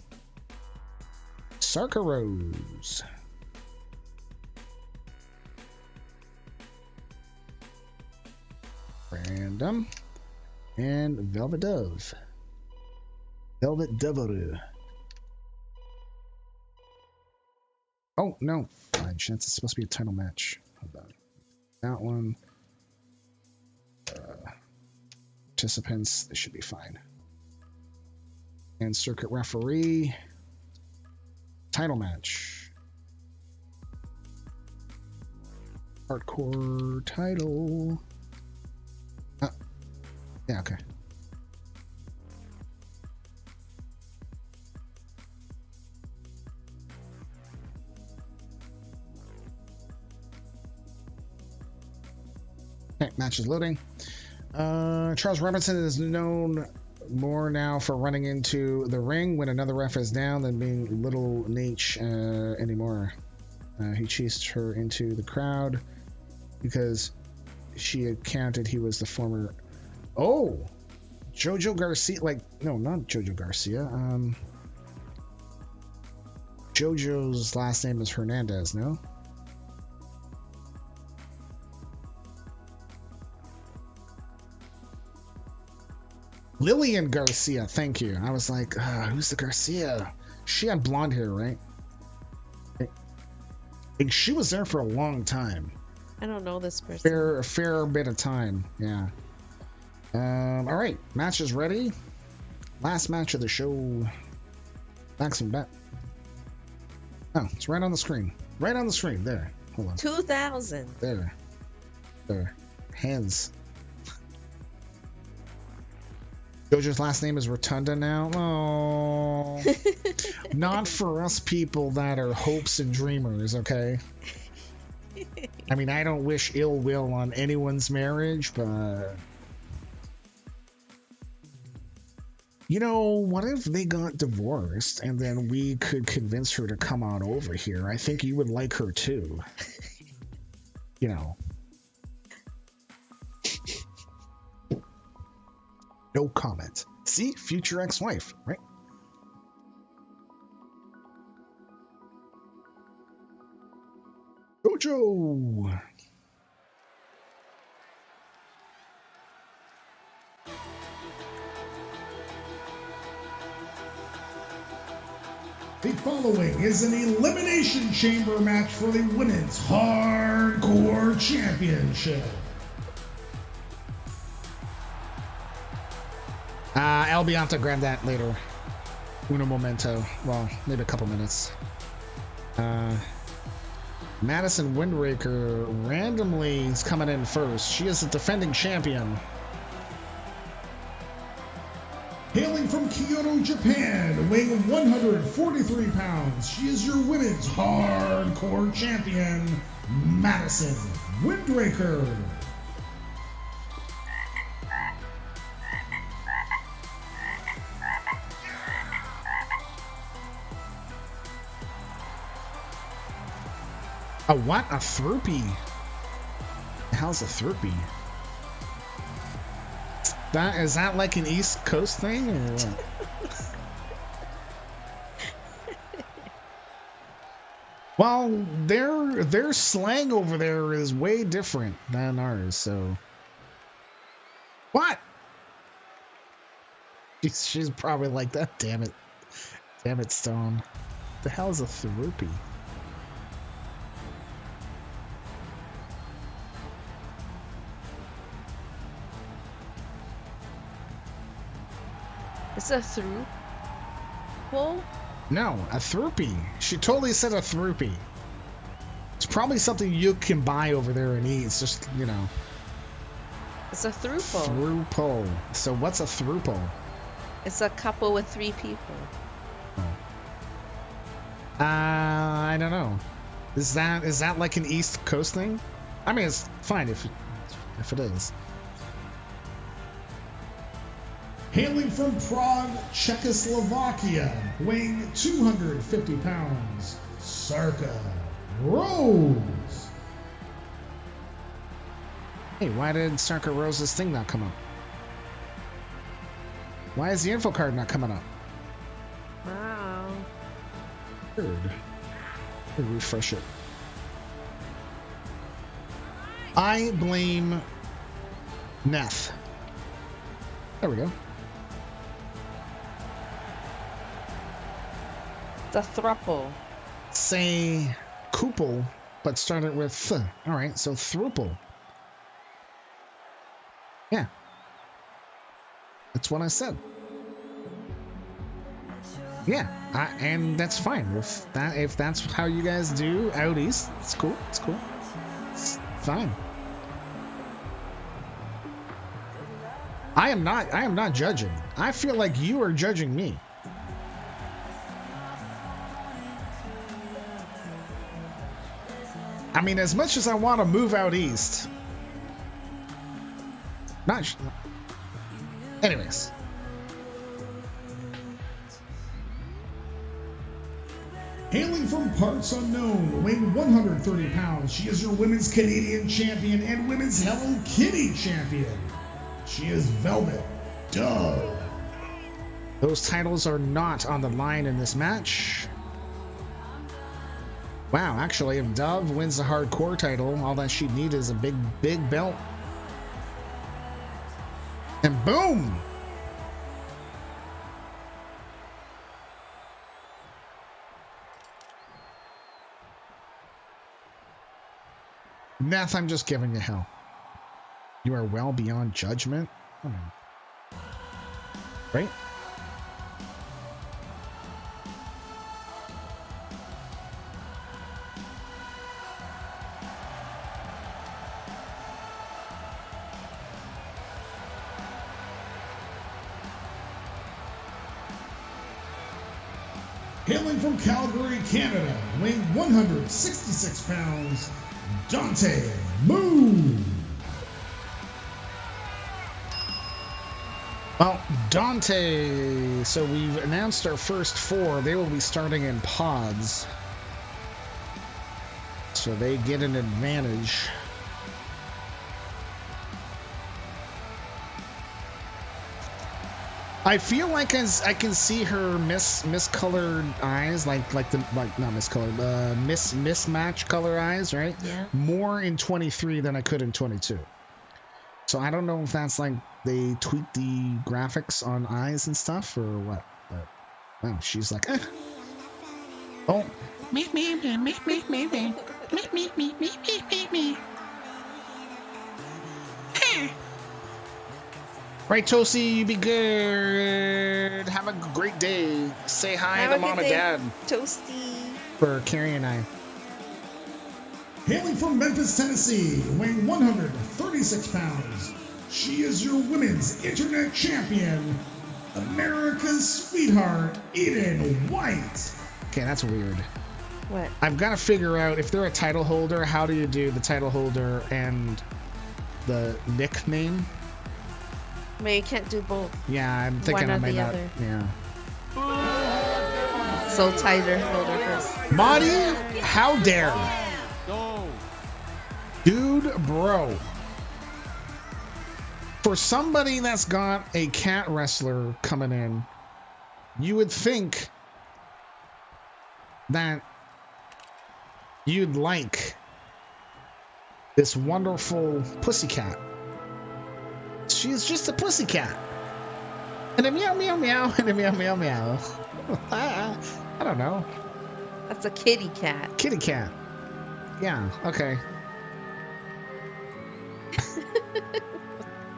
Sarka Rose. Random. And Velvet Dove. Velvet Dove. Oh, no. Fine chance. It's supposed to be a title match. Hold on. That one. Participants. They should be fine. And circuit referee. Title match. Hardcore title. Yeah, okay. Okay, match is loading. Charles Robinson is known more now for running into the ring when another ref is down than being Little Nate anymore. He chased her into the crowd because she had counted he was the former... Oh! Jojo Garcia, no, not Jojo Garcia. Jojo's last name is Hernandez, no? Lillian Garcia, thank you. I was like, who's the Garcia? She had blonde hair, right? And she was there for a long time. I don't know this person. A fair bit of time, yeah. All right, match is ready. Last match of the show. Maximum bet. Oh, it's right on the screen. Right on the screen. There. Hold on. 2,000. There. Hands. Jojo's last name is Rotunda now. Oh, not for us people that are hopes and dreamers, okay? I mean, I don't wish ill will on anyone's marriage, but... You know, what if they got divorced and then we could convince her to come on over here? I think you would like her too. You know. No comment. See? Future ex-wife, right? Mojo. The following is an Elimination Chamber match for the Women's Hardcore Championship. I'll be on to grab that later. Uno momento. Well, maybe a couple minutes. Madison Windraker randomly is coming in first. She is the defending champion. Hailing from Kyoto, Japan, weighing 143 pounds, she is your Women's Hardcore Champion, Madison Windraker. A what? A throopy? The hell's a throopy? Is that like an East Coast thing or what? Well, their slang over there is way different than ours, so what? She's probably like that. Damn it, Stone. The hell's a throopy? It's a through pull? No, a throopy. She totally said a throopy. It's probably something you can buy over there and eat. It's just, you know. It's a through pull. Through pull. So what's a through pull? It's a couple with 3 people. I don't know. Is that like an East Coast thing? I mean, it's fine if it is. Hailing from Prague, Czechoslovakia, weighing 250 pounds, Sarka Rose. Hey, why did Sarka Rose's thing not come up? Why is the info card not coming up? Wow. Weird. Let me refresh it. I blame Neth. There we go. The thruple. Say couple, but started with th. All right, so thruple. Yeah, that's what I said. Yeah, and that's fine. If that's how you guys do out east, it's cool. It's cool. It's fine. I am not judging. I feel like you are judging me. I mean, as much as I want to move out east, anyways. Hailing from parts unknown, weighing 130 pounds, she is your Women's Canadian Champion and Women's Hello Kitty Champion. She is Velvet Dove. Those titles are not on the line in this match. Wow, actually, if Dove wins the hardcore title, all that she'd need is a big belt. And boom! Neth, I'm just giving you hell. You are well beyond judgment. Come on. Right? Hailing from Calgary, Canada, weighing 166 pounds, Dante Moon. Well, Dante, so we've announced our first 4. They will be starting in pods. So they get an advantage. I feel like as I can see her miscolored eyes, like not miscolored, mismatch color eyes, right? Yeah. More in 23 than I could in 22. So I don't know if that's like they tweaked the graphics on eyes and stuff or what. But wow, she's like, oh, me. Right, Tosi, you be good. Have a great day. Say hi to mom and dad. Toasty. For Carrie and I. Hailing from Memphis, Tennessee, weighing 136 pounds, she is your women's internet champion, America's sweetheart, Eden White. Okay, that's weird. What? I've got to figure out if they're a title holder, how do you do the title holder and the nickname? But you can't do both. Yeah, I'm thinking One I or might the not. other. Yeah. So tighter holder first. Marty, how dare? Dude, bro. For somebody that's got a cat wrestler coming in, you would think that you'd like this wonderful pussycat. She's just a pussycat. And a meow meow meow and a meow meow meow. I don't know. That's a kitty cat. Kitty cat. Yeah, okay.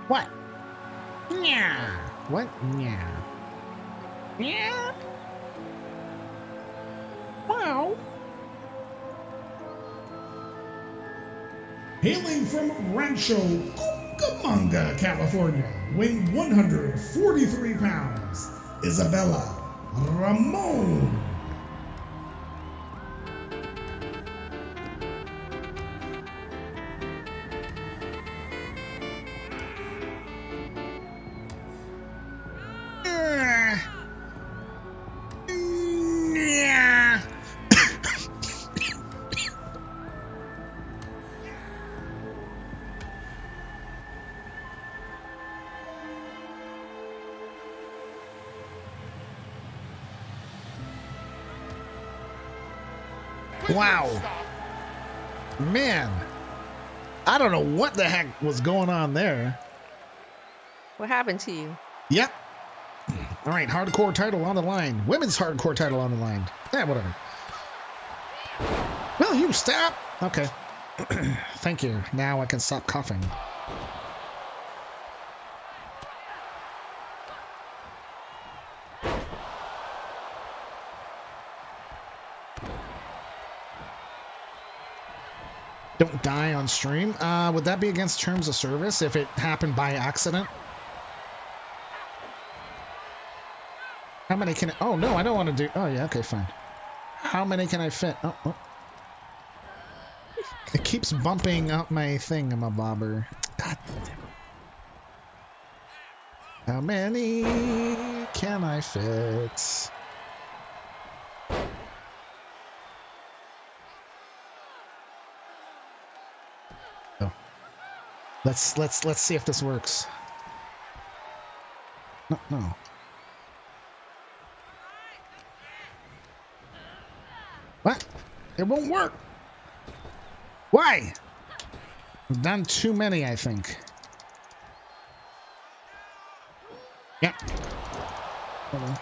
What? Yeah. What? Yeah. Yeah. Wow. Hailing from Rancho Cucamonga, California, weighing 143 pounds, Isabella Ramon. Yeah. Wow. Man. I don't know what the heck was going on there. What happened to you? Yep. All right, hardcore title on the line. Women's hardcore title on the line. Yeah, whatever. Will you stop? Okay. Thank you. Now I can stop coughing. Don't die on stream. Would that be against terms of service if it happened by accident? How many can... Oh, no, I don't want to do... Oh, yeah, okay, fine. How many can I fit? Oh, oh. It keeps bumping up my thingamabobber. God damn it. How many can I fit? Oh. Let's see if this works. No. What? It won't work. Why? I've done too many, I think. Yep. Hold on.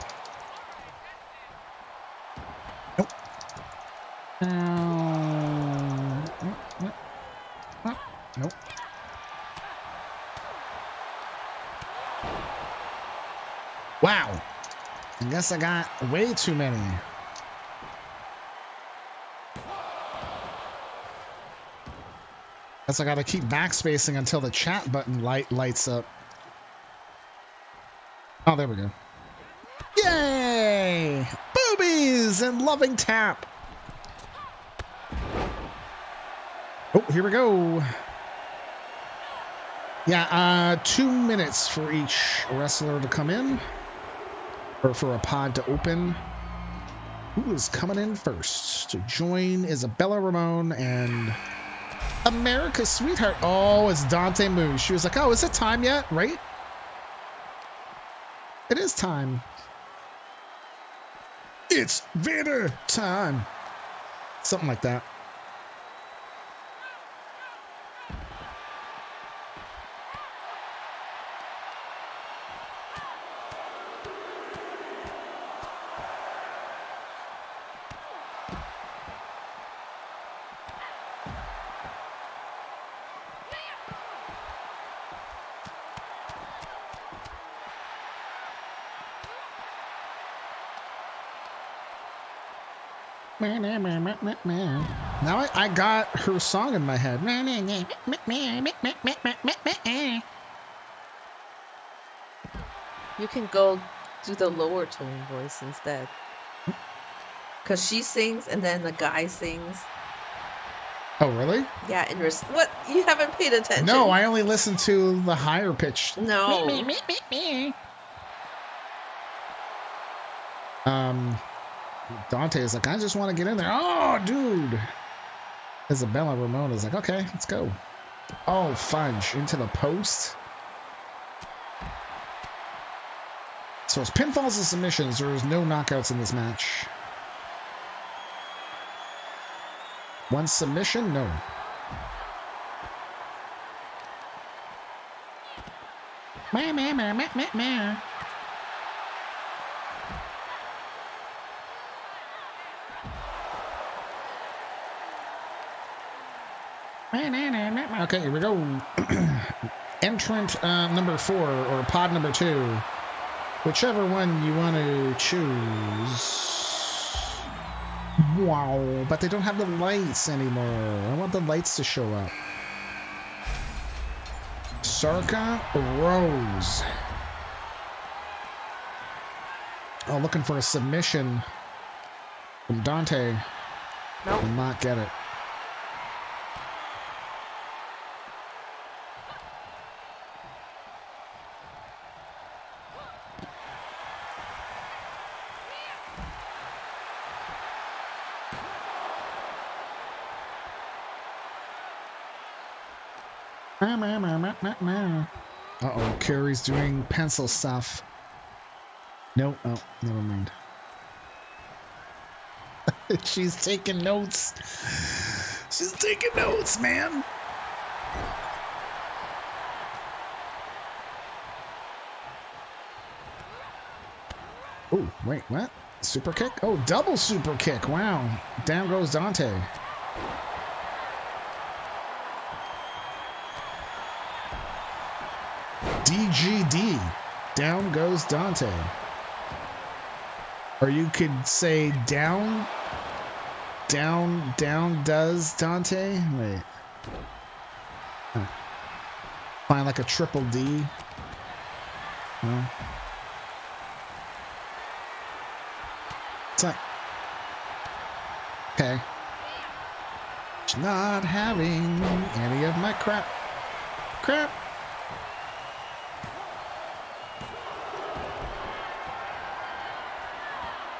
Nope. Nope. Wow. I guess I got way too many. Guess I gotta keep backspacing until the chat button lights up. Oh, there we go. Yay! Boobies and loving tap. Oh, here we go. Yeah, 2 minutes for each wrestler to come in. Or for a pod to open. Who is coming in first? To join Isabella Ramon and America's sweetheart. Oh, it's Dante Moon. She was like, oh, is it time yet? Right? It is time. It's Vader time. Something like that. Now I got her song in my head. You can go do the lower tone voice instead. Because she sings and then the guy sings. Oh, really? Yeah, what? You haven't paid attention. No, I only listen to the higher pitched. No. Dante is like, I just want to get in there. Oh, dude. Isabella Ramon is like, okay, let's go. Oh, fudge. Into the post. So it's pinfalls and submissions. There is no knockouts in this match. One submission? No. Okay, here we go. Entrant number 4 or pod number 2. Whichever one you want to choose. Wow, but they don't have the lights anymore. I want the lights to show up. Sarka Rose. Oh, looking for a submission from Dante. Nope. Will not get it. Uh-oh, Carrie's doing pencil stuff. No, oh, never mind. She's taking notes. She's taking notes, man. Oh, wait, what? Super kick? Oh, double super kick. Wow. Down goes Dante. DGD. Down goes Dante. Or you could say down does Dante. Wait. Huh. Find like a triple D. No. It's like, okay. Not having any of my crap. I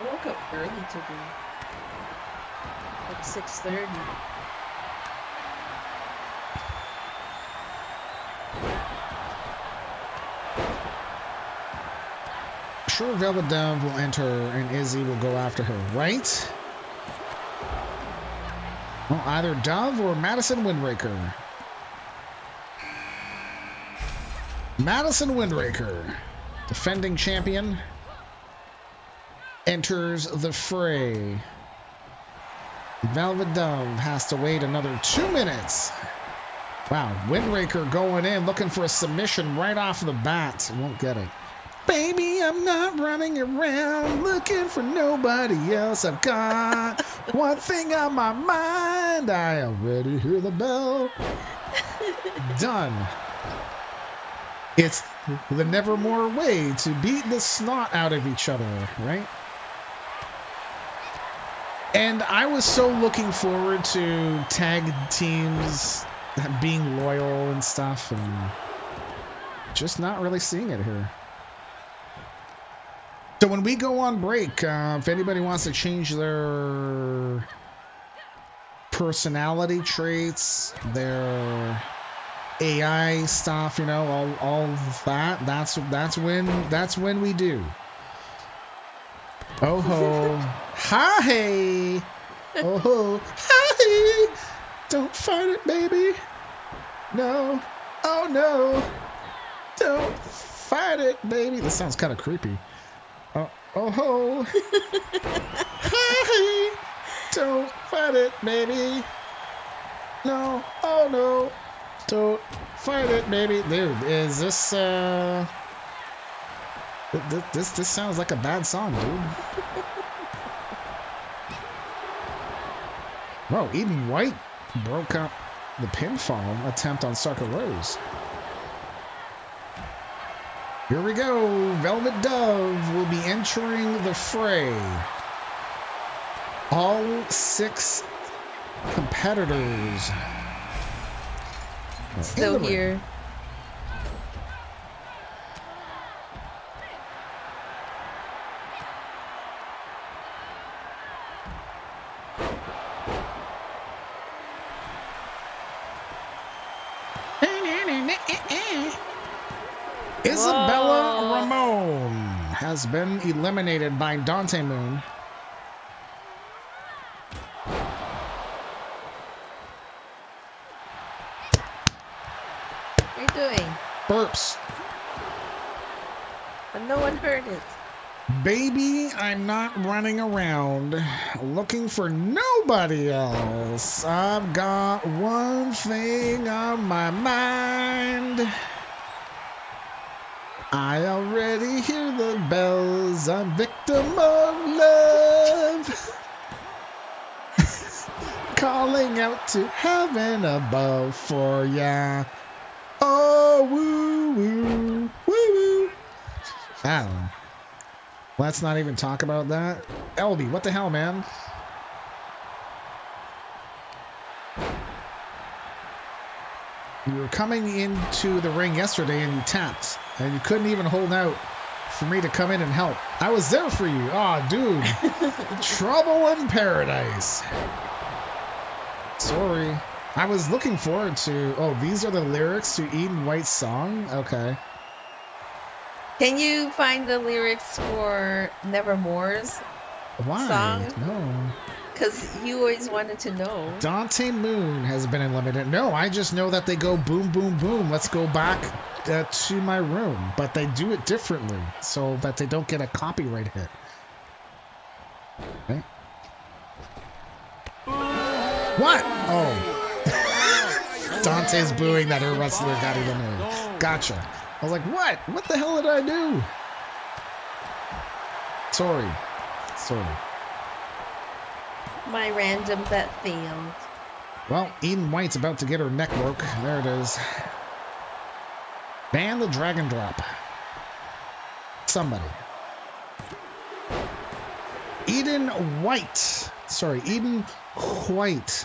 woke up early today. Like 6:30. Sure, Velvet Dove will enter and Izzy will go after her, right? Well, either Dove or Madison Windraker. Madison Windraker, defending champion, enters the fray. Velvet Dove has to wait another 2 minutes. Wow, Windraker going in, looking for a submission right off the bat. Won't get it. Baby, I'm not running around looking for nobody else. I've got one thing on my mind. I already hear the bell. Done. It's the Nevermore way to beat the snot out of each other, right? And I was so looking forward to tag teams being loyal and stuff, and just not really seeing it here. So when we go on break, if anybody wants to change their personality traits, their AI stuff, you know, all of that. That's when we do. Oh ho, hi, oh ho, hi. Don't fight it, baby. No, oh no, don't fight it, baby. This sounds kind of creepy. Oh ho, hi. Don't fight it, baby. No, oh no, don't fight it, baby. Dude, is this this sounds like a bad song, dude. Whoa, Eden White broke up the pinfall attempt on Sarka Rose. Here we go. Velvet Dove will be entering the fray. All 6 competitors still here. Isabella Ramon has been eliminated by Dante Moon. What are you doing? Burps. But no one heard it. Baby, I'm not running around looking for nobody else. I've got one thing on my mind. I already hear the bells. I'm victim of love. Calling out to heaven above for ya. Oh, woo, woo, woo, woo. I don't know. Let's not even talk about that. LB, what the hell, man? You were coming into the ring yesterday and you tapped. And you couldn't even hold out for me to come in and help. I was there for you. Aw, dude. Trouble in paradise. Sorry. I was looking forward to... Oh, these are the lyrics to Eden White's song? Okay. Can you find the lyrics for Nevermore's song? No. Because you always wanted to know. Dante Moon has been eliminated. No, I just know that they go boom, boom, boom. Let's go back to my room. But they do it differently so that they don't get a copyright hit. Okay. What? Oh. Dante's booing that her wrestler got eliminated. Gotcha. I was like, what? What the hell did I do? Sorry. My random bet failed. Well, Eden White's about to get her neck broke. There it is. Ban the dragon drop. Somebody. Eden White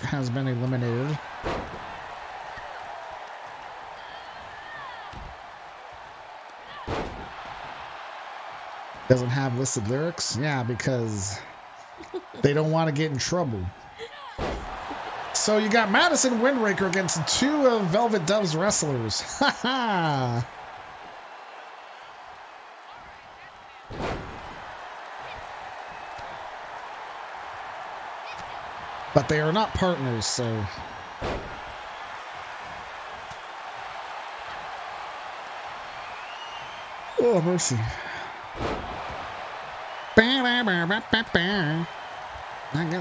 has been eliminated. Doesn't have listed lyrics? Yeah, because they don't want to get in trouble. So you got Madison Windraker against 2 of Velvet Dove's wrestlers. Ha ha! But they are not partners, so... Oh, mercy.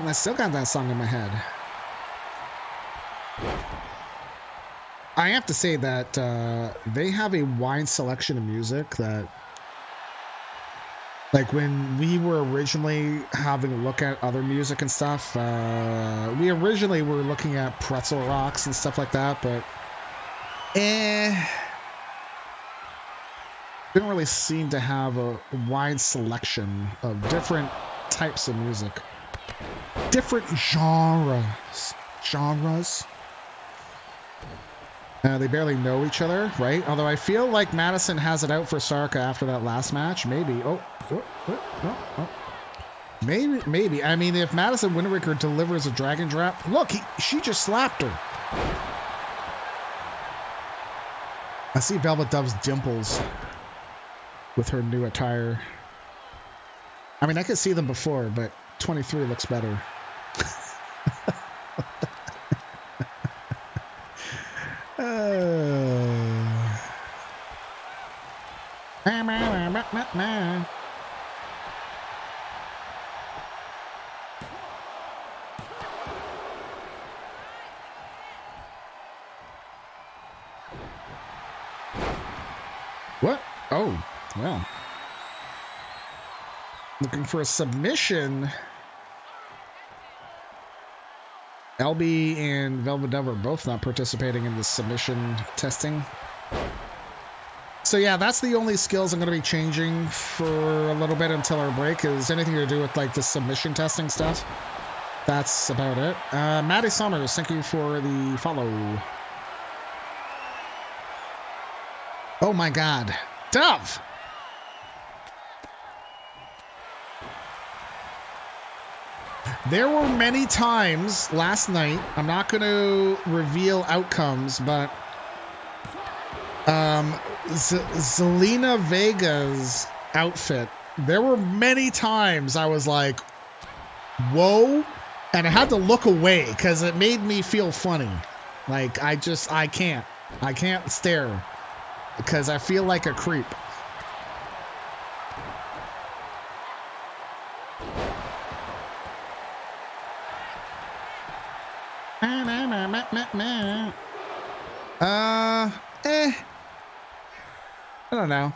I still got that song in my head. I have to say that they have a wide selection of music that, like, when we were originally having a look at other music and stuff, we originally were looking at pretzel rocks and stuff like that, but didn't really seem to have a wide selection of different types of music. Different genres. They barely know each other, right? Although I feel like Madison has it out for Sarka after that last match. Maybe. Oh. Maybe. I mean, if Madison Windraker delivers a dragon drop, look, she just slapped her. I see Velvet Dove's dimples with her new attire. I mean, I could see them before, but 23 looks better. What? Oh, well. Looking for a submission. LB and Velvet Dove are both not participating in the submission testing. So yeah, that's the only skills I'm going to be changing for a little bit until our break, is anything to do with like the submission testing stuff. That's about it. Maddie Summers, thank you for the follow. Oh my God. Dove! There were many times last night, I'm not going to reveal outcomes, but Zelina Vega's outfit, there were many times I was like, whoa, and I had to look away because it made me feel funny. Like, I can't stare because I feel like a creep. I don't know.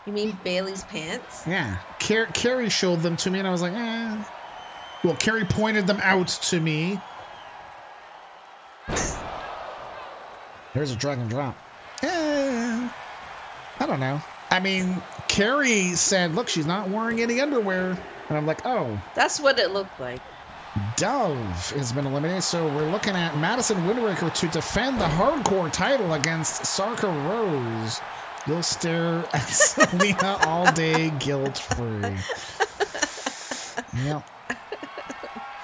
You mean Bailey's pants? Yeah. Carrie showed them to me, and I was like, eh. Well, Carrie pointed them out to me. There's a drag and drop. I don't know. I mean, Carrie said, look, she's not wearing any underwear. And I'm like, oh. That's what it looked like. Dove has been eliminated, so we're looking at Madison Windraker to defend the hardcore title against Sarka Rose. You'll stare at Selena all day, guilt-free. Yep.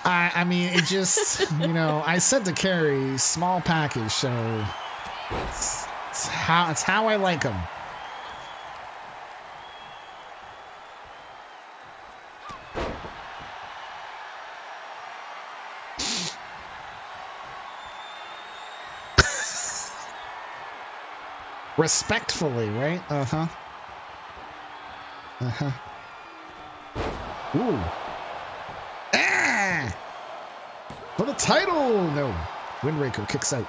I mean, it just, I said to Carrie, small package, so it's how I like them. Respectfully, right? Uh-huh. Uh-huh. Ooh. Ah! For the title! No. Windraker kicks out.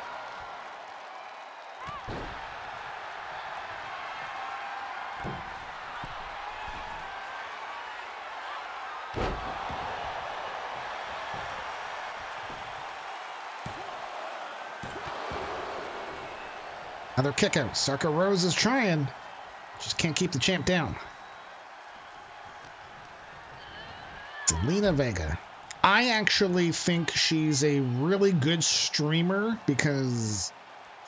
Another kick out. Sarka Rose is trying. Just can't keep the champ down. Zelina Vega. I actually think she's a really good streamer because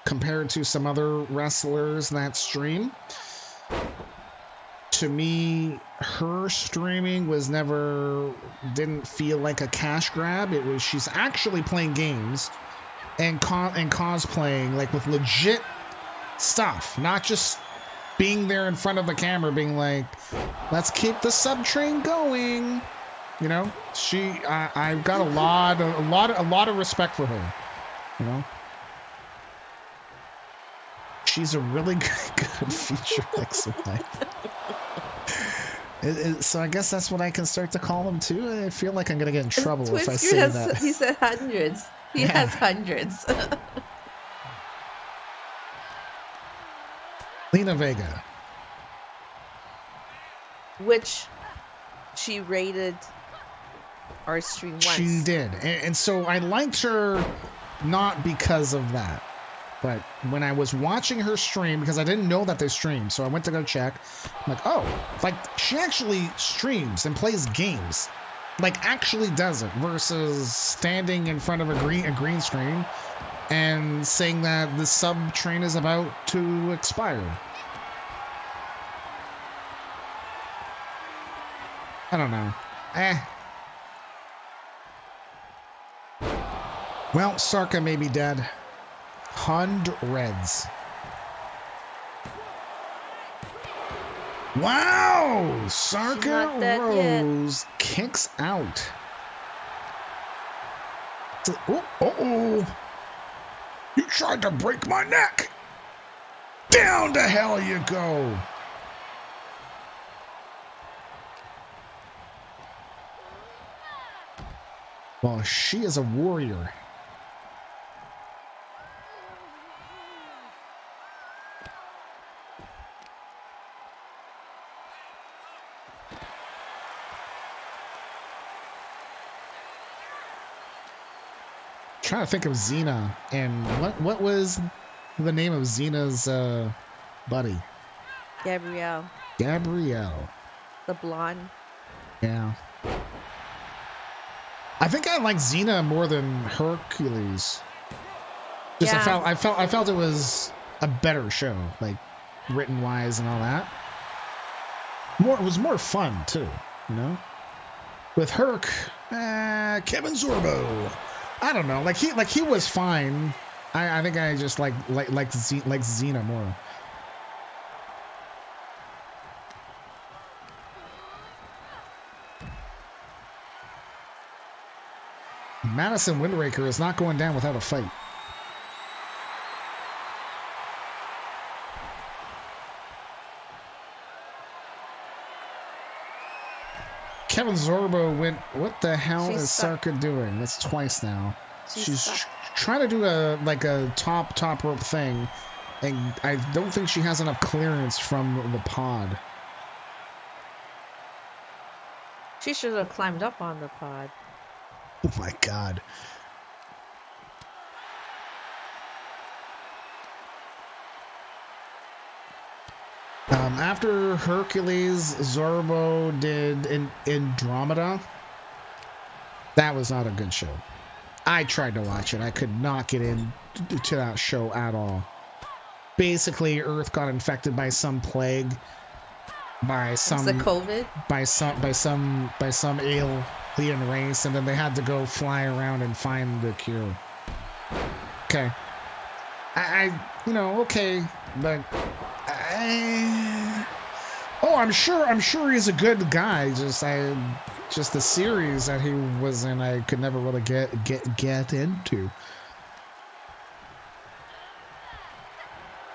compared to some other wrestlers that stream, to me, her streaming didn't feel like a cash grab. It was, she's actually playing games and cosplaying, like with legit stuff, not just being there in front of the camera being like, let's keep the sub train going. I've got a lot of respect for her. She's a really good feature exhibit. So I guess that's what I can start to call them too. I feel like I'm gonna get in trouble if I say that. He said hundreds. He has hundreds. Zelina Vega. Which she rated our stream once. She did. And so I liked her not because of that. But when I was watching her stream, because I didn't know that they streamed, so I went to go check. I'm like, oh, like she actually streams and plays games. Like actually does it versus standing in front of a green screen and saying that the sub train is about to expire. I don't know. Well, Sarka may be dead. Hundreds. Wow! Sarka Rose kicks out. Uh-oh! You tried to break my neck! Down to hell you go! Well, she is a warrior. Trying to think of Xena and what was the name of Xena's buddy? Gabrielle. Gabrielle. The blonde. Yeah. I think I like Xena more than Hercules. Just Yeah. I felt it was a better show, like written wise and all that. It was more fun too, you know. With Herc, Kevin Sorbo. I don't know, like he was fine. I think I just like Xena more. Madison Windraker is not going down without a fight. Kevin Sorbo went. What the hell is Sarka doing? That's twice now. She's trying to do a top rope thing, and I don't think she has enough clearance from the pod. She should have climbed up on the pod. Oh my god. After Hercules, Zorbo did Andromeda. That was not a good show. I tried to watch it. I could not get into that show at all. Basically, Earth got infected by some plague, by some COVID, by some alien race, and then they had to go fly around and find the cure. Okay, okay, but I'm sure he's a good guy. Just the series that he was in, I could never really get into.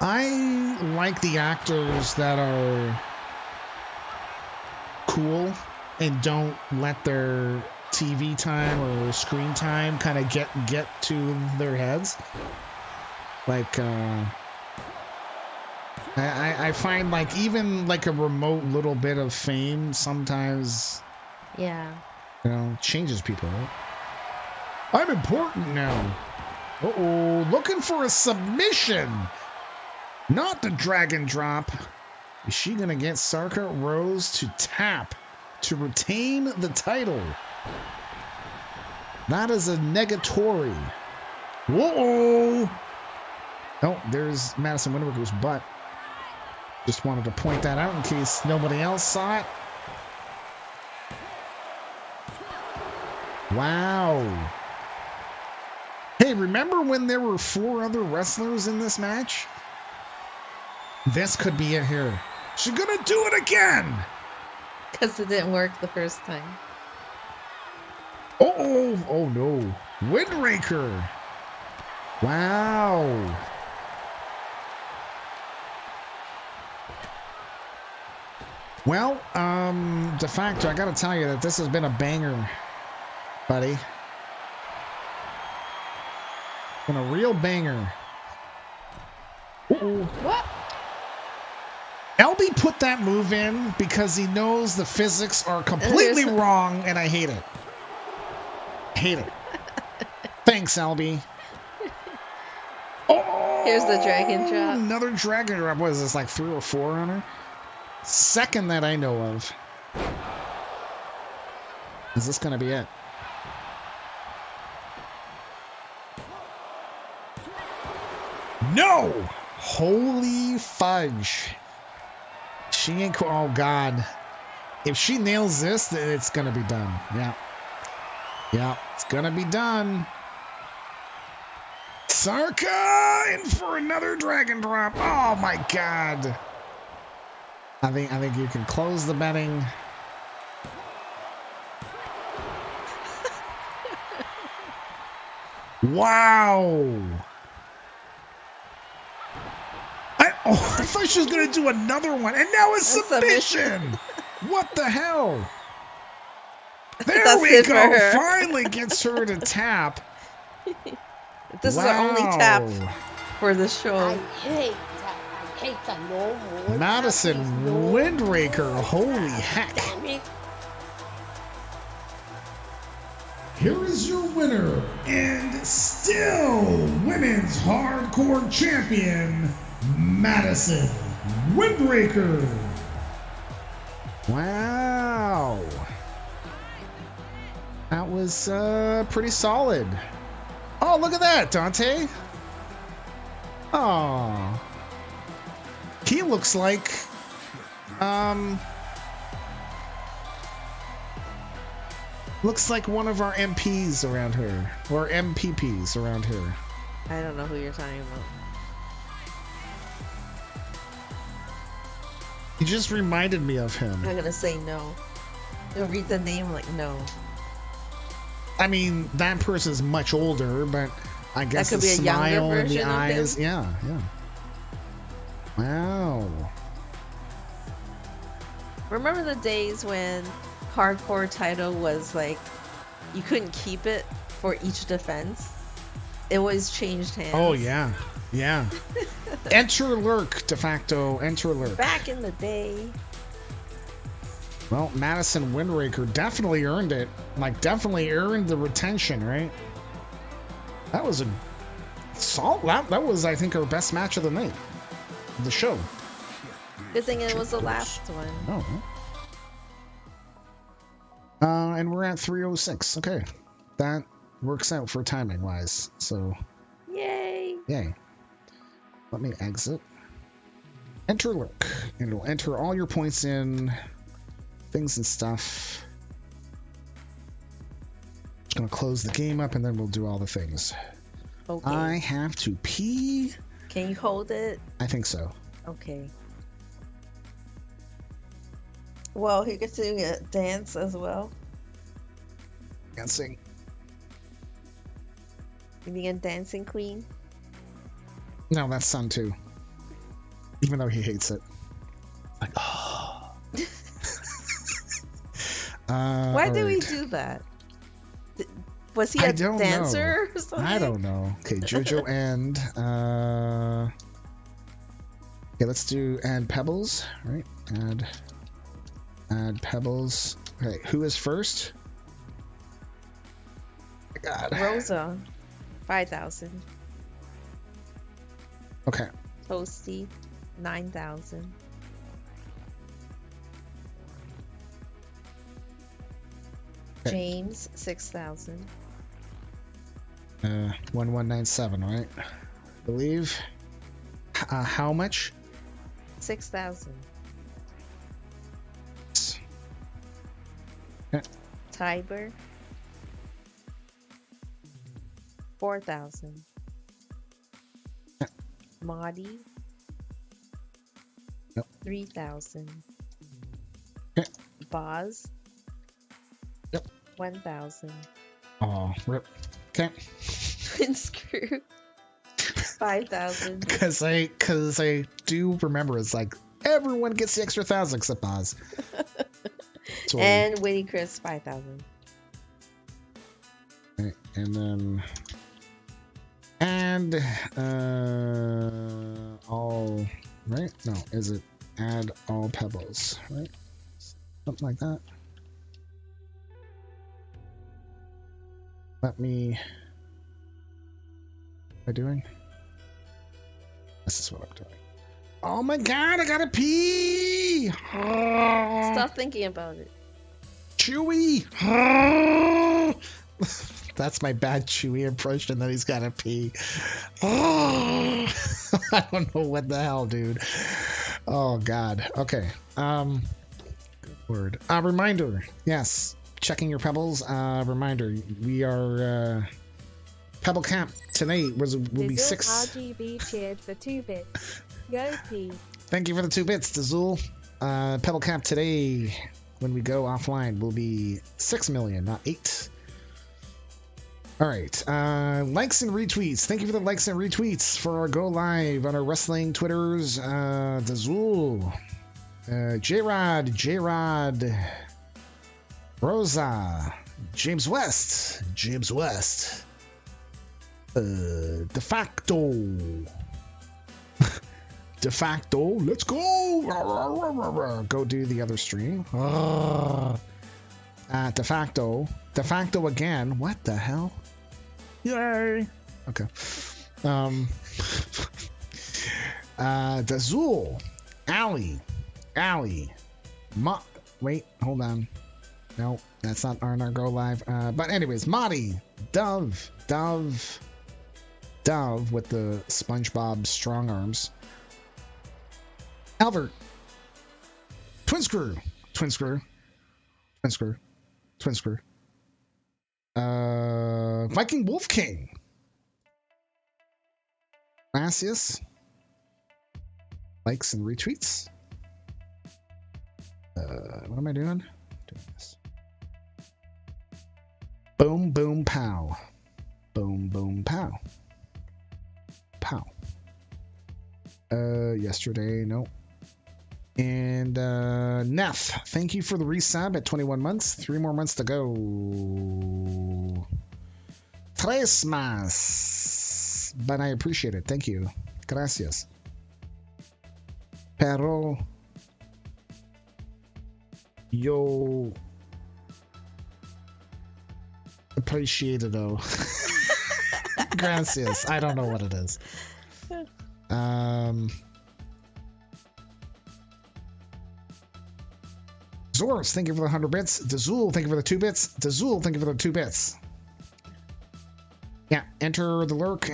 I like the actors that are cool and don't let their TV time or screen time kind of get to their heads. Like, I find like even like a remote little bit of fame sometimes, changes people. Right? I'm important now. Uh-oh, looking for a submission. Not the dragon drop. Is she going to get Sarka Rose to tap to retain the title? That is a negatory. Whoa! Oh, there's Madison Windraker's butt. Just wanted to point that out in case nobody else saw it. Wow. Hey, remember when there were 4 other wrestlers in this match? This could be it here. She's gonna do it again! Because it didn't work the first time. Oh no. Windraker. Wow. Well, de facto, I gotta tell you that this has been a banger, buddy. Been a real banger. Uh-oh. What? LB put that move in because he knows the physics are completely wrong, and I hate it. Hate it. Thanks, LB. Oh, here's the dragon drop. Another dragon drop. What is this, like 3 or 4 on her? Second that I know of. Is this going to be it? No! Holy fudge. She ain't... Oh, God. If she nails this, then it's going to be done. Yeah. Yeah, it's going to be done. Sarka in for another dragon drop. Oh, my God. I think you can close the betting. Wow. I thought she was gonna do another one, and now it's submission. What the hell? There we go. Finally gets her to tap. This is our only tap for the show. I hate that. No more. Madison Windraker. Holy heck. Damn it. Here is your winner and still women's hardcore champion, Madison Windraker. Wow. That was pretty solid. Oh, look at that, Dante. Oh. He looks like looks like one of our MPs around here, or MPPs around here. I don't know who you're talking about. He just reminded me of him. I'm gonna say no. You'll read the name like no. I mean, that person's much older, but I guess that could the be a smile younger and the version eyes. of him. Yeah. Wow. Remember the days when hardcore title was like you couldn't keep it for each defense? It always changed hands. Oh yeah. Enter lurk, de facto. Enter lurk. Back in the day. Well, Madison Windraker definitely earned it. Like, definitely earned the retention, right? That was a solid. That was, I think, our best match of the night. The show. Good thing it was the last one. Oh. And we're at 306. Okay. That works out for timing wise. So. Yay. Let me exit. Enter lurk. And it'll enter all your points in. Things and stuff. Just gonna close the game up and then we'll do all the things. Okay. I have to pee. Can you hold it? I think so. Okay. Well, he gets to dance as well. Dancing. You being a dancing queen? No, that's Son too. Even though he hates it. Like, oh. Why did we do that? Was he a dancer or something? I don't know. Okay, JoJo and okay, let's do add pebbles, right? Add pebbles. Okay, who is first? Oh my God. Rosa, 5,000. Okay. Toasty, 9,000. James, 6,000. 1197, right? I believe. How much? 6,000. Okay. Tiber, 4,000. Okay. Maudie, Yep. 3,000. Okay. Boz, Yep. 1,000. Oh, rip. Okay. Twin Screw, 5,000. Because I do remember it's like everyone gets the extra 1,000 except Oz. And Witty Chris, 5,000. Right, and then all right? No, is it add all pebbles, right? Something like that. Let me. What am I doing? This is what I'm doing. Oh my God! I gotta pee. Stop thinking about it. Chewy. That's my bad Chewy impression that he's gotta pee. I don't know what the hell, dude. Oh God. Okay. Word. Reminder. Yes. Checking your pebbles. Reminder. We are Pebble Camp tonight will be 6. RGB cheered for 2 bits. Go P. Thank you for the 2 bits, Dazul. Pedal cap today, when we go offline, will be 6 million, not 8. All right. Likes and retweets. Thank you for the likes and retweets for our go live on our wrestling Twitters. Dazul, J-Rod, Rosa, James West, De facto, let's go. Go do the other stream. De facto again. What the hell? Yay. Okay. Dazul, Ali, wait, hold on. No, that's not our go live. But anyways, Madi, Dove with the SpongeBob strong arms. Albert, Twin Screw. Viking Wolf King. Gracias. Likes and retweets. What am I doing? Doing this. Boom, boom, pow. Boom, boom, pow. Pow. Yesterday, no. And Neff, thank you for the resub at 21 months. 3 more months to go. 3 más. But I appreciate it. Thank you. Gracias. Pero yo appreciate it though. Gracias. I don't know what it is. Zoros, thank you for the 100 bits. Dazul, thank you for the 2 bits. Dazul, thank you for the 2 bits. Yeah, enter the lurk.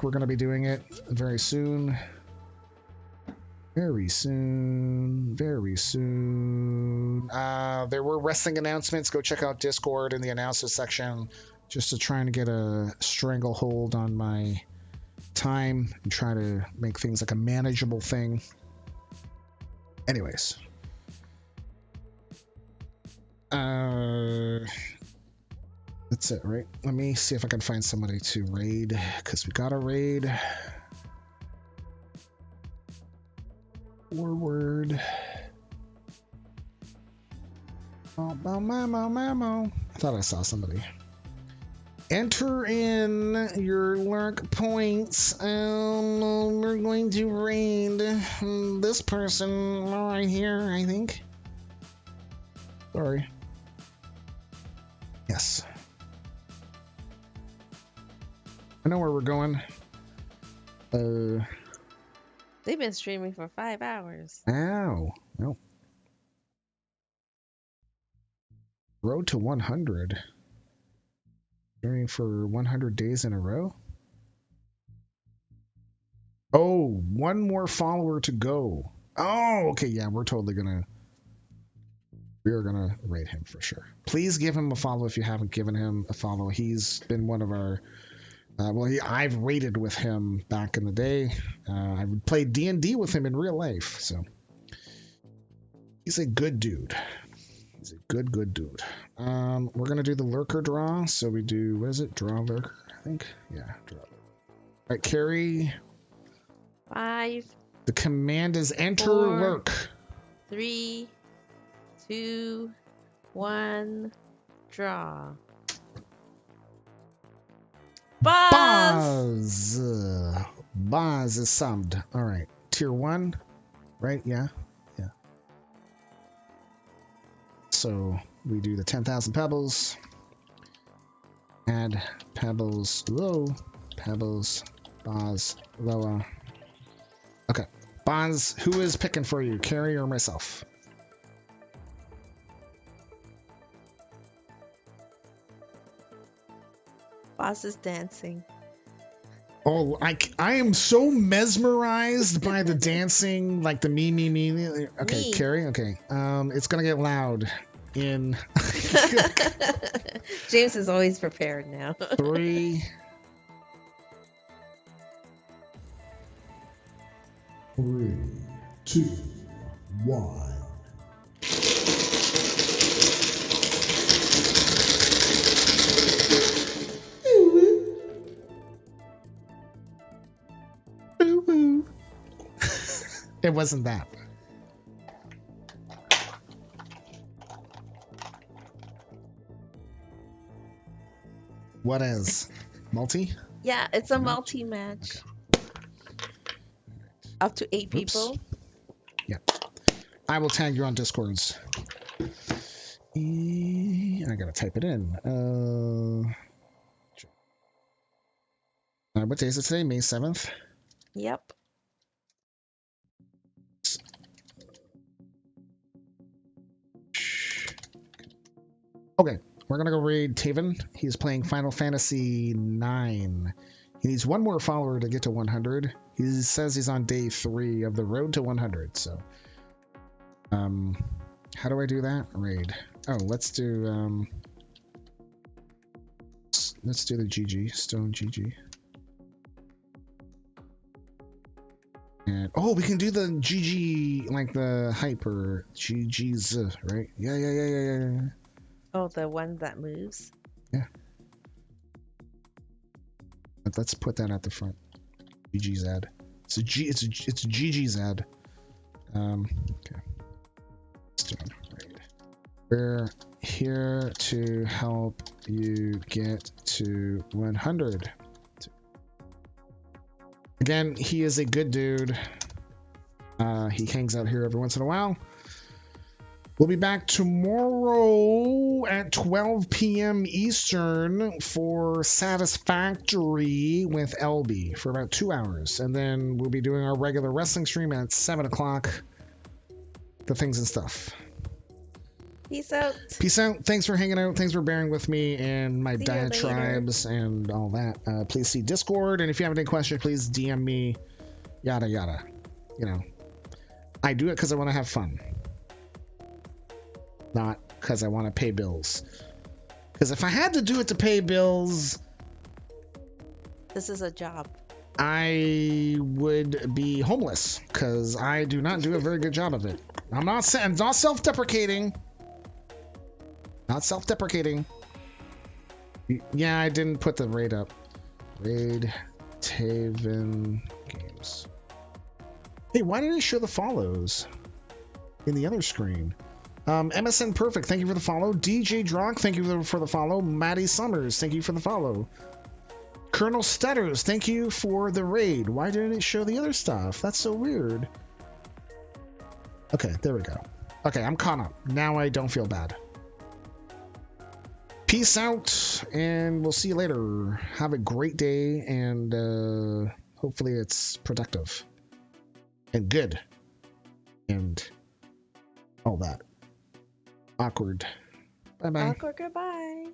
We're going to be doing it very soon. There were wrestling announcements. Go check out Discord in the announcements section just to try and get a stranglehold on my time and try to make things like a manageable thing. Anyways. That's it, right? Let me see if I can find somebody to raid, because we got a raid. Forward. Oh, mamo. I thought I saw somebody. Enter in your lurk points. We're going to raid this person right here, I think. Sorry. Yes. I know where we're going. They've been streaming for 5 hours. Ow. Nope. Road to 100. Streaming for 100 days in a row? Oh, 1 more follower to go. Oh, okay. Yeah, we're gonna rate him for sure. Please give him a follow if you haven't given him a follow. He's been one of our I've raided with him back in the day. I would play D&D with him in real life, so he's a good dude. He's a good dude. We're gonna do the lurker draw, so we do, what is it? Draw lurker, I think. Yeah, draw. All right, Carrie. 5. The command is enter 4, lurk. 3, 2, 1, draw. Buzz is summed. All right, tier 1, right? Yeah. So we do the 10,000 pebbles. Add pebbles low, pebbles, Buzz lower. Okay, Buzz, who is picking for you, Carrie or myself? Boss is dancing. Oh, I am so mesmerized by the dancing, like the me. Okay, Me. Carrie. Okay, it's gonna get loud in James is always prepared now. 3, 3, 2, 1. It wasn't that. What is? Multi? Yeah, it's a multi-match. Okay. Up to 8 people. Yeah. I will tag you on Discords. I gotta type it in. What day is it today? May 7th? Yep. Okay, we're gonna go raid Taven. He's playing Final Fantasy 9. He needs one more follower to get to 100. He says he's on day 3 of the road to 100. So, how do I do that? Raid. Oh, let's do the GG Stone GG. And oh, we can do the GG like the hyper GG's, right? Yeah. Oh, the one that moves. Yeah. But let's put that at the front. GG's ad. It's GG's ad. Okay. Stone raid. We're here to help you get to 100. Again, he is a good dude. He hangs out here every once in a while. We'll be back tomorrow at 12 p.m. Eastern for Satisfactory with LB for about 2 hours. And then we'll be doing our regular wrestling stream at 7 o'clock. The things and stuff. Peace out. Peace out. Thanks for hanging out. Thanks for bearing with me and my diatribes and all that. Please see Discord. And if you have any questions, please DM me. Yada, yada. You know, I do it because I want to have fun. Not because I want to pay bills. Because if I had to do it to pay bills... This is a job. I would be homeless. Because I do not do a very good job of it. I'm not self-deprecating. Not self-deprecating. Yeah, I didn't put the raid up. Raid Taven Games. Hey, why didn't it show the follows in the other screen? MSN Perfect, thank you for the follow. DJ Drock, thank you for the follow. Maddie Summers, thank you for the follow. Colonel Stutters, thank you for the raid. Why didn't it show the other stuff? That's so weird. Okay, there we go. Okay, I'm caught up. Now I don't feel bad. Peace out, and we'll see you later. Have a great day, and hopefully it's productive and good and all that. Awkward. Bye-bye. Awkward goodbye.